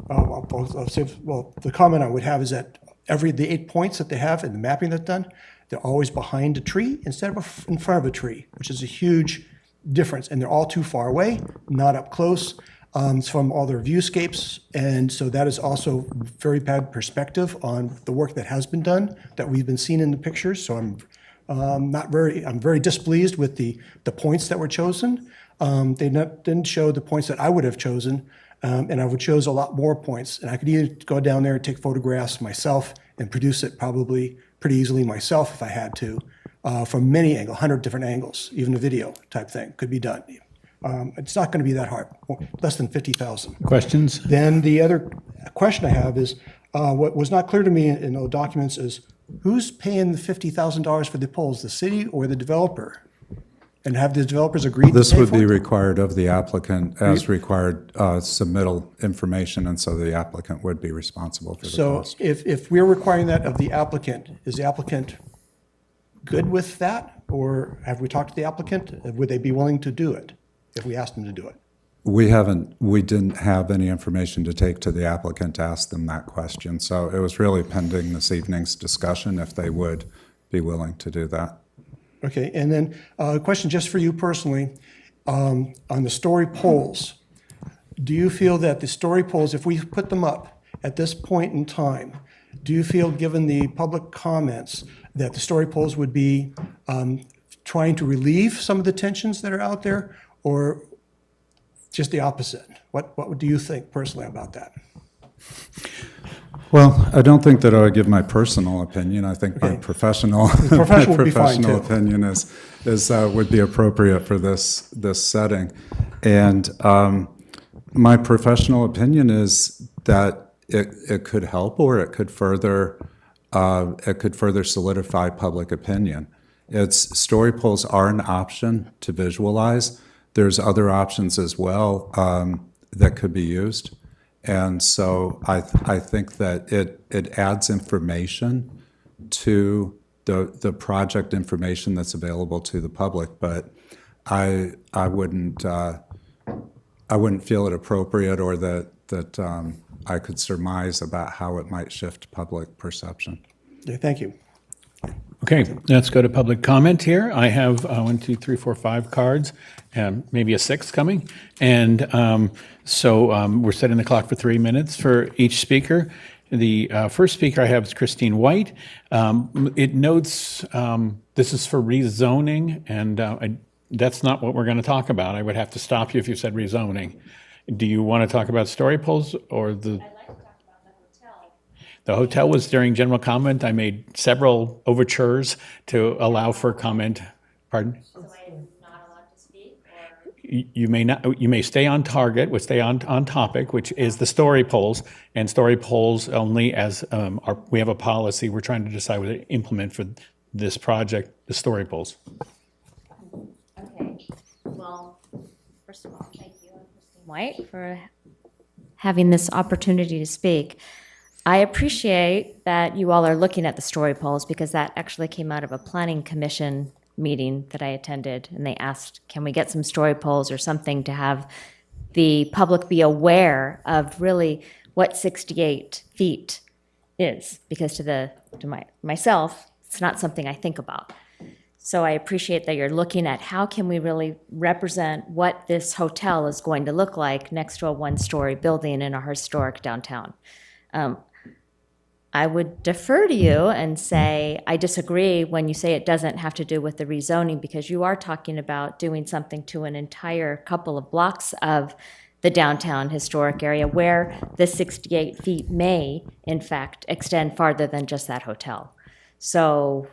I'll say, well, the comment I would have is that the 8 points that they have in the mapping that's done, they're always behind a tree instead of in front of a tree, which is a huge difference. And they're all too far away, not up close from all their viewscapes. And so that is also very bad perspective on the work that has been done, that we've been seeing in the pictures. So I'm very displeased with the points that were chosen. They didn't show the points that I would have chosen. And I would choose a lot more points. And I could either go down there and take photographs myself and produce it probably pretty easily myself if I had to, from many angles, 100 different angles, even a video type thing could be done. It's not going to be that hard, less than 50,000. Questions? Then the other question I have is, what was not clear to me in the documents is, who's paying the $50,000 for the poles, the city or the developer? And have the developers agreed to pay This would for be it? required of the applicant as required submittal information, and so the applicant would be responsible for the So cost. if we're requiring that of the applicant, is the applicant good with that? Or have we talked to the applicant? Would they be willing to do it if we asked them to do it? We didn't have any information to take to the applicant to ask them that question. So it was really pending this evening's discussion if they would be willing to do that. Okay, and then a question just for you personally, on the story poles. Do you feel that the story poles, if we put them up at this point in time, do you feel, given the public comments, that the story poles would be trying to relieve some of the tensions that are out there, or just the opposite? What do you think personally about that? Well, I don't think that I would give my personal opinion. I think my professional Professional would be fine, too. opinion is would be appropriate for this setting. And my professional opinion is that it could help, or it could further solidify public opinion. Story poles are an option to visualize. There's other options as well that could be used. And so I think that it adds information to the project information that's available to the public, but I wouldn't feel it appropriate, or that I could surmise about how it might shift public perception. Yeah, thank you. Okay, let's go to public comment here. I have 1, 2, 3, 4, 5 cards, and maybe a 6th coming. And so we're setting the clock for 3 minutes for each speaker. The first speaker I have is Christine White. It notes this is for rezoning, and that's not what we're going to talk about. I would have to stop you if you said rezoning. Do you want to talk about story polls or the? The hotel was during general comment. I made several overtures to allow for comment. Pardon? So I am not allowed to speak? You may not. You may stay on target, which stay on topic, which is the story polls, and story polls only as we have a policy. We're trying to decide what to implement for this project, the story polls. Okay. Well, first of all, thank you, Christine White, for having this opportunity to speak. I appreciate that you all are looking at the story polls because that actually came out of a planning commission meeting that I attended, and they asked, can we get some story polls or something to have the public be aware of really what 68 feet is? Because to myself, it's not something I think about. So I appreciate that you're looking at how can we really represent what this hotel is going to look like next to a one-story building in a historic downtown. I would defer to you and say, I disagree when you say it doesn't have to do with the rezoning, because you are talking about doing something to an entire couple of blocks of the downtown historic area where the 68 feet may, in fact, extend farther than just that hotel. So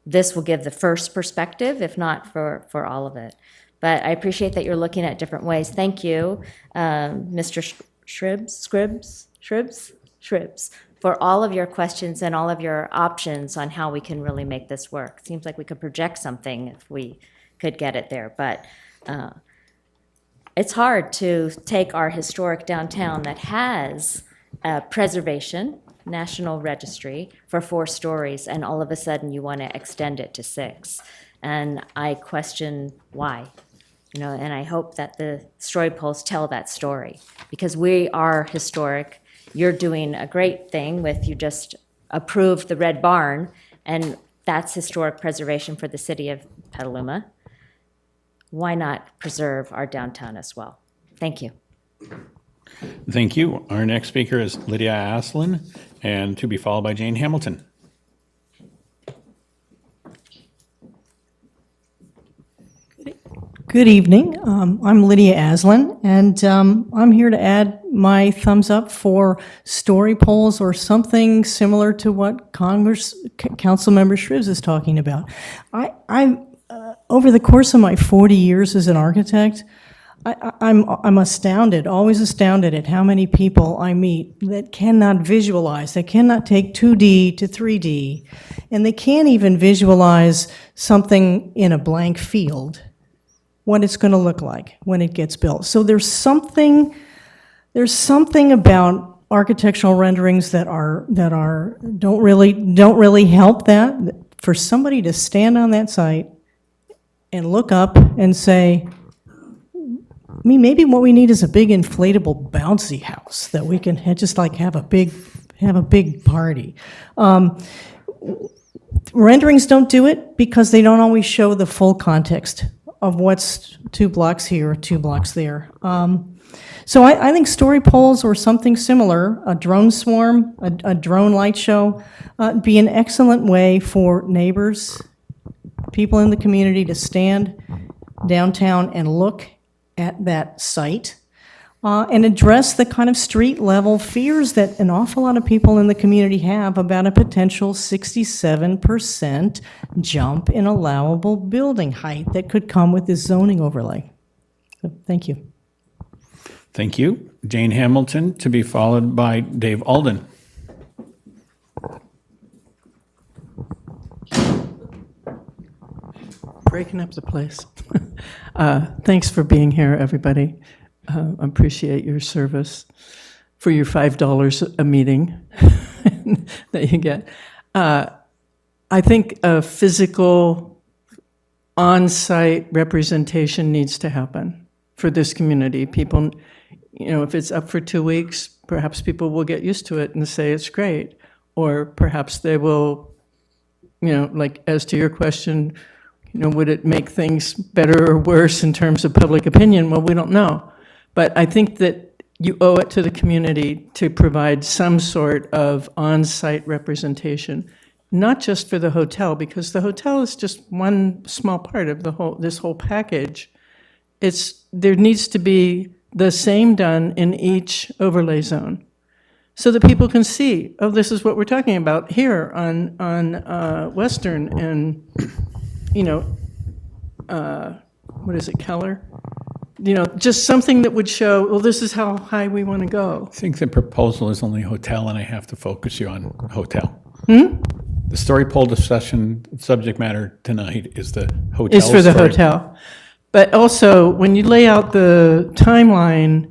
this will give the first perspective, if not for all of it. But I appreciate that you're looking at different ways. Thank you, Mr. Shribs, for all of your questions and all of your options on how we can really make this work. Seems like we could project something if we could get it there, but it's hard to take our historic downtown that has preservation, National Registry, for 4 stories, and all of a sudden you want to extend it to 6. And I question why. And I hope that the story polls tell that story, because we are historic. You're doing a great thing with, you just approved the Red Barn, and that's historic preservation for the city of Petaluma. Why not preserve our downtown as well? Thank you. Thank you. Our next speaker is Lydia Aslin, and to be followed by Jane Hamilton. Good evening. I'm Lydia Aslin, and I'm here to add my thumbs up for story polls or something similar to what Councilmember Shribs is talking about. Over the course of my 40 years as an architect, I'm astounded, always astounded at how many people I meet that cannot visualize, that cannot take 2D to 3D, and they can't even visualize something in a blank field, what it's going to look like when it gets built. So there's something about architectural renderings that don't really help that. For somebody to stand on that site and look up and say, maybe what we need is a big inflatable bouncy house that we can just like have a big party. Renderings don't do it because they don't always show the full context of what's 2 blocks here or 2 blocks there. So I think story polls or something similar, a drone swarm, a drone light show, be an excellent way for neighbors, people in the community to stand downtown and look at that site and address the kind of street level fears that an awful lot of people in the community have about a potential 67% jump in allowable building height that could come with this zoning overlay. So, thank you. Thank you. Jane Hamilton, to be followed by Dave Alden. Breaking up the place. Thanks for being here, everybody. Appreciate your service for your $5 a meeting that you get. I think a physical on-site representation needs to happen for this community. People, if it's up for 2 weeks, perhaps people will get used to it and say it's great. Or perhaps they will, like as to your question, would it make things better or worse in terms of public opinion? Well, we don't know. But I think that you owe it to the community to provide some sort of on-site representation, not just for the hotel, because the hotel is just one small part of this whole package. There needs to be the same done in each overlay zone, so that people can see, oh, this is what we're talking about here on Western and, what is it, Keller? Just something that would show, well, this is how high we want to go. I think the proposal is only hotel, and I have to focus you on hotel. The story poll discussion subject matter tonight is the hotel. Is for the story. hotel. But also, when you lay out the timeline,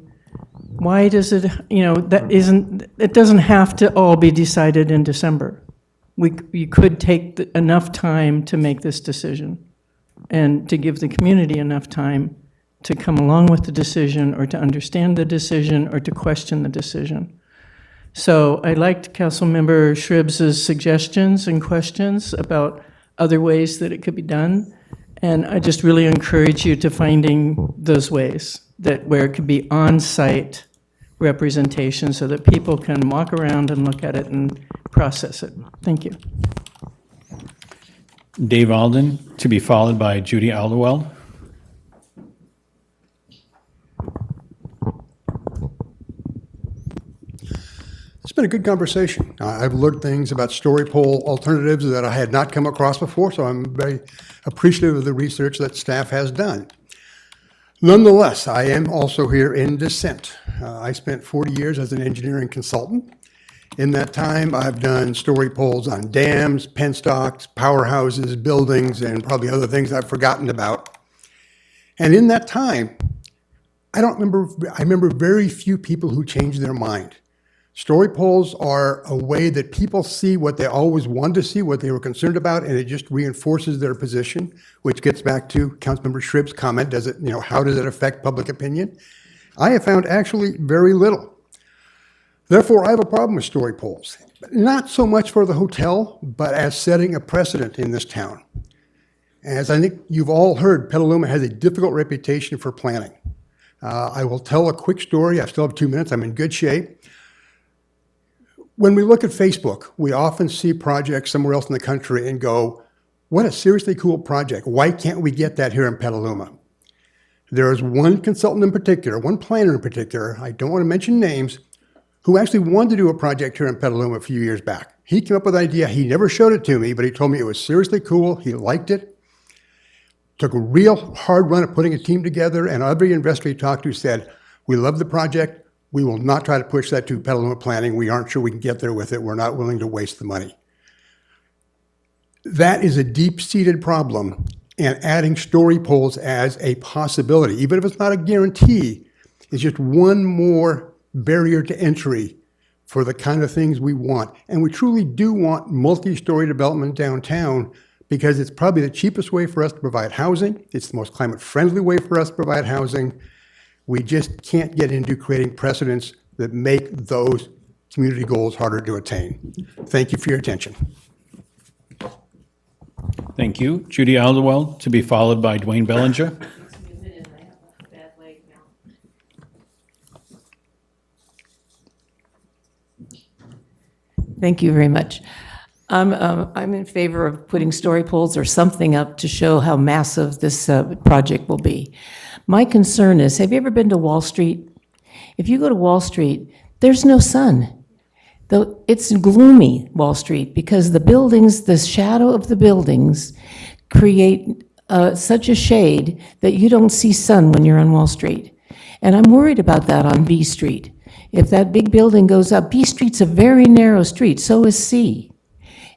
why does it, it doesn't have to all be decided in December. You could take enough time to make this decision and to give the community enough time to come along with the decision or to understand the decision or to question the decision. So I liked Councilmember Shribs' suggestions and questions about other ways that it could be done. And I just really encourage you to finding those ways where it could be on-site representation so that people can walk around and look at it and process it. Thank you. Dave Alden, to be followed by Judy Alderweireld. It's been a good conversation. I've learned things about story poll alternatives that I had not come across before, so I'm very appreciative of the research that staff has done. Nonetheless, I am also here in dissent. I spent 40 years as an engineering consultant. In that time, I've done story polls on dams, penstocks, powerhouses, buildings, and probably other things I've forgotten about. And in that time, I remember very few people who changed their mind. Story polls are a way that people see what they always wanted to see, what they were concerned about, and it just reinforces their position, which gets back to Councilmember Shribs' comment, how does it affect public opinion? I have found actually very little. Therefore, I have a problem with story polls. Not so much for the hotel, but as setting a precedent in this town. As I think you've all heard, Petaluma has a difficult reputation for planning. I will tell a quick story. I still have 2 minutes. I'm in good shape. When we look at Facebook, we often see projects somewhere else in the country and go, what a seriously cool project. Why can't we get that here in Petaluma? There is one consultant in particular, one planner in particular, I don't want to mention names, who actually wanted to do a project here in Petaluma a few years back. He came up with an idea. He never showed it to me, but he told me it was seriously cool. He liked it. Took a real hard run at putting a team together, and every investor he talked to said, we love the project. We will not try to push that to Petaluma planning. We aren't sure we can get there with it. We're not willing to waste the money. That is a deep-seated problem, and adding story polls as a possibility, even if it's not a guarantee, is just one more barrier to entry for the kind of things we want. And we truly do want multi-story development downtown because it's probably the cheapest way for us to provide housing. It's the most climate-friendly way for us to provide housing. We just can't get into creating precedents that make those community goals harder to attain. Thank you for your attention. Thank you. Judy Alderweireld, to be followed by Dwayne Bellinger. Thank you very much. I'm in favor of putting story polls or something up to show how massive this project will be. My concern is, have you ever been to Wall Street? If you go to Wall Street, there's no sun. It's gloomy, Wall Street, because the buildings, the shadow of the buildings create such a shade that you don't see sun when you're on Wall Street. And I'm worried about that on B Street. If that big building goes up, B Street's a very narrow street, so is C.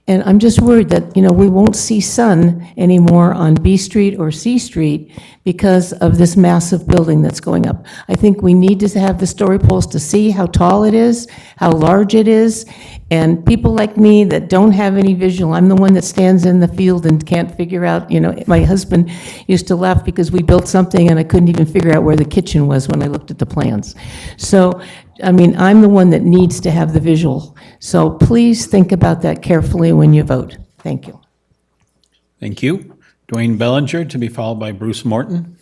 And I'm just worried that, we won't see sun anymore on B Street or C Street because of this massive building that's going up. I think we need to have the story polls to see how tall it is, how large it is, and people like me that don't have any visual, I'm the one that stands in the field and can't figure out, my husband used to laugh because we built something and I couldn't even figure out where the kitchen was when I looked at the plans. So, I'm the one that needs to have the visual. So please think about that carefully when you vote. Thank you. Thank you. Dwayne Bellinger, to be followed by Bruce Morton.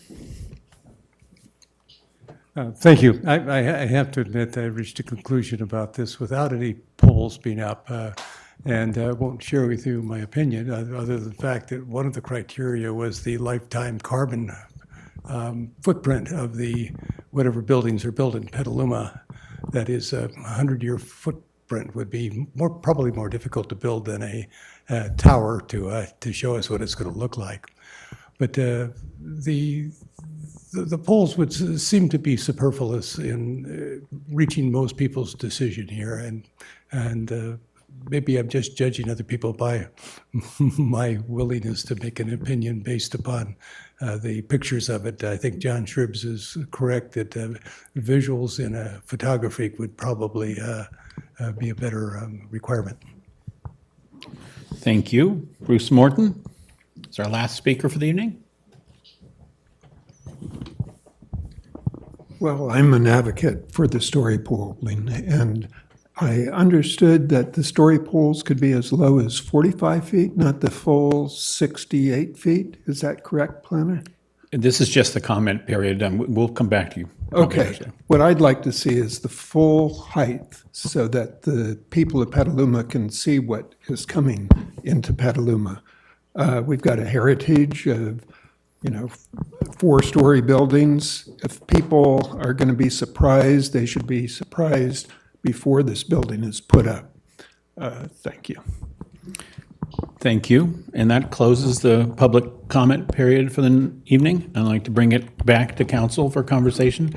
Thank you. I have to admit that I reached a conclusion about this without any polls being up, and I won't share with you my opinion, other than the fact that one of the criteria was the lifetime carbon footprint of the whatever buildings are built in Petaluma, that is a 100-year footprint would be probably more difficult to build than a tower to show us what it's going to look like. But the polls would seem to be superfluous in reaching most people's decision here, and maybe I'm just judging other people by my willingness to make an opinion based upon the pictures of it. I think John Shribs is correct that visuals in a photography would probably be a better requirement. Thank you. Bruce Morton is our last speaker for the evening. Well, I'm an advocate for the story polling, and I understood that the story poles could be as low as 45 feet, not the full 68 feet. Is that correct, Planner? This is just the comment period. We'll come back to you. Okay. What I'd like to see is the full height so that the people of Petaluma can see what is coming into Petaluma. We've got a heritage of, 4-story buildings. If people are going to be surprised, they should be surprised before this building is put up. Thank you. Thank you. And that closes the public comment period for the evening. I'd like to bring it back to council for conversation.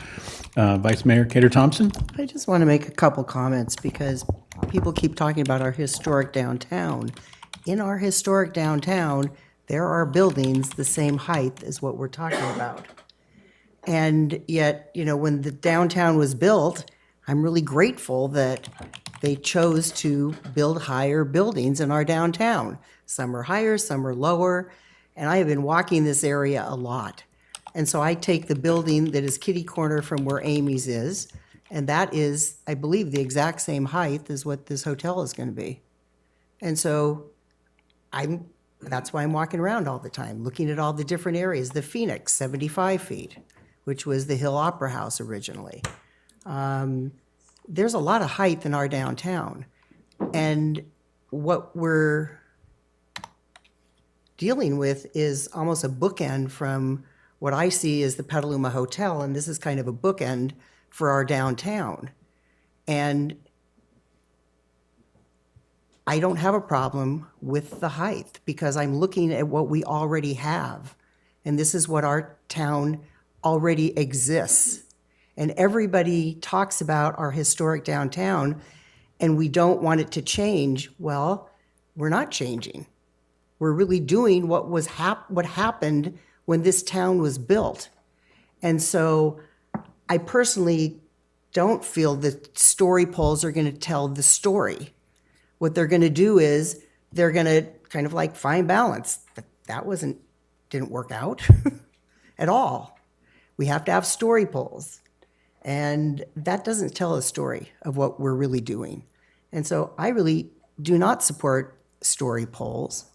Vice Mayor Cater Thompson. I just want to make a couple comments because people keep talking about our historic downtown. In our historic downtown, there are buildings the same height as what we're talking about. And yet, when the downtown was built, I'm really grateful that they chose to build higher buildings in our downtown. Some are higher, some are lower, and I have been walking this area a lot. And so I take the building that is kitty corner from where Amy's is, and that is, I believe, the exact same height as what this hotel is going to be. And so that's why I'm walking around all the time, looking at all the different areas. The Phoenix, 75 feet, which was the Hill Opera House originally. There's a lot of height in our downtown. And what we're dealing with is almost a bookend from what I see as the Petaluma Hotel, and this is kind of a bookend for our downtown. And I don't have a problem with the height because I'm looking at what we already have. And this is what our town already exists. And everybody talks about our historic downtown and we don't want it to change. Well, we're not changing. We're really doing what happened when this town was built. And so I personally don't feel that story polls are going to tell the story. What they're going to do is they're going to kind of like find balance. That didn't work out at all. We have to have story polls. And that doesn't tell a story of what we're really doing. And so I really do not support story polls.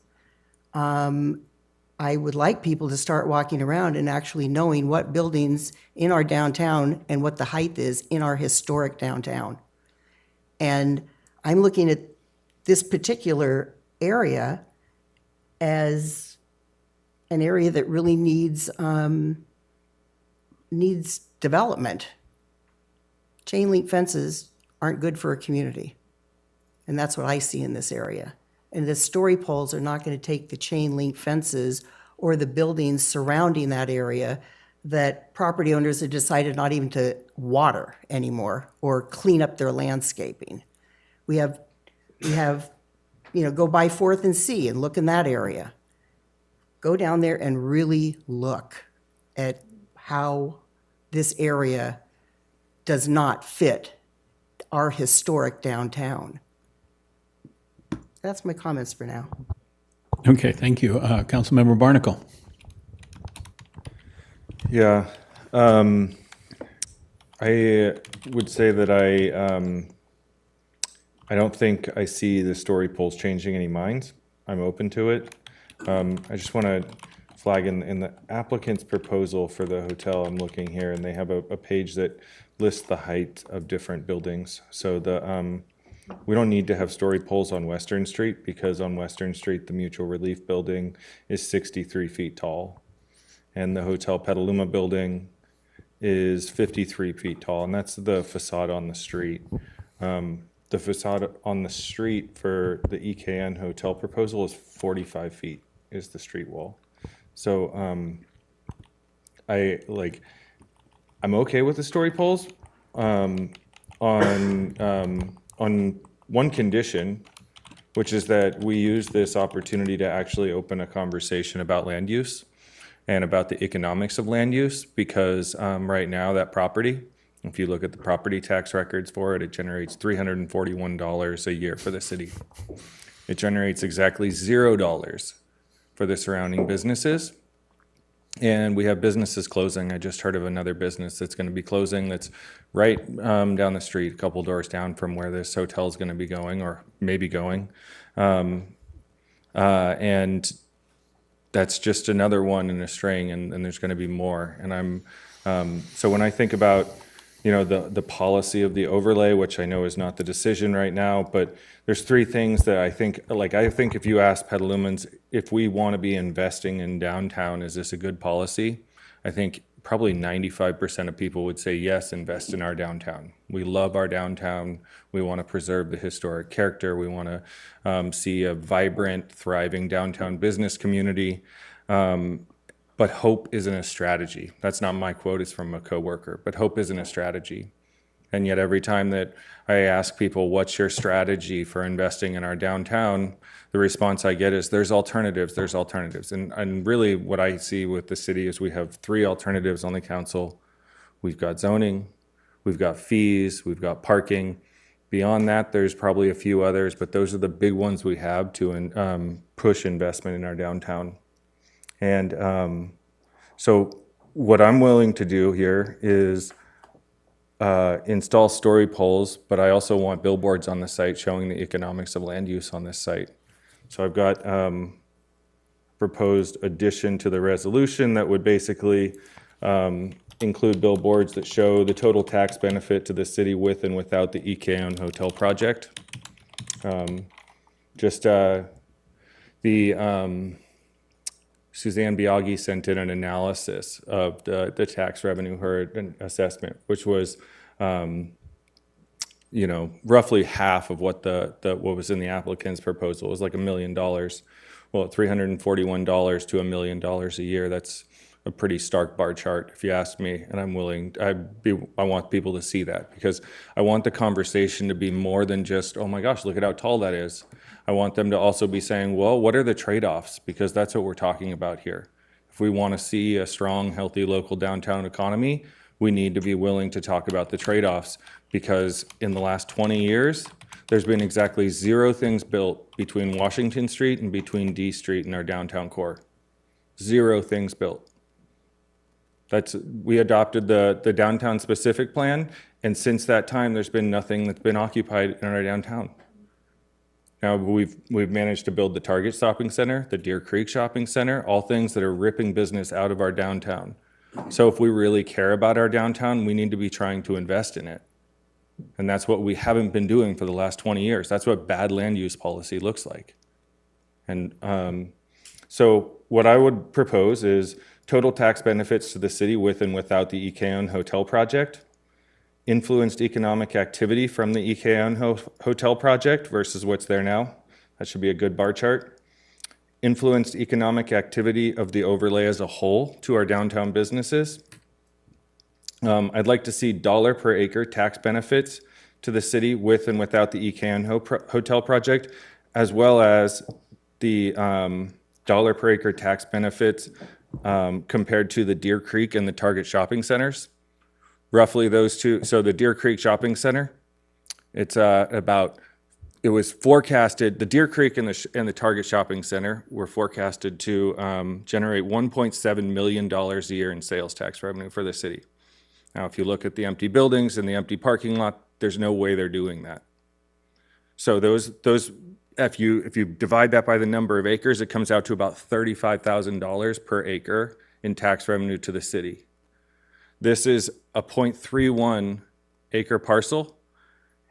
I would like people to start walking around and actually knowing what buildings in our downtown and what the height is in our historic downtown. And I'm looking at this particular area as an area that really needs development. Chain link fences aren't good for a community. And that's what I see in this area. And the story poles are not going to take the chain link fences or the buildings surrounding that area that property owners have decided not even to water anymore or clean up their landscaping. We have, go by 4th and C and look in that area. Go down there and really look at how this area does not fit our historic downtown. That's my comments for now. Okay, thank you. Councilmember Barnacle. Yeah, I would say that I don't think I see the story polls changing any minds. I'm open to it. I just want to flag in the applicant's proposal for the hotel, I'm looking here, and they have a page that lists the height of different buildings. So we don't need to have story poles on Western Street because on Western Street, the Mutual Relief Building is 63 feet tall. And the Hotel Petaluma building is 53 feet tall, and that's the facade on the street. The facade on the street for the EKN hotel proposal is 45 feet is the street wall. So I'm okay with the story poles on one condition, which is that we use this opportunity to actually open a conversation about land use and about the economics of land use, because right now that property, if you look at the property tax records for it, it generates $341 a year for the city. It generates exactly $0 for the surrounding businesses. And we have businesses closing. I just heard of another business that's going to be closing that's right down the street, a couple doors down from where this hotel is going to be going, or maybe going. And that's just another one in a string, and there's going to be more. And so when I think about, the policy of the overlay, which I know is not the decision right now, but there's three things that I think if you ask Petalumans if we want to be investing in downtown, is this a good policy? I think probably 95% of people would say yes, invest in our downtown. We love our downtown. We want to preserve the historic character. We want to see a vibrant, thriving downtown business community. But hope isn't a strategy. That's not my quote, it's from a coworker, but hope isn't a strategy. And yet every time that I ask people, what's your strategy for investing in our downtown, the response I get is there's alternatives. And really what I see with the city is we have three alternatives on the council. We've got zoning, we've got fees, we've got parking. Beyond that, there's probably a few others, but those are the big ones we have to push investment in our downtown. And so what I'm willing to do here is install story poles, but I also want billboards on the site showing the economics of land use on this site. So I've got proposed addition to the resolution that would basically include billboards that show the total tax benefit to the city with and without the EKN hotel project. Suzanne Biaggi sent in an analysis of the tax revenue, her assessment, which was, roughly half of what what was in the applicant's proposal. It was like $1 million. Well, $341 to $1 million a year. That's a pretty stark bar chart, if you ask me. And I'm willing. I want people to see that, because I want the conversation to be more than just, oh my gosh, look at how tall that is. I want them to also be saying, well, what are the trade-offs? Because that's what we're talking about here. If we want to see a strong, healthy local downtown economy, we need to be willing to talk about the trade-offs, because in the last 20 years, there's been exactly 0 things built between Washington Street and between D Street in our downtown core. 0 things built. We adopted the downtown specific plan, and since that time, there's been nothing that's been occupied in our downtown. Now, we've managed to build the Target Shopping Center, the Deer Creek Shopping Center, all things that are ripping business out of our downtown. So if we really care about our downtown, we need to be trying to invest in it. And that's what we haven't been doing for the last 20 years. That's what bad land use policy looks like. And so what I would propose is total tax benefits to the city with and without the EKN hotel project, influenced economic activity from the EKN hotel project versus what's there now. That should be a good bar chart. Influenced economic activity of the overlay as a whole to our downtown businesses. I'd like to see dollar per acre tax benefits to the city with and without the EKN hotel project, as well as the dollar per acre tax benefits compared to the Deer Creek and the Target shopping centers. Roughly those two. So the Deer Creek Shopping Center, it was forecasted, the Deer Creek and the Target Shopping Center were forecasted to generate $1.7 million a year in sales tax revenue for the city. Now, if you look at the empty buildings and the empty parking lot, there's no way they're doing that. So if you divide that by the number of acres, it comes out to about $35,000 per acre in tax revenue to the city. This is a 0.31 acre parcel.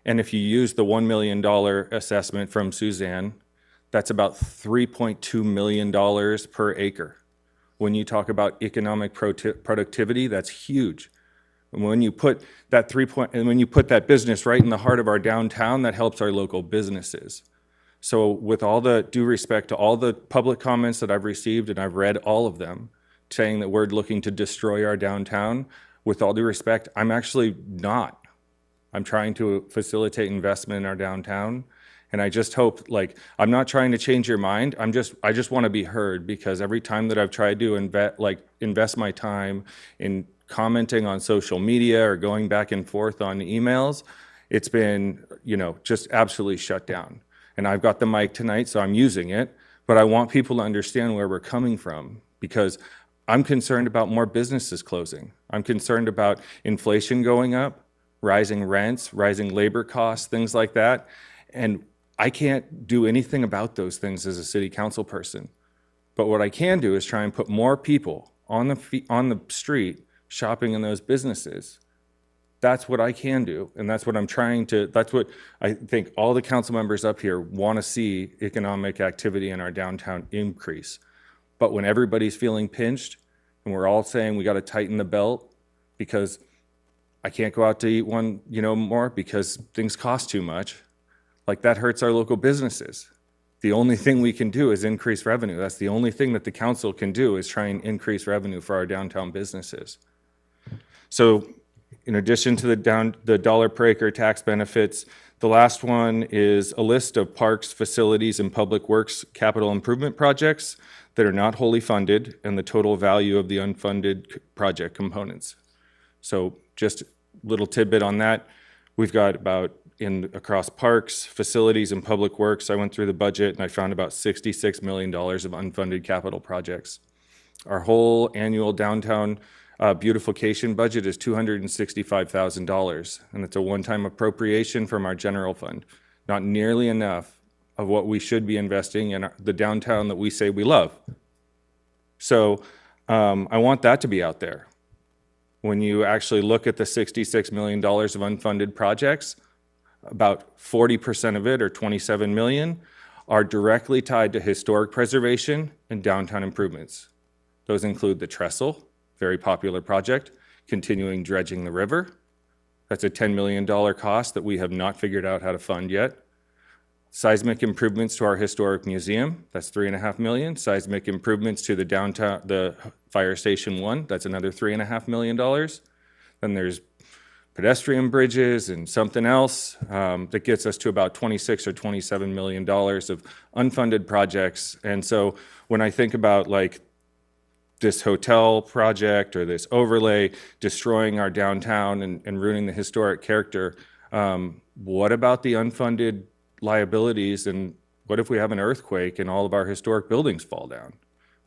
And if you use the $1 million assessment from Suzanne, that's about $3.2 million per acre. When you talk about economic productivity, that's huge. And when you put that and when you put that business right in the heart of our downtown, that helps our local businesses. So with all the due respect to all the public comments that I've received, and I've read all of them, saying that we're looking to destroy our downtown, with all due respect, I'm actually not. I'm trying to facilitate investment in our downtown. And I just hope, like, I'm not trying to change your mind. I just want to be heard, because every time that I've tried to invest my time in commenting on social media or going back and forth on emails, it's been, just absolutely shut down. And I've got the mic tonight, so I'm using it, but I want people to understand where we're coming from, because I'm concerned about more businesses closing. I'm concerned about inflation going up, rising rents, rising labor costs, things like that. And I can't do anything about those things as a city council person. But what I can do is try and put more people on the street shopping in those businesses. That's what I can do, and that's what that's what I think all the council members up here want to see, economic activity in our downtown increase. But when everybody's feeling pinched and we're all saying we got to tighten the belt because I can't go out to eat more because things cost too much, like, that hurts our local businesses. The only thing we can do is increase revenue. That's the only thing that the council can do, is try and increase revenue for our downtown businesses. So in addition to the dollar per acre tax benefits, the last one is a list of parks, facilities, and public works capital improvement projects that are not wholly funded, and the total value of the unfunded project components. So just a little tidbit on that. We've got about, across parks, facilities, and public works, I went through the budget and I found about $66 million of unfunded capital projects. Our whole annual downtown beautification budget is $265,000, and it's a one-time appropriation from our general fund. Not nearly enough of what we should be investing in the downtown that we say we love. So I want that to be out there. When you actually look at the $66 million of unfunded projects, about 40% of it, or 27 million, are directly tied to historic preservation and downtown improvements. Those include the trestle, very popular project, continuing dredging the river. That's a $10 million cost that we have not figured out how to fund yet. Seismic improvements to our historic museum, that's $3.5 million. Seismic improvements to the Fire Station 1, that's another $3.5 million. Then there's pedestrian bridges and something else that gets us to about $26 or $27 million of unfunded projects. And so when I think about, like, this hotel project or this overlay destroying our downtown and ruining the historic character, what about the unfunded liabilities, and what if we have an earthquake and all of our historic buildings fall down?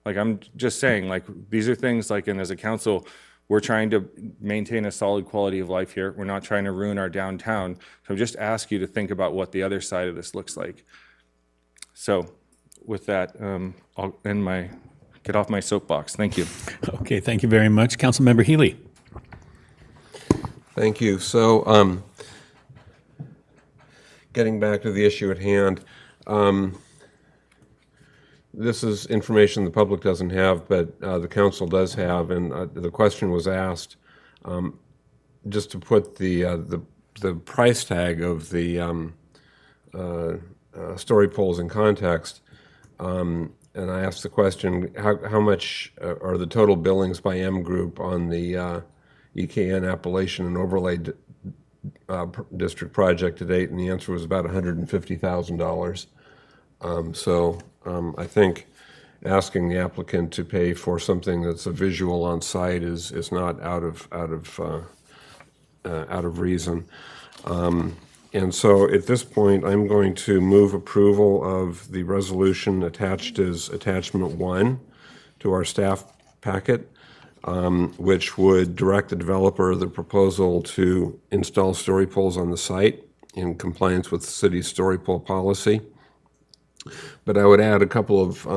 Like, I'm just saying, like, these are things, like, and as a council, we're trying to maintain a solid quality of life here. We're not trying to ruin our downtown. So just ask you to think about what the other side of this looks like. So with that, I'll get off my soapbox. Thank you. Okay, thank you very much. Councilmember Healy. Thank you. So getting back to the issue at hand, this is information the public doesn't have, but the council does have, and the question was asked, just to put the price tag of the story polls in context. And I asked the question, how much are the total billings by M Group on the EKN Appalachian and Overlay District project to date? And the answer was about $150,000. I think asking the applicant to pay for something that's a visual on site is not out of reason. And so at this point, I'm going to move approval of the resolution attached as attachment 1 to our staff packet, which would direct the developer of the proposal to install story poles on the site in compliance with the city's story pole policy. But I would add a couple of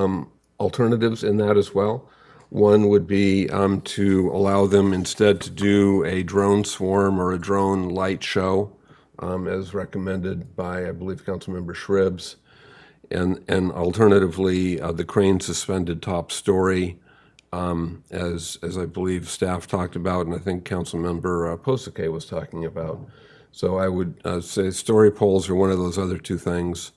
alternatives in that as well. One would be to allow them instead to do a drone swarm or a drone light show, as recommended by, I believe, Councilmember Shribs, and alternatively, the crane suspended top story as I believe staff talked about, and I think Councilmember Posake was talking about. So I would say story poles are one of those other two things,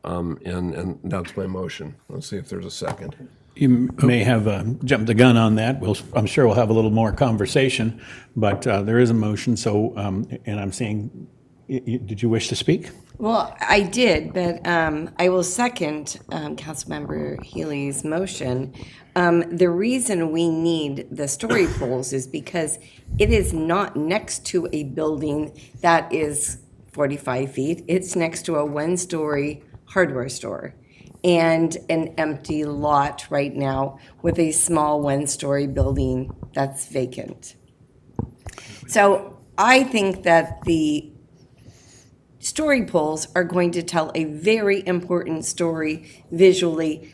and that's my motion. Let's see if there's a second. You may have jumped the gun on that. I'm sure we'll have a little more conversation, but there is a motion, so, and I'm seeing, did you wish to speak? Well, I did, but I will second Councilmember Healy's motion. The reason we need the story poles is because it is not next to a building that is 45 feet. It's next to a one-story hardware store and an empty lot right now with a small one-story building that's vacant. So I think that the story poles are going to tell a very important story visually,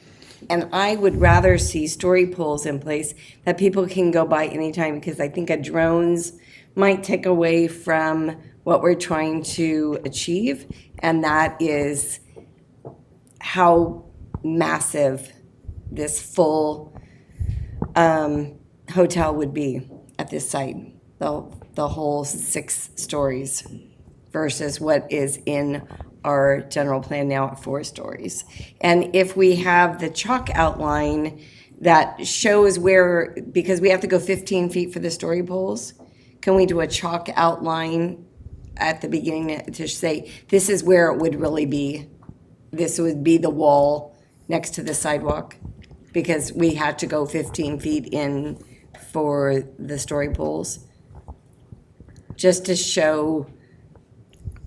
and I would rather see story poles in place that people can go by anytime, because I think a drones might take away from what we're trying to achieve, and that is how massive this full hotel would be at this site, the whole 6 stories, versus what is in our general plan now at 4 stories. And if we have the chalk outline that shows where, because we have to go 15 feet for the story poles, can we do a chalk outline at the beginning to say, this is where it would really be? This would be the wall next to the sidewalk, because we had to go 15 feet in for the story poles. Just to show,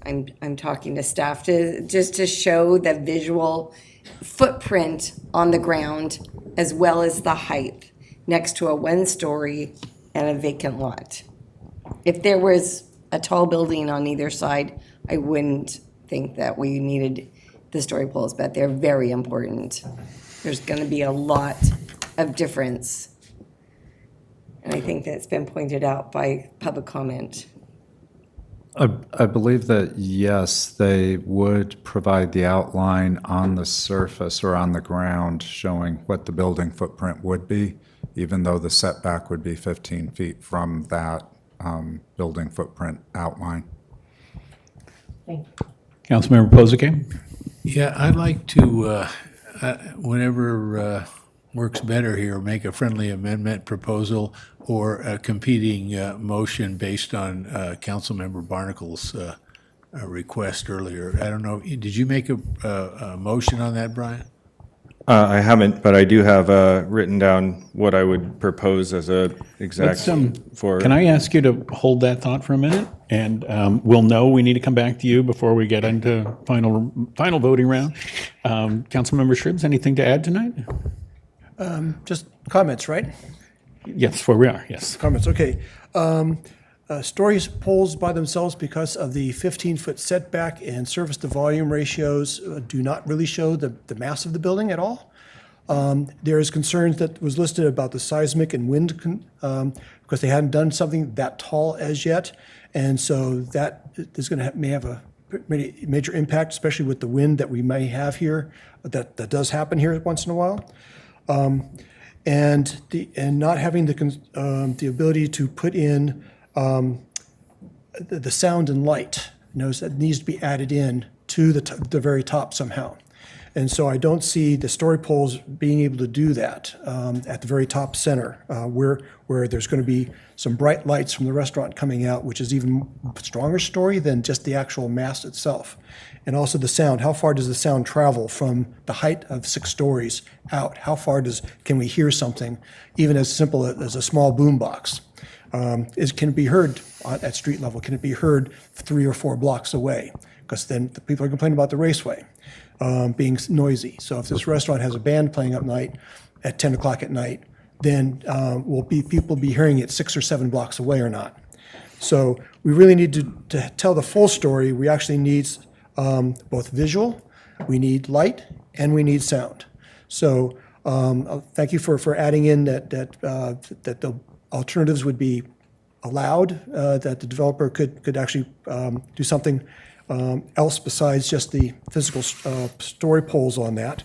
I'm talking to staff, just to show the visual footprint on the ground as well as the height next to a one-story and a vacant lot. If there was a tall building on either side, I wouldn't think that we needed the story poles, but they're very important. There's going to be a lot of difference. And I think that's been pointed out by public comment. I believe that, yes, they would provide the outline on the surface or on the ground showing what the building footprint would be, even though the setback would be 15 feet from that building footprint outline. Thank you. Councilmember Posake? Yeah, I'd like to, whenever works better here, make a friendly amendment proposal or a competing motion based on Councilmember Barnacle's request earlier. I don't know, did you make a motion on that, Brian? I haven't, but I do have written down what I would propose as a exact for. Can I ask you to hold that thought for a minute? And we'll know we need to come back to you before we get into final voting round. Councilmember Shribs, anything to add tonight? Just comments, right? Yes, where we are, yes. Comments, okay. Story poles by themselves, because of the 15-foot setback and surface to volume ratios, do not really show the mass of the building at all. There is concerns that was listed about the seismic and wind, because they hadn't done something that tall as yet. And so that is going to may have a major impact, especially with the wind that we may have here, that does happen here once in a while. And not having the ability to put in the sound and light. Notice that needs to be added in to the very top somehow. And so I don't see the story poles being able to do that at the very top center, where there's going to be some bright lights from the restaurant coming out, which is even stronger story than just the actual mast itself. And also the sound. How far does the sound travel from the height of 6 stories out? How far can we hear something, even as simple as a small boom box? Can it be heard at street level? Can it be heard 3 or 4 blocks away? Because then the people are complaining about the raceway being noisy. So if this restaurant has a band playing at night at 10 o'clock at night, then will people be hearing it 6 or 7 blocks away or not? So we really need to tell the full story. We actually need both visual, we need light, and we need sound. So thank you for adding in that the alternatives would be allowed, that the developer could actually do something else besides just the physical story poles on that.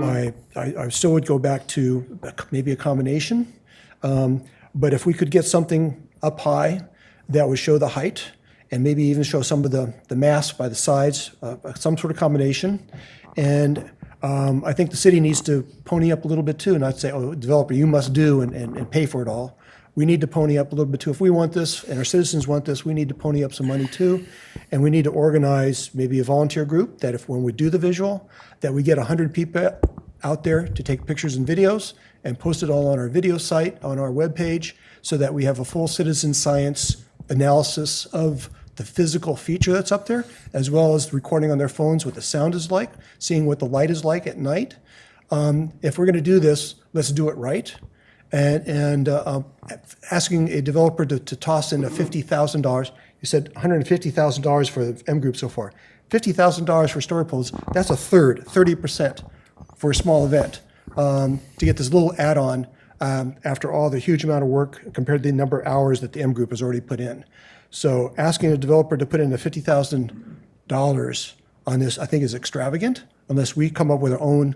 I still would go back to maybe a combination. But if we could get something up high that would show the height and maybe even show some of the mass by the sides, some sort of combination. And I think the city needs to pony up a little bit too, not say, oh, developer, you must do and pay for it all. We need to pony up a little bit too. If we want this and our citizens want this, we need to pony up some money too. And we need to organize maybe a volunteer group that if when we do the visual, that we get 100 people out there to take pictures and videos and post it all on our video site, on our webpage, so that we have a full citizen science analysis of the physical feature that's up there, as well as recording on their phones what the sound is like, seeing what the light is like at night. If we're going to do this, let's do it right. And asking a developer to toss in a $50,000, you said $150,000 for the M group so far. $50,000 for story poles, that's a third, 30% for a small event. To get this little add-on after all the huge amount of work compared to the number of hours that the M group has already put in. So asking a developer to put in the $50,000 on this, I think, is extravagant unless we come up with our own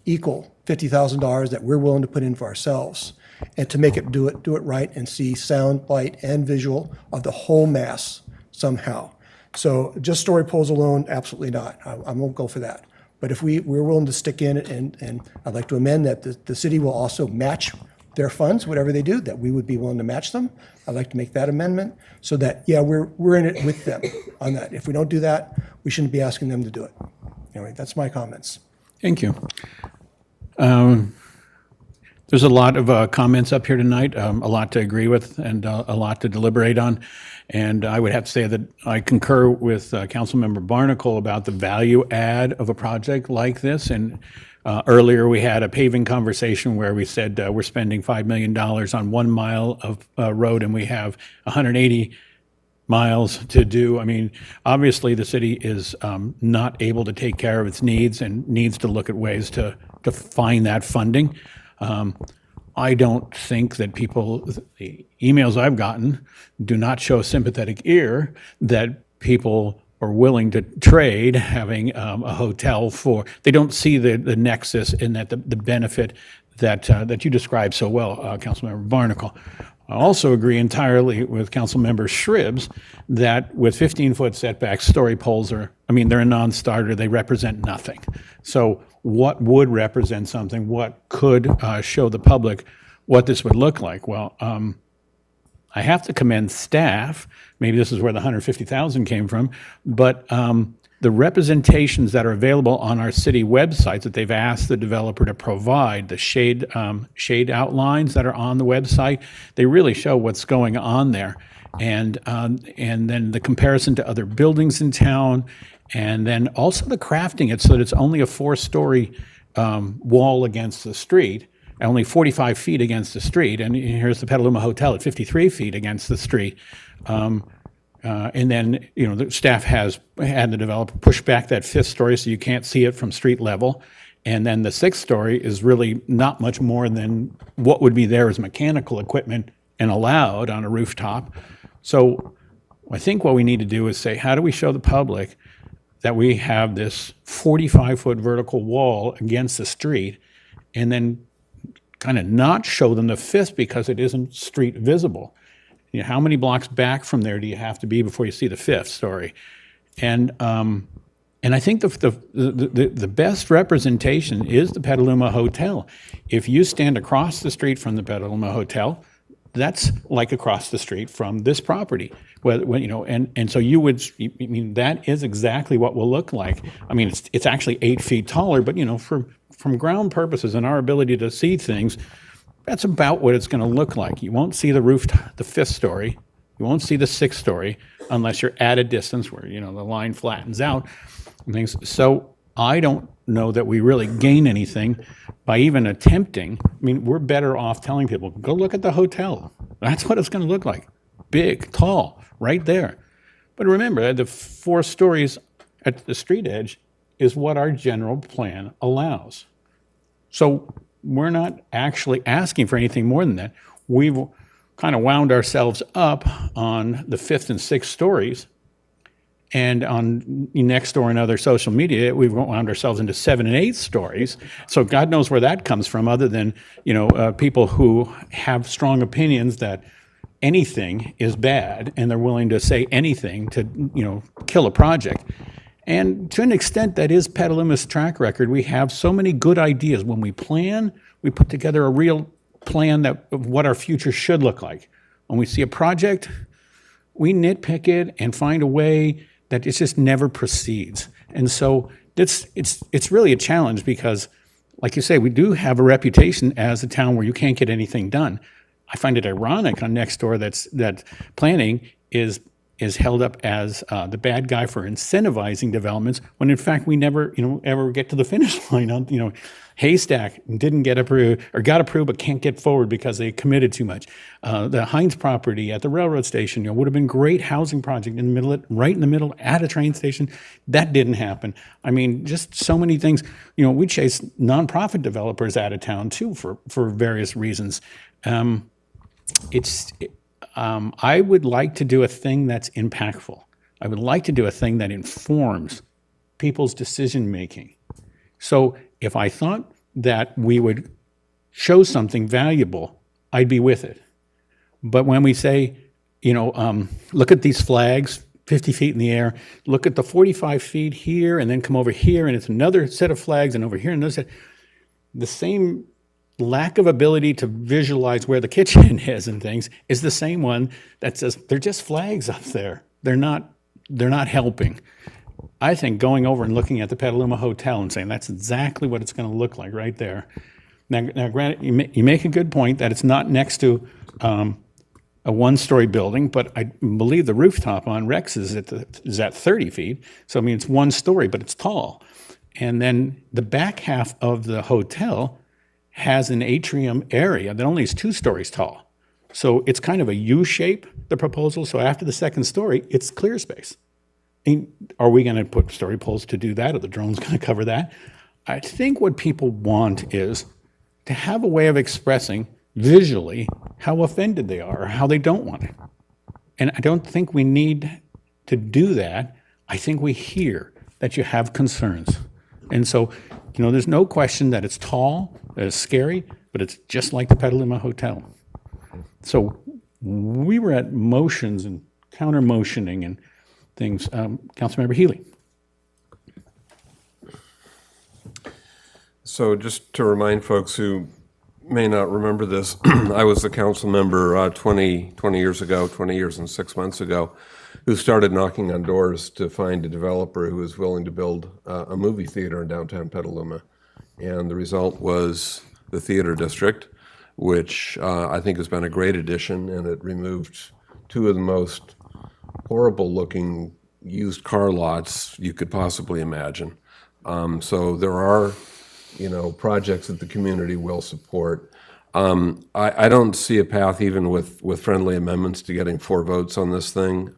equal $50,000 that we're willing to put in for ourselves, and to make it do it right and see sound, light, and visual of the whole mass somehow. So just story poles alone, absolutely not. I won't go for that. But if we're willing to stick in, and I'd like to amend that the city will also match their funds, whatever they do, that we would be willing to match them. I'd like to make that amendment so that, yeah, we're in it with them on that. If we don't do that, we shouldn't be asking them to do it. Anyway, that's my comments. Thank you. There's a lot of comments up here tonight, a lot to agree with and a lot to deliberate on. And I would have to say that I concur with Councilmember Barnacle about the value add of a project like this. And earlier we had a paving conversation where we said we're spending $5 million on 1 mile of road and we have 180 miles to do. I mean, obviously the city is not able to take care of its needs and needs to look at ways to find that funding. I don't think that the emails I've gotten do not show a sympathetic ear that people are willing to trade having a hotel for. They don't see the nexus in that the benefit that you described so well, Councilmember Barnacle. I also agree entirely with Councilmember Shribs that with 15-foot setbacks, story poles they're a non-starter. They represent nothing. So what would represent something? What could show the public what this would look like? Well, I have to commend staff. Maybe this is where the $150,000 came from, but the representations that are available on our city websites that they've asked the developer to provide, the shade outlines that are on the website, they really show what's going on there. And then the comparison to other buildings in town, and then also the crafting it so that it's only a 4-story wall against the street, only 45 feet against the street. And here's the Petaluma Hotel at 53 feet against the street. And then, the staff has had the developer push back that 5th story so you can't see it from street level. And then the 6th story is really not much more than what would be there as mechanical equipment and allowed on a rooftop. So I think what we need to do is say, how do we show the public that we have this 45-foot vertical wall against the street, and then kind of not show them the 5th because it isn't street visible? How many blocks back from there do you have to be before you see the 5th story? And I think the best representation is the Petaluma Hotel. If you stand across the street from the Petaluma Hotel, that's like across the street from this property. And so you would, that is exactly what will look like. It's actually 8 feet taller, but from ground purposes and our ability to see things, that's about what it's going to look like. You won't see the roof, the 5th story. You won't see the 6th story unless you're at a distance where, the line flattens out and things. So I don't know that we really gain anything by even attempting. We're better off telling people, go look at the hotel. That's what it's going to look like. Big, tall, right there. But remember, the 4 stories at the street edge is what our general plan allows. So we're not actually asking for anything more than that. We've kind of wound ourselves up on the 5th and 6th stories, And on Nextdoor and other social media, we've wound ourselves into 7 and 8 stories. So God knows where that comes from, other than people who have strong opinions that anything is bad, and they're willing to say anything to kill a project. And to an extent, that is Petaluma's track record. We have so many good ideas. When we plan, we put together a real plan of what our future should look like. When we see a project, we nitpick it and find a way that it just never proceeds. And so it's really a challenge because, like you say, we do have a reputation as a town where you can't get anything done. I find it ironic on Nextdoor that planning is held up as the bad guy for incentivizing developments, when in fact we never ever get to the finish line. On Haystack didn't get approved, or got approved but can't get forward because they committed too much. The Heinz property at the railroad station would have been great housing project right in the middle at a train station. That didn't happen. I mean, just so many things. We chase nonprofit developers out of town too for various reasons. I would like to do a thing that's impactful. I would like to do a thing that informs people's decision making. So if I thought that we would show something valuable, I'd be with it. But when we say, look at these flags 50 feet in the air, look at the 45 feet here, and then come over here, and it's another set of flags, and over here, another set. The same lack of ability to visualize where the kitchen is and things is the same one that says they're just flags up there. They're not helping. I think going over and looking at the Petaluma Hotel and saying that's exactly what it's going to look like right there. Now granted, you make a good point that it's not next to a one-story building, but I believe the rooftop on Rex is at 30 feet. So I mean, it's one story, but it's tall. And then the back half of the hotel has an atrium area that only is 2 stories tall. So it's kind of a U shape, the proposal. So after the second story, it's clear space. Are we going to put story poles to do that? Are the drones going to cover that? I think what people want is to have a way of expressing visually how offended they are or how they don't want it. And I don't think we need to do that. I think we hear that you have concerns. And so, there's no question that it's tall, that it's scary, but it's just like the Petaluma Hotel. So we were at motions and counter motioning and things. Councilmember Healy. So just to remind folks who may not remember this, I was the council member 20 years ago, 20 years and 6 months ago, who started knocking on doors to find a developer who was willing to build a movie theater in downtown Petaluma. And the result was the theater district, which I think has been a great addition, and it removed 2 of the most horrible-looking used car lots you could possibly imagine. So there are, projects that the community will support. I don't see a path, even with friendly amendments, to getting 4 votes on this thing,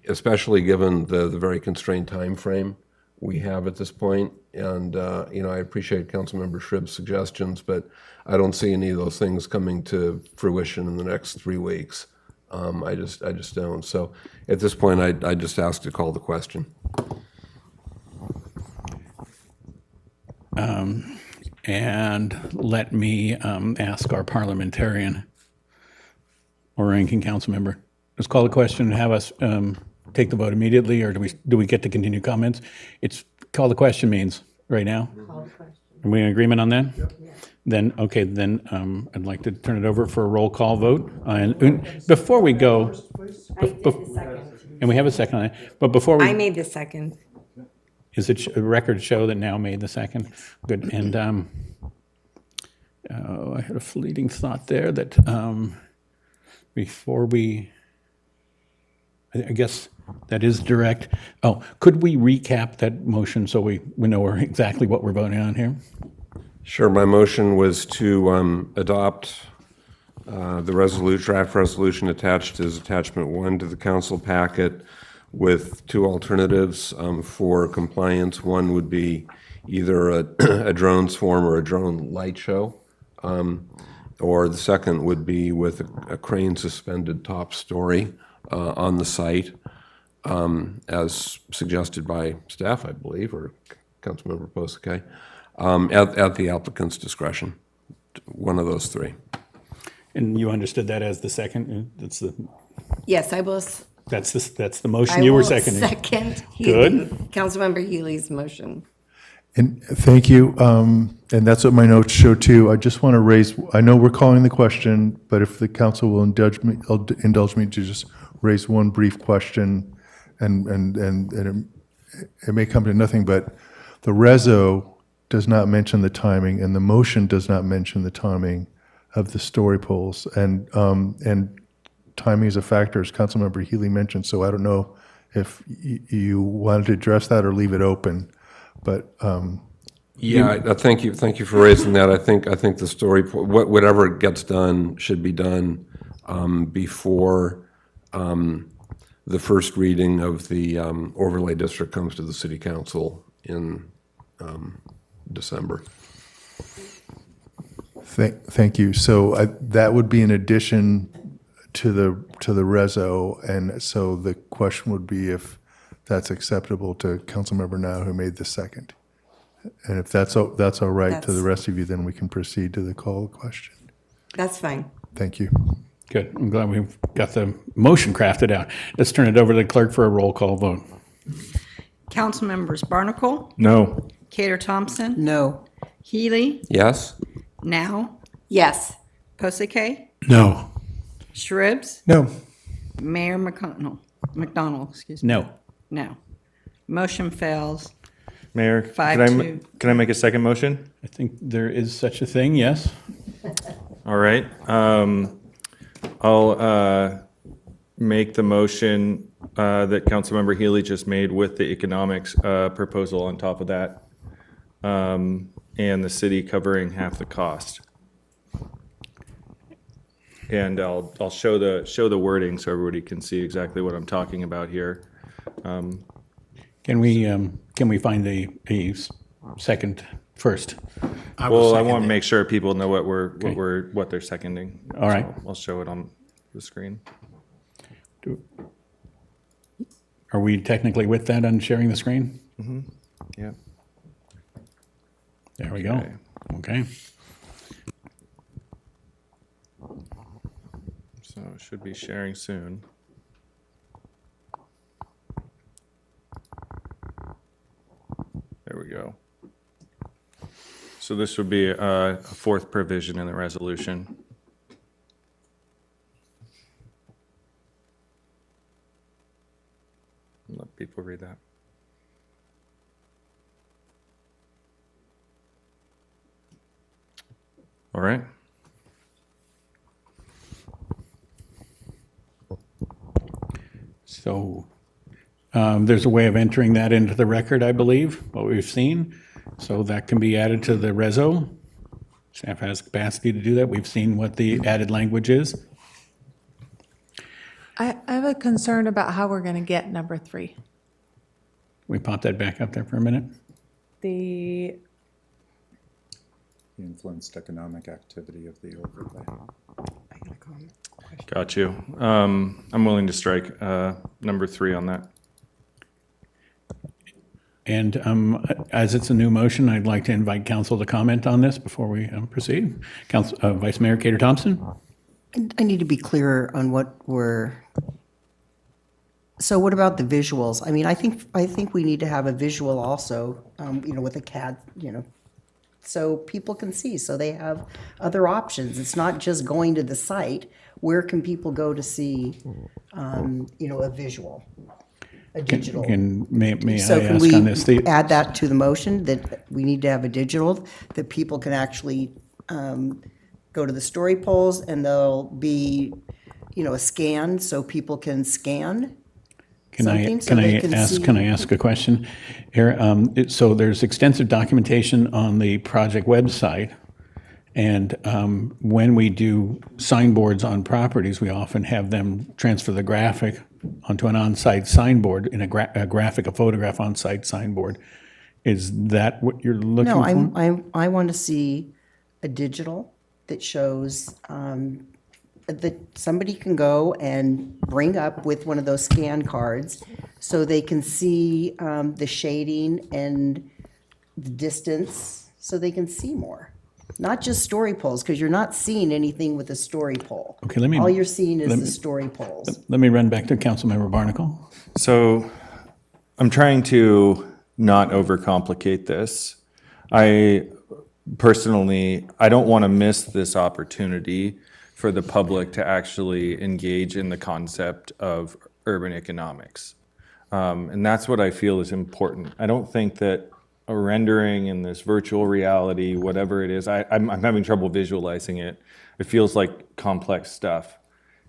especially given the very constrained time frame we have at this point. And I appreciate Councilmember Shrib's suggestions, but I don't see any of those things coming to fruition in the next 3 weeks. I just don't. So at this point, I just ask to call the question. And let me ask our parliamentarian or ranking council member. Let's call the question and have us take the vote immediately, or do we get to continue comments? It's call the question means right now. Call the question. Are we in agreement on that? Yep. Then I'd like to turn it over for a roll call vote. And before we go, and we have a second on that. But before we, I made the second. Is it a record show that now made the second? Good. And I had a fleeting thought there that before we, I guess that is direct. Oh, could we recap that motion so we know exactly what we're voting on here? Sure. My motion was to adopt the draft resolution attached as attachment 1 to the council packet, with 2 alternatives for compliance. One would be either a drone swarm or a drone light show, or the second would be with a crane suspended top story on the site. as suggested by staff, I believe, or Councilmember Posake, at the applicant's discretion, one of those three. And you understood that as the second? Yes, I will. That's the motion you were seconding? Second Good. Councilmember Healy's motion. And thank you. And that's what my notes show too. I just want to raise, I know we're calling the question, but if the council will indulge me to just raise one brief question, and it may come to nothing, but the reso does not mention the timing, and the motion does not mention the timing of the story polls. And timing is a factor, as Councilmember Healy mentioned, so I don't know if you wanted to address that or leave it open. But yeah, thank you for raising that. I think the story, whatever gets done, should be done before the first reading of the overlay district comes to the city council in December. Thank you. So that would be an addition to the reso, and so the question would be if that's acceptable to Councilmember Now, who made the second. And if that's all right to the rest of you, then we can proceed to the call question. That's fine. Thank you. Good. I'm glad we've got the motion crafted out. Let's turn it over to the clerk for a roll call vote. Council members Barnacle, No. Cater Thompson, No. Healy, Yes? Now, Yes. Posake, No. Shribs, No. Mayor McDonald, excuse me. No. No. Motion fails. Mayor, 5-2. can I make a second motion? I think there is such a thing, yes. All right. I'll make the motion that Councilmember Healy just made with the economics proposal on top of that, and the city covering half the cost. And I'll show the wording so everybody can see exactly what I'm talking about here. Can we find a second first? Well, I want to make sure people know what they're seconding. All right. So I'll show it on the screen. Are we technically with that on sharing the screen? Mm-hmm. Yeah. There we go. Okay. So it should be sharing soon. There we go. So this would be a fourth provision in the resolution. Let people read that. All right. So there's a way of entering that into the record, I believe, what we've seen. So that can be added to the reso. Staff has capacity to do that. We've seen what the added language is. I have a concern about how we're going to get number 3. We pop that back up there for a minute. The Influenced economic activity of the overlay. Got you. I'm willing to strike number 3 on that. And as it's a new motion, I'd like to invite council to comment on this before we proceed. Vice Mayor Cater Thompson? I need to be clearer on what we're, so what about the visuals? I mean, I think we need to have a visual also, with a CAD, so people can see, so they have other options. It's not just going to the site. Where can people go to see, a visual, a digital? May So I can ask we on this? add that to the motion, that we need to have a digital, that people can actually go to the story polls and there'll be, a scan so people can scan something so they can see. Can I ask a question? Here, so there's extensive documentation on the project website. And when we do signboards on properties, we often have them transfer the graphic onto an on-site signboard in a photograph on-site signboard. Is that what you're looking for? No, I want to see a digital that shows that somebody can go and bring up with one of those scan cards so they can see the shading and the distance, so they can see more. Not just story poles, because you're not seeing anything with a story pole. Okay, let me- All you're seeing is let the me- story poles. Let me run back to Councilmember Barnacle. So I'm trying to not overcomplicate this. I personally, I don't want to miss this opportunity for the public to actually engage in the concept of urban economics. And that's what I feel is important. I don't think that a rendering in this virtual reality, whatever it is, I'm having trouble visualizing it. It feels like complex stuff.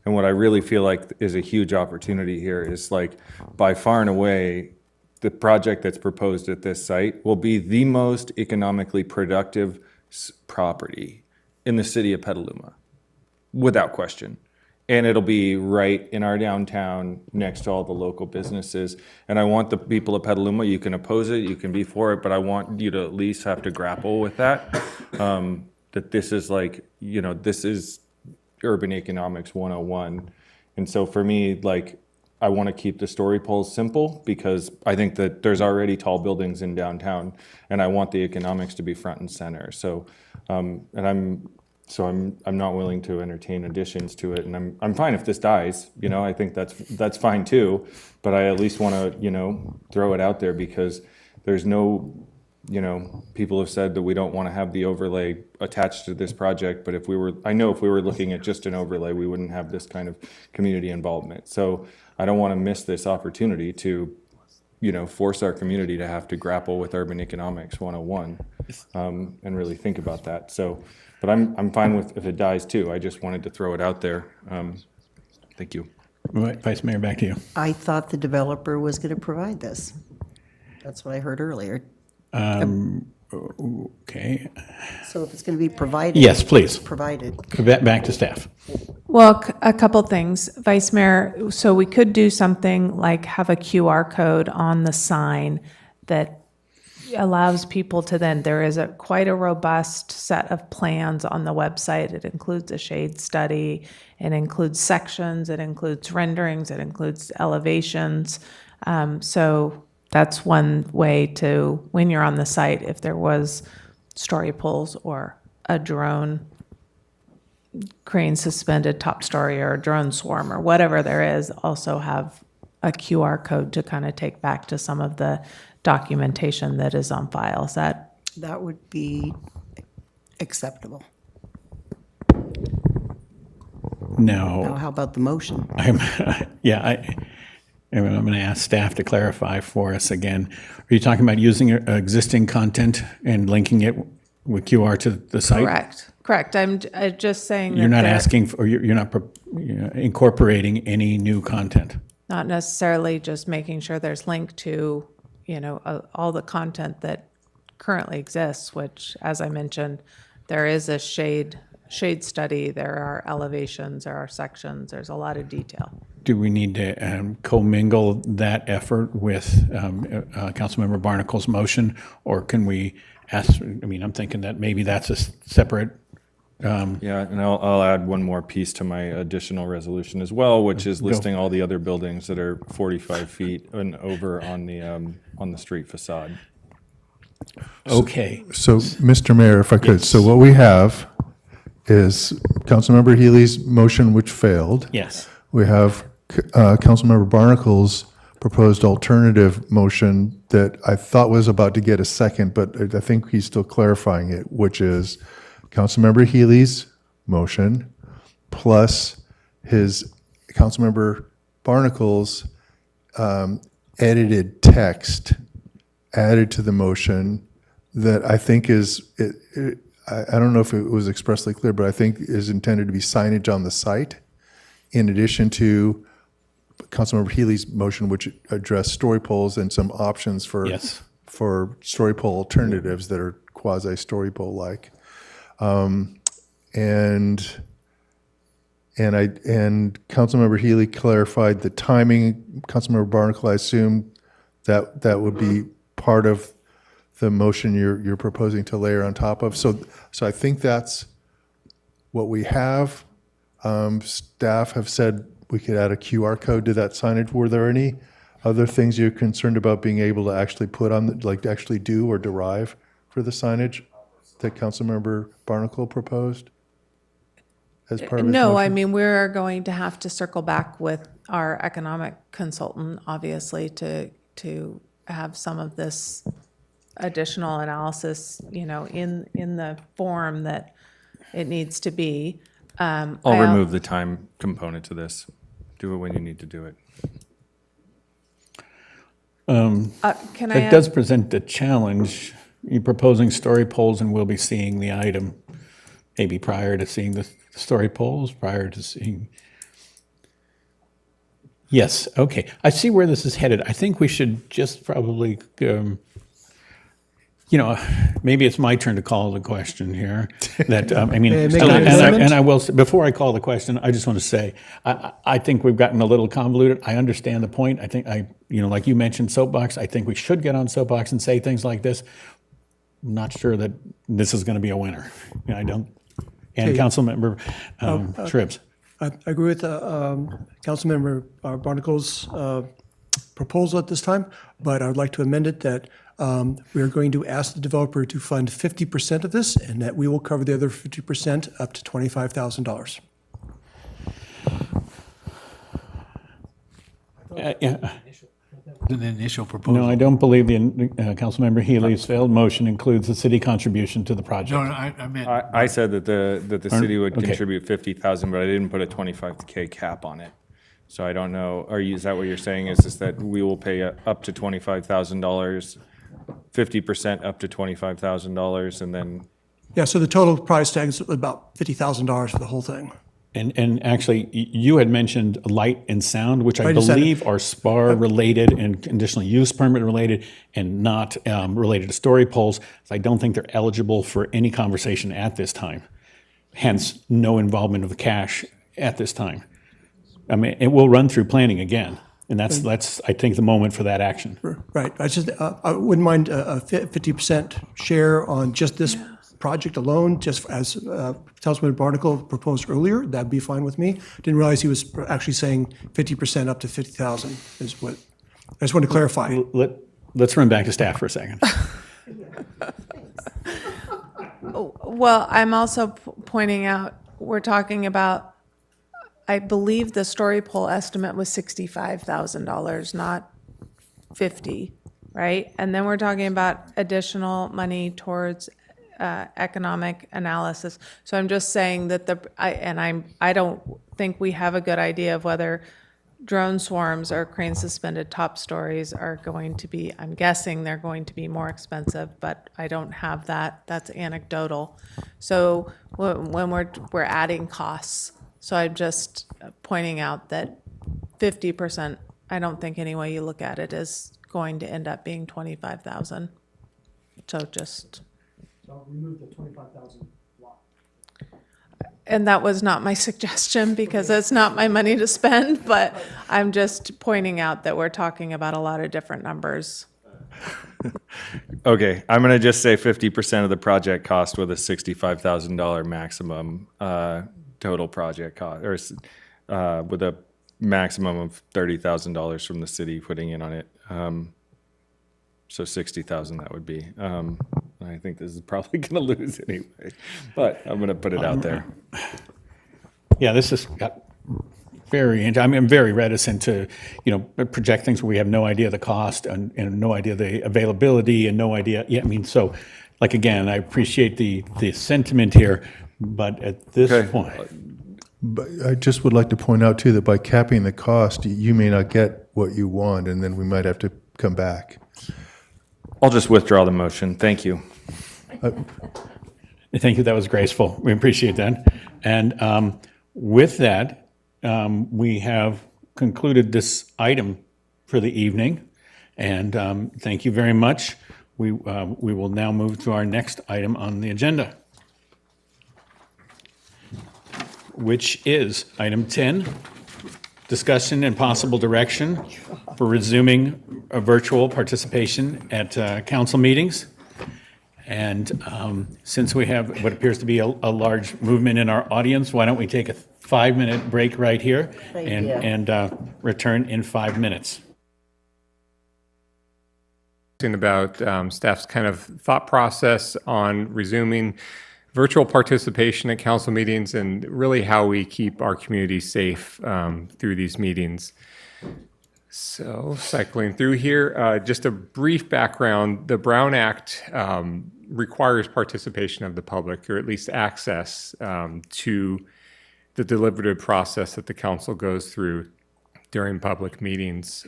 And what I really feel like is a huge opportunity here is, like, by far and away, the project that's proposed at this site will be the most economically productive property in the city of Petaluma, without question. And it'll be right in our downtown next to all the local businesses. And I want the people of Petaluma, you can oppose it, you can be for it, but I want you to at least have to grapple with that. That this is like, you know, this is urban economics 101. And so for me, like, I want to keep the story poles simple because I think that there's already tall buildings in downtown and I want the economics to be front and center. So, and I'm not willing to entertain additions to it, and I'm fine if this dies. You know, I think that's fine too. But I at least want to, you know, throw it out there because there's no, you know, people have said that we don't want to have the overlay attached to this project. But I know if we were looking at just an overlay, we wouldn't have this kind of community involvement. So I don't want to miss this opportunity to, you know, force our community to have to grapple with urban economics 101 and really think about that. So. But I'm fine with if it dies too. I just wanted to throw it out there. Thank you. Vice Mayor, back to you. I thought the developer was going to provide this. That's what I heard earlier. Okay. So if it's going to be provided. Yes, please. Provided. Back to staff. Well, a couple things, Vice Mayor. So we could do something like have a QR code on the sign that allows people to then, there is quite a robust set of plans on the website. It includes a shade study, it includes sections, it includes renderings, it includes elevations. So that's one way to, when you're on the site, if there was story poles or a drone crane suspended top story or a drone swarm or whatever there is, also have a QR code to kind of take back to some of the documentation that is on file. Is that? That would be acceptable. No. Now, how about the motion? I'm going to ask staff to clarify for us again. Are you talking about using existing content and linking it with QR to the site? Correct. I'm just saying that You're not asking for, you're not incorporating any new content. not necessarily just making sure there's linked to, you know, all the content that currently exists, which, as I mentioned, there is a shade study, there are elevations, there are sections, there's a lot of detail. Do we need to commingle that effort with Councilmember Barnacle's motion, or can we ask, I mean, I'm thinking that maybe that's a separate. Yeah, and I'll add one more piece to my additional resolution as well, which is listing all the other buildings that are 45 feet and over on the street facade. Okay. So, Mr. Mayor, if I could, so what we have is Councilmember Healy's motion, which failed. Yes. We have Councilmember Barnacle's proposed alternative motion that I thought was about to get a second, but I think he's still clarifying it, which is Councilmember Healy's motion plus his Councilmember Barnacle's edited text added to the motion that I think is, I don't know if it was expressly clear, but I think is intended to be signage on the site, in addition to Councilmember Healy's motion, which addressed story poles and some options for story pole alternatives that are quasi-story pole-like. And Councilmember Healy clarified the timing. Councilmember Barnacle, I assume that would be part of the motion you're proposing to layer on top of. So I think that's what we have. Staff have said we could add a QR code to that signage. Were there any other things you're concerned about being able to actually put on, like actually do or derive for the signage that Councilmember Barnacle proposed as part of his No, motion? I mean, we're going to have to circle back with our economic consultant, obviously, to have some of this additional analysis, in the form that it needs to be. I'll remove the time component to this. Do it when you need to do it. Can I It does present a challenge. You're proposing story polls, and we'll be seeing the item maybe prior to seeing the story polls, prior to seeing. Yes, okay. I see where this is headed. I think we should just probably, maybe it's my turn to call the question here. That I mean, May I make an amendment? and I will, before I call the question, I just want to say, I think we've gotten a little convoluted. I understand the point. I think like you mentioned, soapbox. I think we should get on soapbox and say things like this. I'm not sure that this is going to be a winner. I don't. And Okay. Councilmember Shribs. I agree with Councilmember Barnacle's proposal at this time, but I would like to amend it that we are going to ask the developer to fund 50% of this, and that we will cover the other 50% up to $25,000. Yeah. An initial proposal. No, I don't believe the Councilmember Healy's failed motion includes the city contribution to the project. No, I meant. I said that the city would Okay. contribute 50,000, but I didn't put a 25K cap on it. So I don't know, is that what you're saying, is that we will pay up to $25,000, 50% up to $25,000, and then, Yeah, so the total price tag is about $50,000 for the whole thing. And actually, you had mentioned light and sound, which I Light and sound. believe are SPAR related and conditional use permit related, and not related to story polls. So I don't think they're eligible for any conversation at this time. Hence, no involvement of the cash at this time. I mean, it will run through planning again, and that's I think the moment for that action. Right. I wouldn't mind a 50% share on just this project alone, just as Councilman Barnacle proposed earlier. That'd be fine with me. Didn't realize he was actually saying 50% up to 50,000 is what, I just want to clarify. Let's run back to staff for a second. Well, I'm also pointing out, we're talking about, I believe the story poll estimate was $65,000, not 50, right? And then we're talking about additional money towards economic analysis. So I'm just saying that I don't think we have a good idea of whether drone swarms or crane suspended top stories are going to be, I'm guessing they're going to be more expensive, but I don't have that. That's anecdotal. So when we're adding costs, so I'm just pointing out that 50%, I don't think any way you look at it is going to end up being 25,000. So just. So remove the 25,000 block. And that was not my suggestion because it's not my money to spend, but I'm just pointing out that we're talking about a lot of different numbers. okay, I'm going to just say 50% of the project cost with a $65,000 maximum total project cost, or with a maximum of $30,000 from the city putting in on it. So 60,000 that would be. I think this is probably going to lose anyway, but I'm going to put it out there. Yeah, this has got I'm very reticent to, project things where we have no idea the cost and no idea the availability and no idea. Yeah, I mean, so, like, again, I appreciate the sentiment here, but at this point. But I just would like to point out too that by capping the cost, you may not get what you want, and then we might have to come back. I'll just withdraw the motion. Thank you. Thank you. That was graceful. We appreciate that. And with that, we have concluded this item for the evening. And thank you very much. We will now move to our next item on the agenda, which is item 10, discussion and possible direction for resuming a virtual participation at council meetings. And since we have what appears to be a large movement in our audience, why don't we take a 5-minute break right here idea. and return in 5 minutes. About staff's kind of thought process on resuming virtual participation at council meetings and really how we keep our community safe through these meetings. So cycling through here, just a brief background. The Brown Act requires participation of the public, or at least access to the deliberative process that the council goes through during public meetings.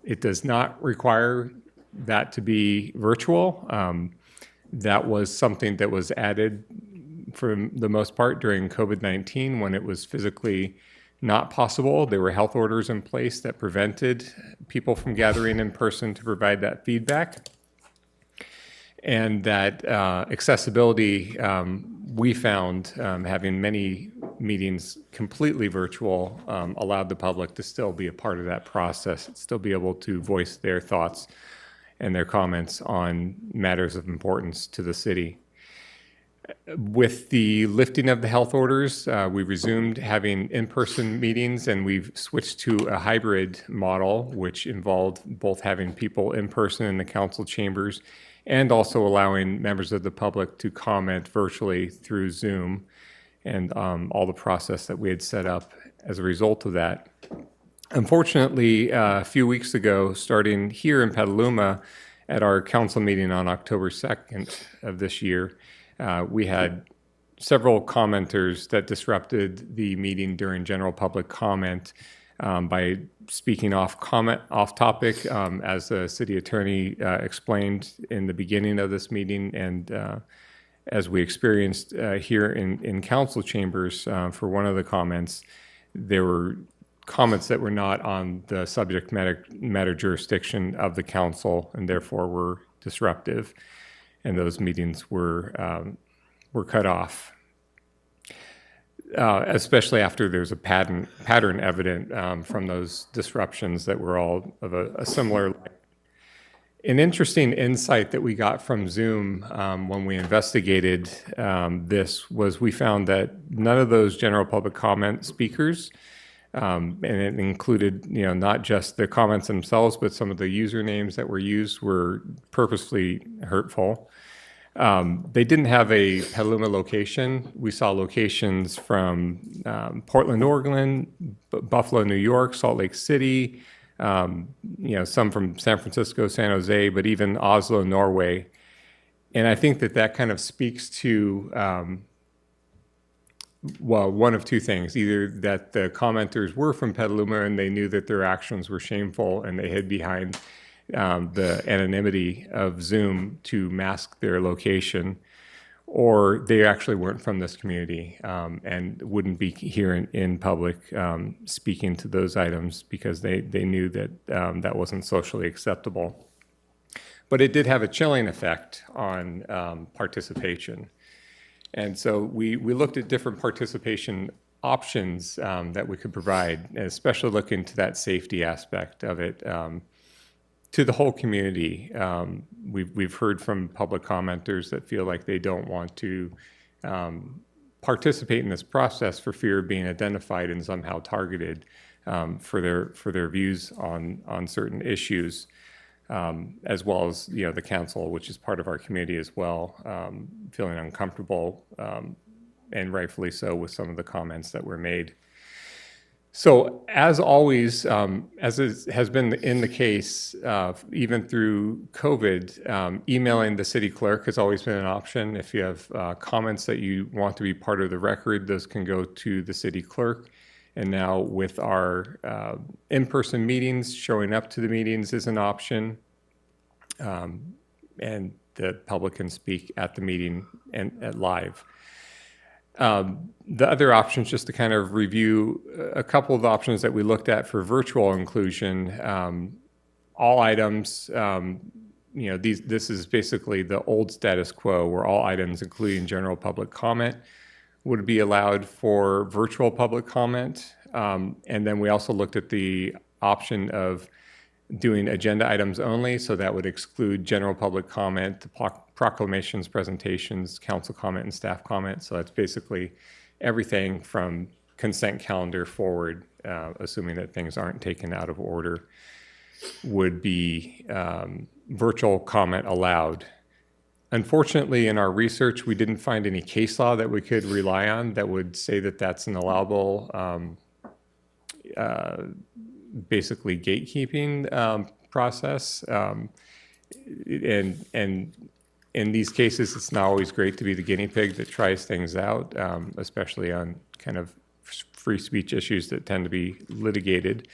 It does not require that to be virtual. That was something that was added for the most part during COVID-19 when it was physically not possible. There were health orders in place that prevented people from gathering in person to provide that feedback. And that accessibility, we found, having many meetings completely virtual, allowed the public to still be a part of that process, still be able to voice their thoughts and their comments on matters of importance to the city. With the lifting of the health orders, we resumed having in-person meetings, and we've switched to a hybrid model, which involved both having people in person in the council chambers and also allowing members of the public to comment virtually through Zoom and all the process that we had set up as a result of that. Unfortunately, a few weeks ago, starting here in Petaluma at our council meeting on October 2nd of this year, we had several commenters that disrupted the meeting during general public comment by speaking off topic, as the city attorney explained in the beginning of this meeting, and as we experienced here in council chambers for one of the comments, there were comments that were not on the subject matter jurisdiction of the council and therefore were disruptive, and those meetings were cut off. Especially after there's a pattern evident from those disruptions that were all of a similar. An interesting insight that we got from Zoom when we investigated this was we found that none of those general public comment speakers, and it included, not just the comments themselves, but some of the usernames that were used were purposely hurtful. They didn't have a Petaluma location. We saw locations from Portland, Oregon, Buffalo, New York, Salt Lake City, some from San Francisco, San Jose, but even Oslo, Norway. And I think that kind of speaks to, one of two things: either that the commenters were from Petaluma and they knew that their actions were shameful and they hid behind the anonymity of Zoom to mask their location, or they actually weren't from this community and wouldn't be here in public speaking to those items because they knew that that wasn't socially acceptable. But it did have a chilling effect on participation. And so we looked at different participation options that we could provide, and especially looking to that safety aspect of it to the whole community. We've heard from public commenters that feel like they don't want to participate in this process for fear of being identified and somehow targeted for their views on certain issues. As well as the council, which is part of our community as well, feeling uncomfortable, and rightfully so, with some of the comments that were made. So as always, as has been in the case, even through COVID, emailing the city clerk has always been an option. If you have comments that you want to be part of the record, those can go to the city clerk. And now with our in-person meetings, showing up to the meetings is an option. And the public can speak at the meeting and at live. The other options, just to kind of review a couple of options that we looked at for virtual inclusion. All items, this is basically the old status quo where all items, including general public comment, would be allowed for virtual public comment. And then we also looked at the option of doing agenda items only, so that would exclude general public comment, proclamations, presentations, council comment, and staff comment. So that's basically everything from consent calendar forward, assuming that things aren't taken out of order, would be virtual comment allowed. Unfortunately, in our research, we didn't find any case law that we could rely on that would say that that's an allowable, basically gatekeeping process. And in these cases, it's not always great to be the guinea pig that tries things out, especially on kind of free speech issues that tend to be litigated.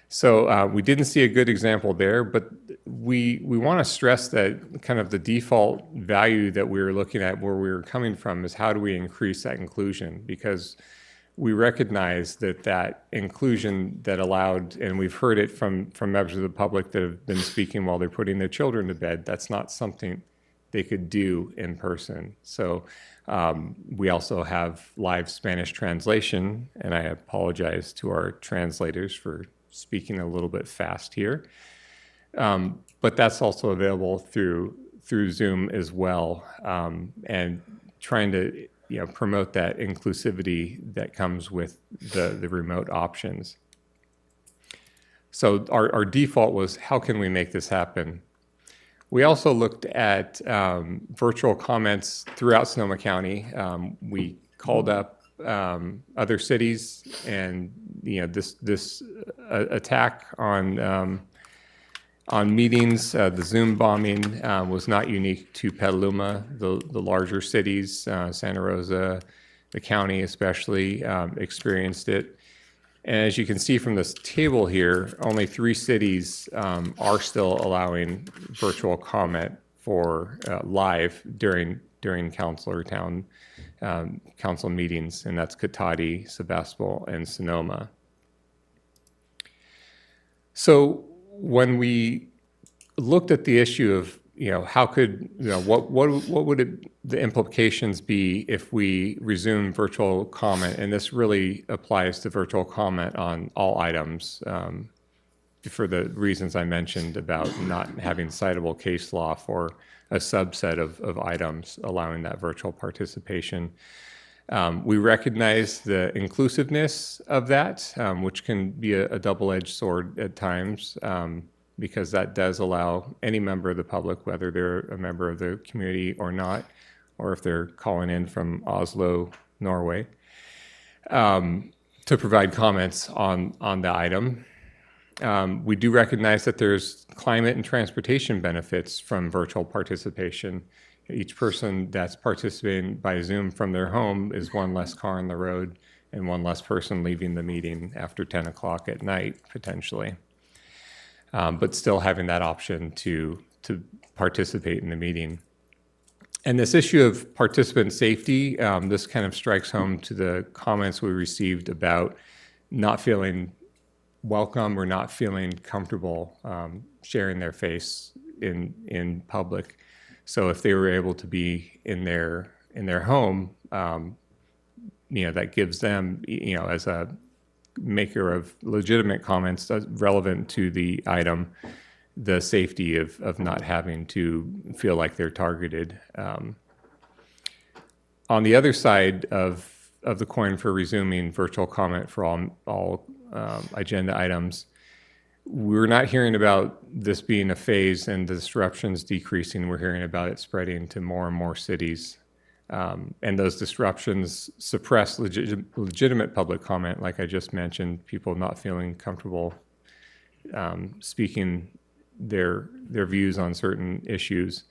So we didn't see a good example there, but we want to stress that kind of the default value that we were looking at, where we were coming from, is how do we increase that inclusion? Because we recognize that that inclusion that allowed, and we've heard it from members of the public that have been speaking while they're putting their children to bed, that's not something they could do in person. So we also have live Spanish translation, and I apologize to our translators for speaking a little bit fast here. But that's also available through Zoom as well, and trying to promote that inclusivity that comes with the remote options. So our default was, how can we make this happen? We also looked at virtual comments throughout Sonoma County. We called up other cities, and this attack on meetings, the Zoom bombing, was not unique to Petaluma. The larger cities, Santa Rosa, the county especially, experienced it. And as you can see from this table here, only 3 cities are still allowing virtual comment for live during council or town council meetings, and that's Cotati, Sebastopol, and Sonoma. So when we looked at the issue of how could what would the implications be if we resume virtual comment, and this really applies to virtual comment on all items, for the reasons I mentioned about not having citable case law for a subset of items allowing that virtual participation. We recognize the inclusiveness of that, which can be a double-edged sword at times, because that does allow any member of the public, whether they're a member of the community or not, or if they're calling in from Oslo, Norway, to provide comments on the item. We do recognize that there's climate and transportation benefits from virtual participation. Each person that's participating by Zoom from their home is one less car on the road and one less person leaving the meeting after 10 o'clock at night, potentially. But still having that option to participate in the meeting. And this issue of participant safety, this kind of strikes home to the comments we received about not feeling welcome or not feeling comfortable sharing their face in public. So if they were able to be in their home, that gives them, as a maker of legitimate comments relevant to the item, the safety of not having to feel like they're targeted. On the other side of the coin for resuming virtual comment for all agenda items, we're not hearing about this being a phase and the disruptions decreasing. We're hearing about it spreading to more and more cities. And those disruptions suppress legitimate public comment, like I just mentioned, people not feeling comfortable speaking their views on certain issues.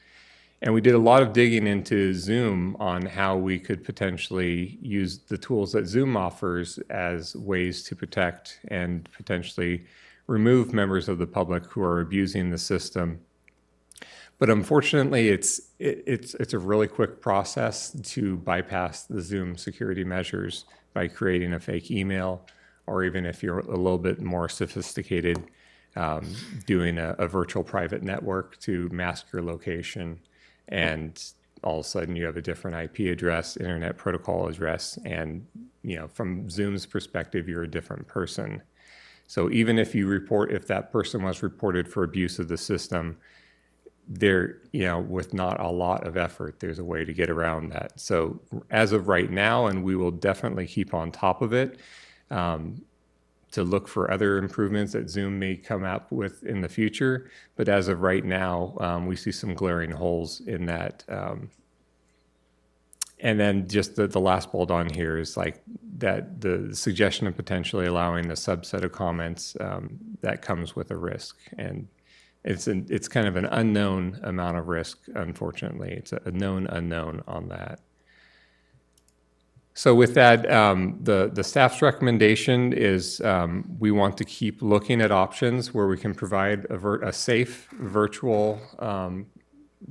And we did a lot of digging into Zoom on how we could potentially use the tools that Zoom offers as ways to protect and potentially remove members of the public who are abusing the system. But unfortunately, it's a really quick process to bypass the Zoom security measures by creating a fake email, or even if you're a little bit more sophisticated, doing a virtual private network to mask your location, and all of a sudden you have a different IP address, internet protocol address, and from Zoom's perspective, you're a different person. So even if that person was reported for abuse of the system, there, with not a lot of effort, there's a way to get around that. So as of right now, and we will definitely keep on top of it, to look for other improvements that Zoom may come up with in the future. But as of right now, we see some glaring holes in that. And then just the last bolt on here is like that the suggestion of potentially allowing a subset of comments that comes with a risk. And it's kind of an unknown amount of risk, unfortunately. It's a known unknown on that. So with that, the staff's recommendation is we want to keep looking at options where we can provide a safe virtual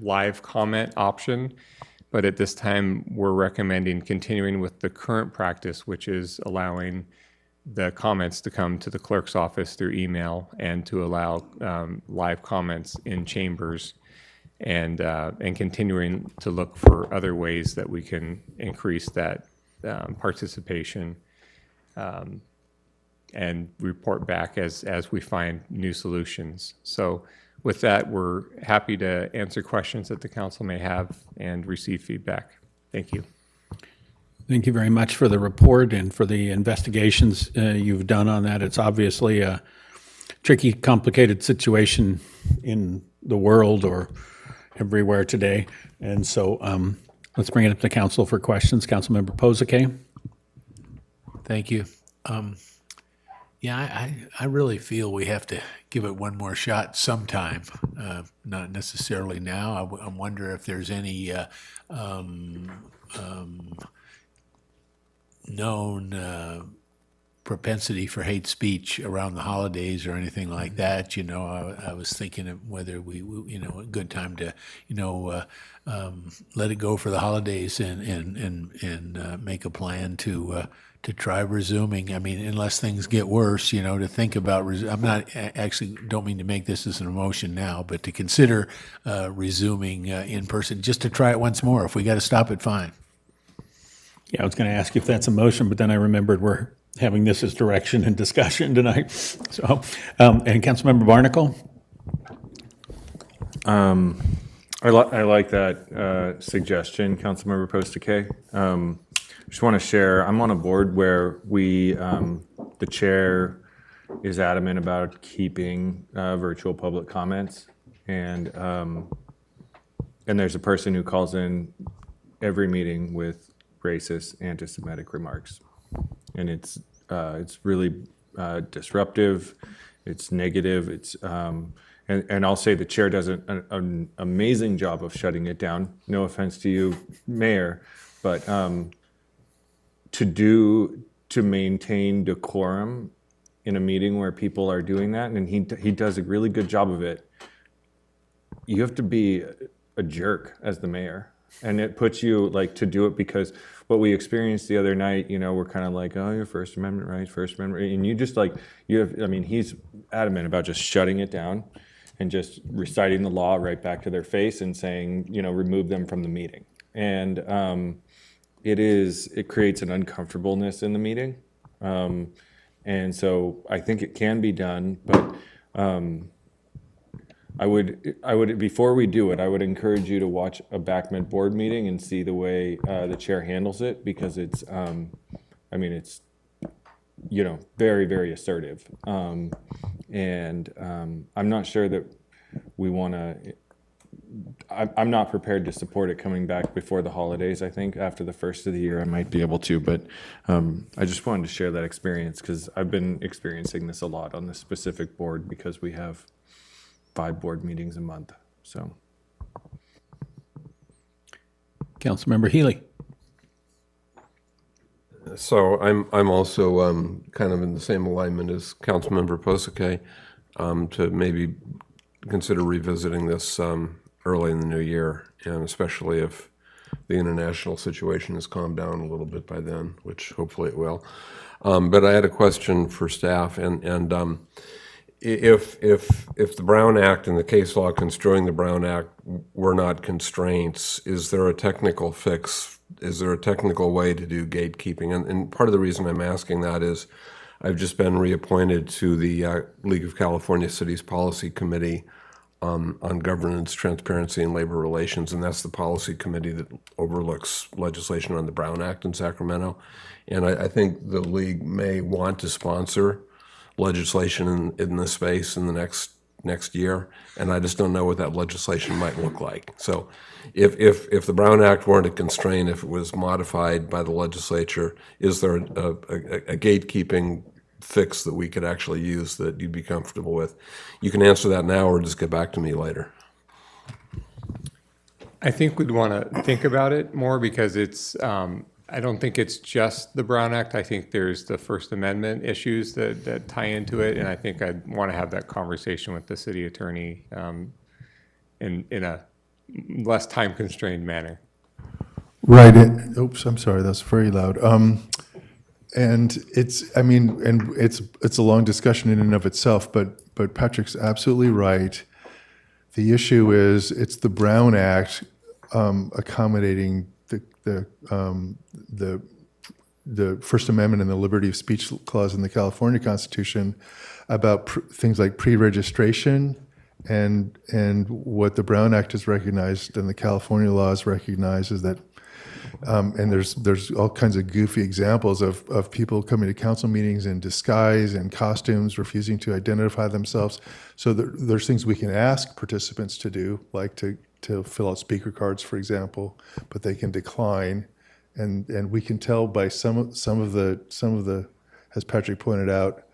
live comment option. But at this time, we're recommending continuing with the current practice, which is allowing the comments to come to the clerk's office through email and to allow live comments in chambers, and continuing to look for other ways that we can increase that participation, and report back as we find new solutions. So with that, we're happy to answer questions that the council may have and receive feedback. Thank you. Thank you very much for the report and for the investigations you've done on that. It's obviously a tricky, complicated situation in the world or everywhere today. And so let's bring it up to council for questions. Councilmember Posake. Thank you. Yeah, I really feel we have to give it one more shot sometime, not necessarily now. I wonder if there's any known propensity for hate speech around the holidays or anything like that. I was thinking of whether a good time to, let it go for the holidays and make a plan to try resuming. I mean, unless things get worse, to think about. I'm not actually don't mean to make this as an emotion now, but to consider resuming in person, just to try it once more. If we got to stop it, fine. Yeah, I was going to ask you if that's a motion, but then I remembered we're having this as direction and discussion tonight. So, and Councilmember Barnacle? I like that suggestion, Councilmember Postake. Just want to share, I'm on a board where the chair is adamant about keeping virtual public comments. And there's a person who calls in every meeting with racist, anti-Semitic remarks. And it's really disruptive, it's negative, and I'll say the chair does an amazing job of shutting it down. No offense to you, Mayor, but to maintain decorum in a meeting where people are doing that, and he does a really good job of it, you have to be a jerk as the mayor. And it puts you to do it, because what we experienced the other night, we're kind of like, oh, your First Amendment rights, First Amendment, and you just he's adamant about just shutting it down and just reciting the law right back to their face and saying, remove them from the meeting. And it creates an uncomfortableness in the meeting. And so I think it can be done, but I would before we do it, I would encourage you to watch a BACMED board meeting and see the way the chair handles it, because it's very, very assertive. And I'm not sure that we want to, I'm not prepared to support it coming back before the holidays. I think after the first of the year I might be able to, but I just wanted to share that experience, because I've been experiencing this a lot on this specific board, because we have 5 board meetings a month. So, Councilmember Healy. So I'm also kind of in the same alignment as Councilmember Posake, to maybe consider revisiting this early in the new year, and especially if the international situation has calmed down a little bit by then, which hopefully it will. But I had a question for staff, and if the Brown Act and the case law construing the Brown Act were not constraints, is there a technical fix? Is there a technical way to do gatekeeping? And part of the reason I'm asking that is I've just been reappointed to the League of California Cities Policy Committee on governance, transparency, and labor relations, and that's the policy committee that overlooks legislation on the Brown Act in Sacramento. And I think the league may want to sponsor legislation in this space in the next year, and I just don't know what that legislation might look like. So if the Brown Act weren't a constraint, if it was modified by the legislature, is there a gatekeeping fix that we could actually use that you'd be comfortable with? You can answer that now or just get back to me later. I think we'd want to think about it more because it's, I don't think it's just the Brown Act. I think there's the First Amendment issues that tie into it, and I think I'd want to have that conversation with the city attorney in a less time-constrained manner. Right. Oops, I'm sorry, that's very loud. And it's, I mean, and it's a long discussion in and of itself, but Patrick's absolutely right. The issue is it's the Brown Act accommodating the First Amendment and the liberty of speech clause in the California Constitution about things like pre-registration and what the Brown Act has recognized and the California law has recognized is that and there's all kinds of goofy examples of people coming to council meetings in disguise and costumes, refusing to identify themselves. So there's things we can ask participants to do, like to fill out speaker cards, for example, but they can decline. And we can tell by some of the, as Patrick pointed out,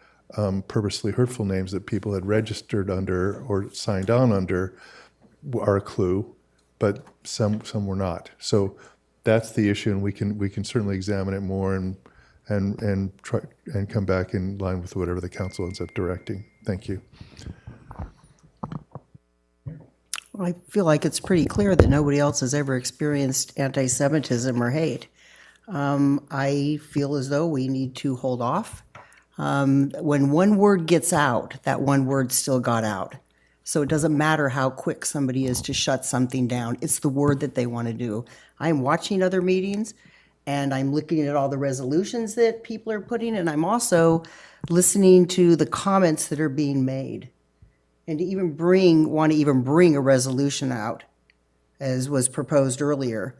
purposely hurtful names that people had registered under or signed on under are a clue, but some were not. So that's the issue, and we can certainly examine it more and try and come back in line with whatever the council ends up directing. Thank you. Well, I feel like it's pretty clear that nobody else has ever experienced anti-Semitism or hate. I feel as though we need to hold off. When one word gets out, that one word still got out. So it doesn't matter how quick somebody is to shut something down. It's the word that they want to do. I'm watching other meetings, and I'm looking at all the resolutions that people are putting, and I'm also listening to the comments that are being made. And to even want to bring a resolution out, as was proposed earlier,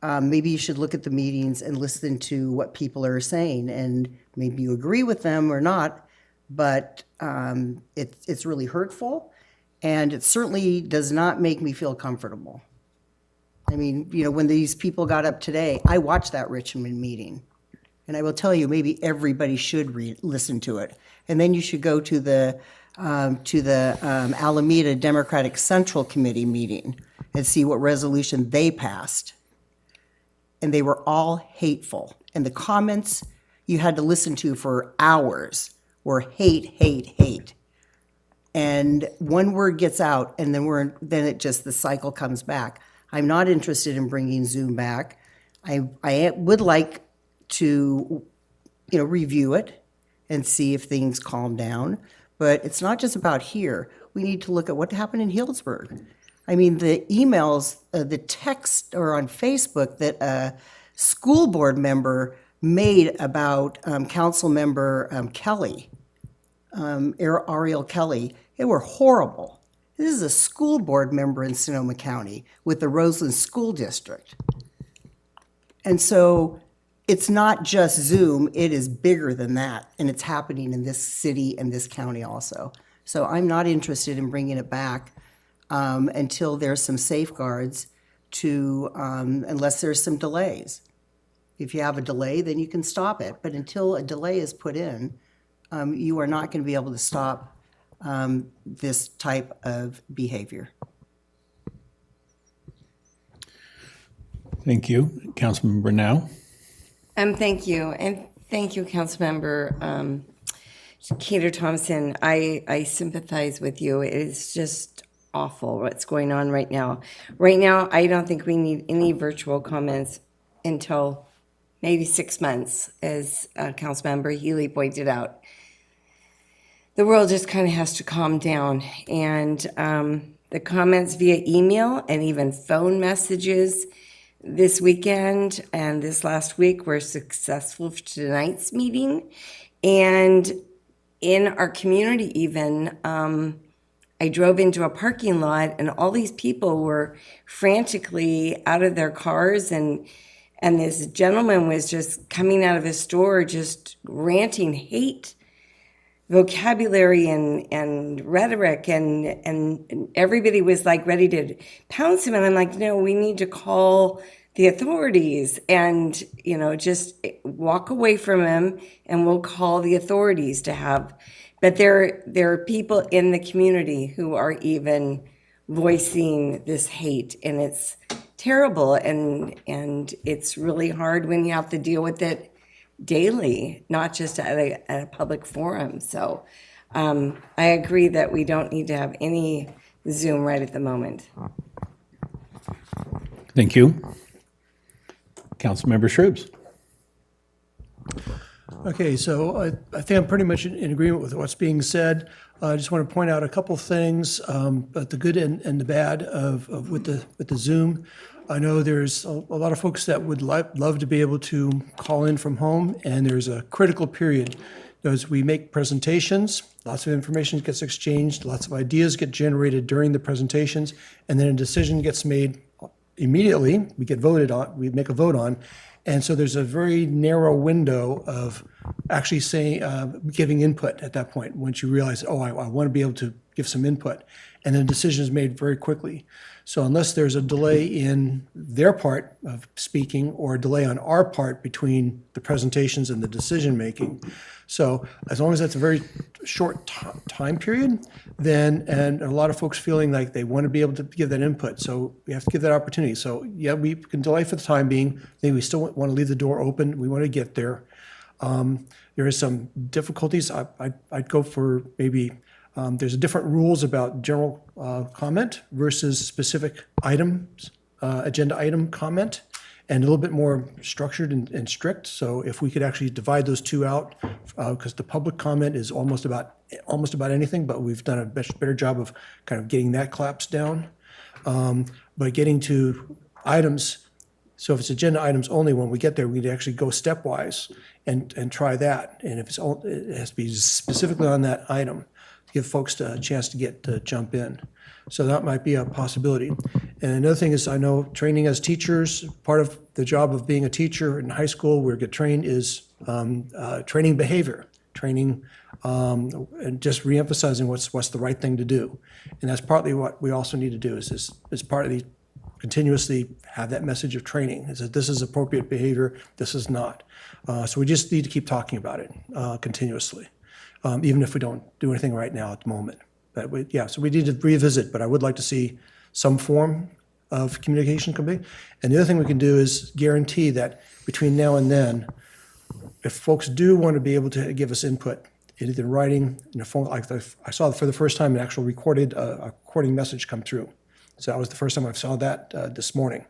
maybe you should look at the meetings and listen to what people are saying, and maybe you agree with them or not, but it's really hurtful, and it certainly does not make me feel comfortable. I mean, when these people got up today, I watched that Richmond meeting, and I will tell you, maybe everybody should listen to it, and then you should go to the Alameda Democratic Central Committee meeting and see what resolution they passed. And they were all hateful. And the comments you had to listen to for hours were hate, hate, hate. And one word gets out, and then the cycle comes back. I'm not interested in bringing Zoom back. I would like to, review it and see if things calm down. But it's not just about here. We need to look at what happened in Healdsburg. I mean, the emails, the text or on Facebook that a school board member made about council member Kelly, Ariel Kelly, they were horrible. This is a school board member in Sonoma County with the Roseland School District. And so it's not just Zoom, it is bigger than that, and it's happening in this city and this county also. So I'm not interested in bringing it back until there's some safeguards unless there's some delays. If you have a delay, then you can stop it, but until a delay is put in, you are not going to be able to stop this type of behavior. Thank you. Councilmember Now. Thank you. And thank you, Councilmember Cater Thompson. I sympathize with you. It is just awful what's going on right now. Right now, I don't think we need any virtual comments until maybe 6 months, as Councilmember Healy pointed out. The world just kind of has to calm down. And the comments via email and even phone messages this weekend and this last week were successful for tonight's meeting. And in our community even, I drove into a parking lot and all these people were frantically out of their cars, and this gentleman was just coming out of his store just ranting hate vocabulary and rhetoric, and everybody was like ready to pounce him, and I'm like, no, we need to call the authorities, and just walk away from him and we'll call the authorities to have. But there are people in the community who are even voicing this hate, and it's terrible, and it's really hard when you have to deal with it daily, not just at a public forum. So I agree that we don't need to have any Zoom right at the moment. Thank you. Councilmember Shrubs. Okay, so I think I'm pretty much in agreement with what's being said. I just want to point out a couple things, but the good and the bad of with the Zoom. I know there's a lot of folks that would love to be able to call in from home, and there's a critical period. As we make presentations, lots of information gets exchanged, lots of ideas get generated during the presentations, and then a decision gets made immediately. We get voted on, we make a vote on. And so there's a very narrow window of actually saying, giving input at that point, once you realize, oh, I want to be able to give some input. And then a decision is made very quickly. So unless there's a delay in their part of speaking or a delay on our part between the presentations and the decision making. So as long as that's a very short time period, then, and a lot of folks feeling like they want to be able to give that input. So we have to give that opportunity. So yeah, we can delay for the time being. Then we still want to leave the door open. We want to get there. There is some difficulties. I'd go for maybe, there's different rules about general comment versus specific items, agenda item comment, and a little bit more structured and strict. So if we could actually divide those two out, because the public comment is almost about anything, but we've done a much better job of kind of getting that collapsed down. But getting to items, so if it's agenda items only, when we get there, we need to actually go stepwise and try that. And if it has to be specifically on that item, to give folks a chance to jump in. So that might be a possibility. And another thing is, I know training as teachers, part of the job of being a teacher in high school, where we get trained is training behavior, training and just reemphasizing what's the right thing to do. And that's partly what we also need to do is part of the continuously have that message of training, is that this is appropriate behavior, this is not. So we just need to keep talking about it continuously, even if we don't do anything right now at the moment. But so we need to revisit, but I would like to see some form of communication come in. And the other thing we can do is guarantee that between now and then, if folks do want to be able to give us input, either in writing, in a phone, like I saw for the first time an actual recording message come through. So that was the first time I saw that this morning.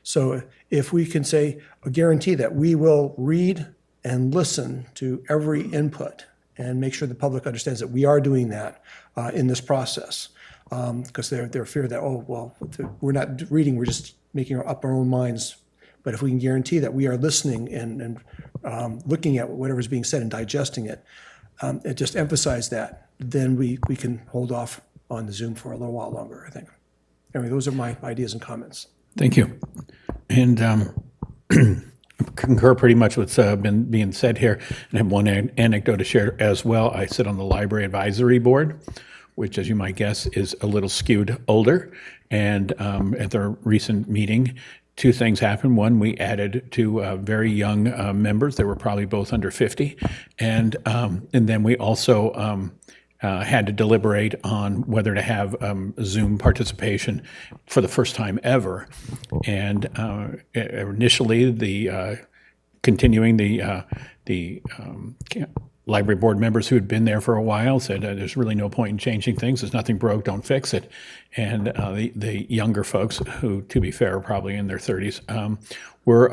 So if we can say, a guarantee that we will read and listen to every input and make sure the public understands that we are doing that in this process. Because they're fear that, oh, well, we're not reading, we're just making up our own minds. But if we can guarantee that we are listening and looking at whatever's being said and digesting it, and just emphasize that, then we can hold off on the Zoom for a little while longer, I think. Anyway, those are my ideas and comments. Thank you. And concur pretty much what's been being said here. And I have one anecdote to share as well. I sit on the Library Advisory Board, which, as you might guess, is a little skewed older. And at the recent meeting, two things happened. One, we added two very young members. They were probably both under 50. And then we also had to deliberate on whether to have Zoom participation for the first time ever. And initially, continuing the library board members who had been there for a while said, there's really no point in changing things. There's nothing broke, don't fix it. And the younger folks, who, to be fair, are probably in their 30s, were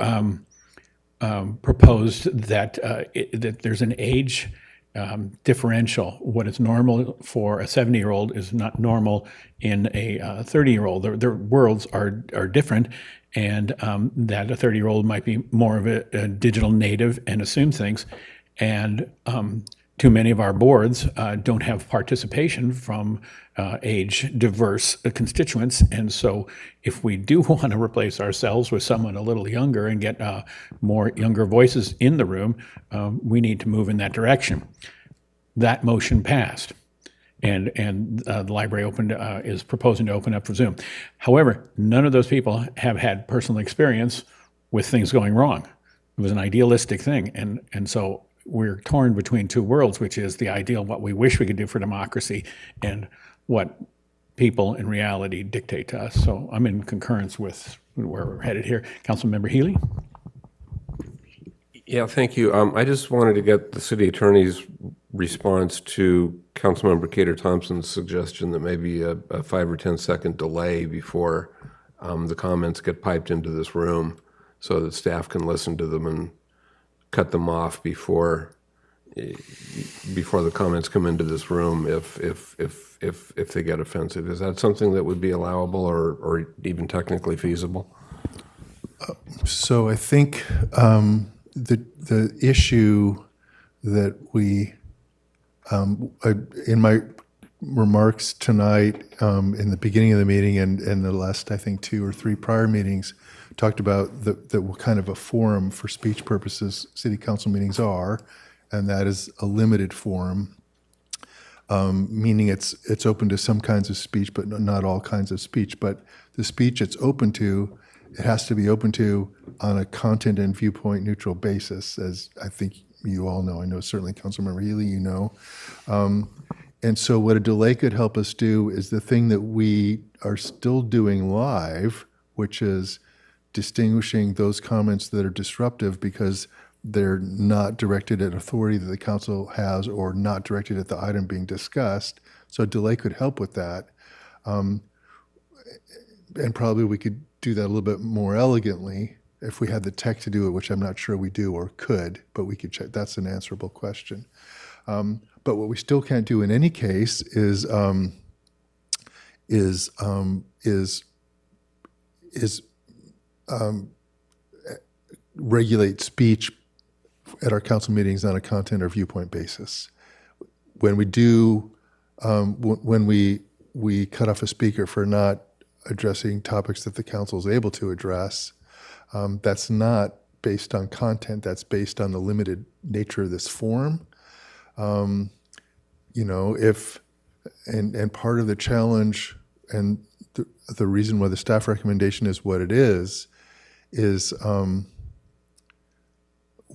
proposed that that there's an age differential. What is normal for a 70-year-old is not normal in a 30-year-old. Their worlds are different, and that a 30-year-old might be more of a digital native and assume things. And too many of our boards don't have participation from age-diverse constituents. And so if we do want to replace ourselves with someone a little younger and get more younger voices in the room, we need to move in that direction. That motion passed. And the library is proposing to open up for Zoom. However, none of those people have had personal experience with things going wrong. It was an idealistic thing. And so we're torn between two worlds, which is the ideal, what we wish we could do for democracy, and what people in reality dictate to us. So I'm in concurrence with where we're headed here. Councilmember Healy? Yeah, thank you. I just wanted to get the city attorney's response to Councilmember Cater Thompson's suggestion that maybe a 5 or 10 second delay before the comments get piped into this room so that staff can listen to them and cut them off before the comments come into this room if they get offensive. Is that something that would be allowable or even technically feasible? So I think the issue that we, in my remarks tonight, in the beginning of the meeting and the last, I think, 2 or 3 prior meetings, talked about what kind of a forum for speech purposes city council meetings are, and that is a limited forum, meaning it's open to some kinds of speech, but not all kinds of speech. But the speech it's open to, it has to be open to on a content and viewpoint neutral basis, as I think you all know. I know certainly Councilmember Healy, you know. And so what a delay could help us do is the thing that we are still doing live, which is distinguishing those comments that are disruptive because they're not directed at authority that the council has or not directed at the item being discussed. So a delay could help with that. And probably we could do that a little bit more elegantly if we had the tech to do it, which I'm not sure we do or could, but we could check. That's an answerable question. But what we still can't do in any case is regulate speech at our council meetings on a content or viewpoint basis. When we do, when we cut off a speaker for not addressing topics that the council is able to address, that's not based on content, that's based on the limited nature of this forum. You know, and part of the challenge and the reason why the staff recommendation is what it is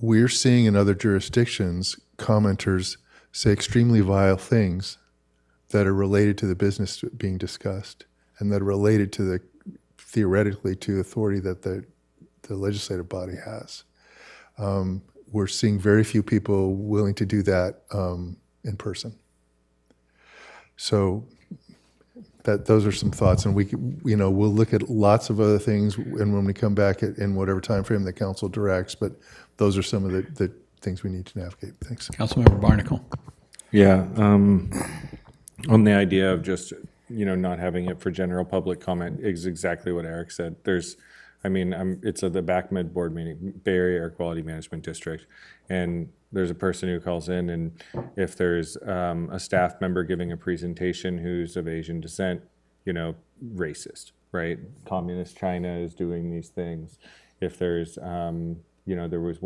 we're seeing in other jurisdictions commenters say extremely vile things that are related to the business being discussed and that are related to theoretically to authority that the legislative body has. We're seeing very few people willing to do that in person. So those are some thoughts, and we'll look at lots of other things, and when we come back in whatever time frame the council directs. But those are some of the things we need to navigate. Thanks, Councilmember Barnacle. Yeah, on the idea of just not having it for general public comment is exactly what Eric said. It's at the back mid board meeting, Bay Area Air Quality Management District, and there's a person who calls in, and if there's a staff member giving a presentation who's of Asian descent, racist, right? Communist China is doing these things. If there's, there was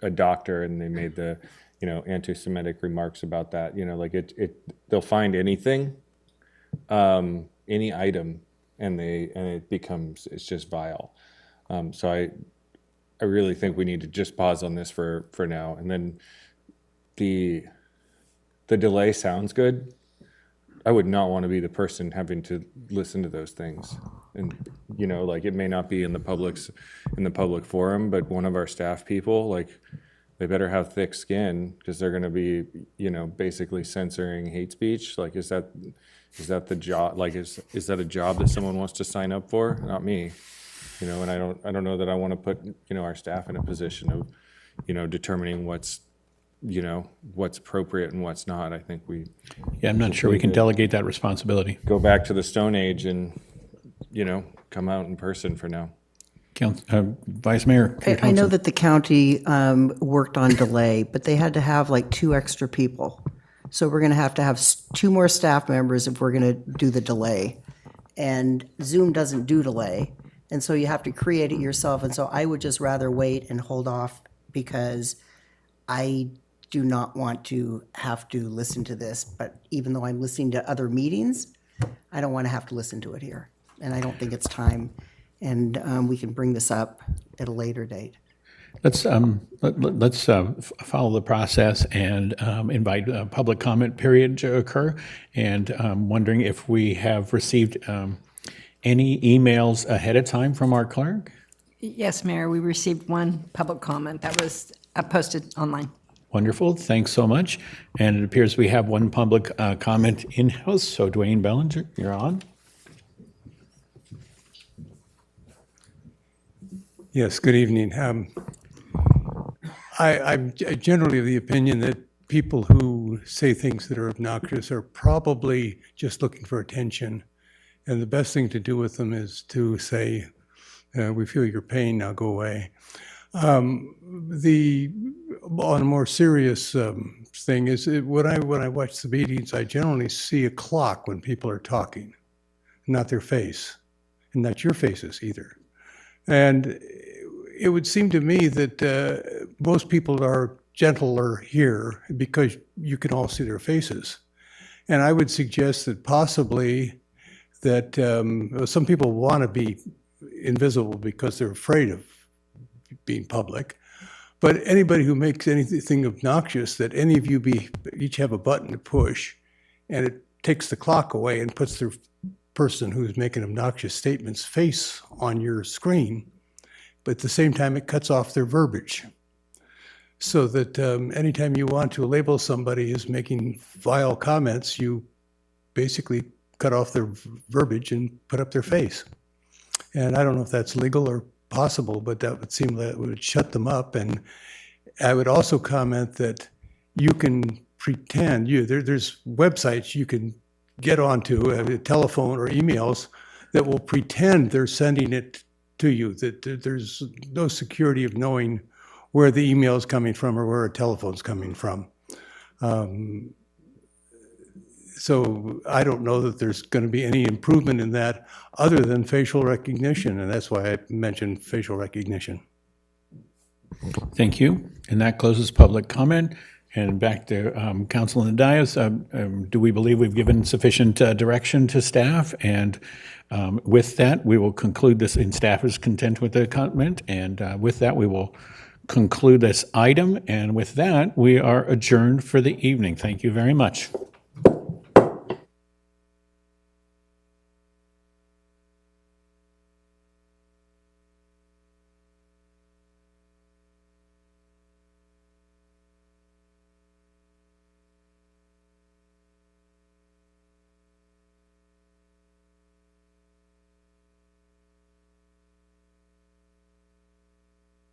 a doctor, and they made the, anti-Semitic remarks about that. They'll find anything, any item, and it's just vile. So I really think we need to just pause on this for now. And then the delay sounds good. I would not want to be the person having to listen to those things. And, it may not be in the public forum, but one of our staff people, they better have thick skin because they're going to be, basically censoring hate speech. Is that the job? Is that a job that someone wants to sign up for? Not me. And I don't know that I want to put, our staff in a position of, determining what's appropriate and what's not. I think I'm not sure we can delegate that responsibility. Go back to the Stone Age and, come out in person for now. Vice Mayor. I know that the county worked on delay, but they had to have like 2 extra people. So we're going to have 2 more staff members if we're going to do the delay. And Zoom doesn't do delay, and so you have to create it yourself. And so I would just rather wait and hold off because I do not want to have to listen to this. But even though I'm listening to other meetings, I don't want to have to listen to it here. And I don't think it's time. And we can bring this up at a later date. Let's follow the process and invite a public comment period to occur. And I'm wondering if we have received any emails ahead of time from our clerk? Yes, Mayor, we received one public comment that was posted online. Wonderful, thanks so much. And it appears we have one public comment in-house. So Dwayne Bellinger, you're on. Yes, good evening. I'm generally of the opinion that people who say things that are obnoxious are probably just looking for attention. And the best thing to do with them is to say, we feel your pain, now go away. On a more serious thing is when I watch the meetings, I generally see a clock when people are talking, not their face, and not your faces either. And it would seem to me that most people are gentler here because you can all see their faces. And I would suggest that possibly that some people want to be invisible because they're afraid of being public. But anybody who makes anything obnoxious, that any of you each have a button to push, and it takes the clock away and puts the person who's making obnoxious statements face on your screen, but at the same time it cuts off their verbiage. So that anytime you want to label somebody as making vile comments, you basically cut off their verbiage and put up their face. And I don't know if that's legal or possible, but that would seem that would shut them up. And I would also comment that you can pretend, there's websites you can get onto, a telephone or emails that will pretend they're sending it to you, that there's no security of knowing where the email is coming from or where a telephone's coming from. So I don't know that there's going to be any improvement in that other than facial recognition, and that's why I mentioned facial recognition. Thank you. And that closes public comment. And back to council in the dais. Do we believe we've given sufficient direction to staff? And with that, we will conclude this, and staff is content with the comment. And with that, we will conclude this item. And with that, we are adjourned for the evening. Thank you very much.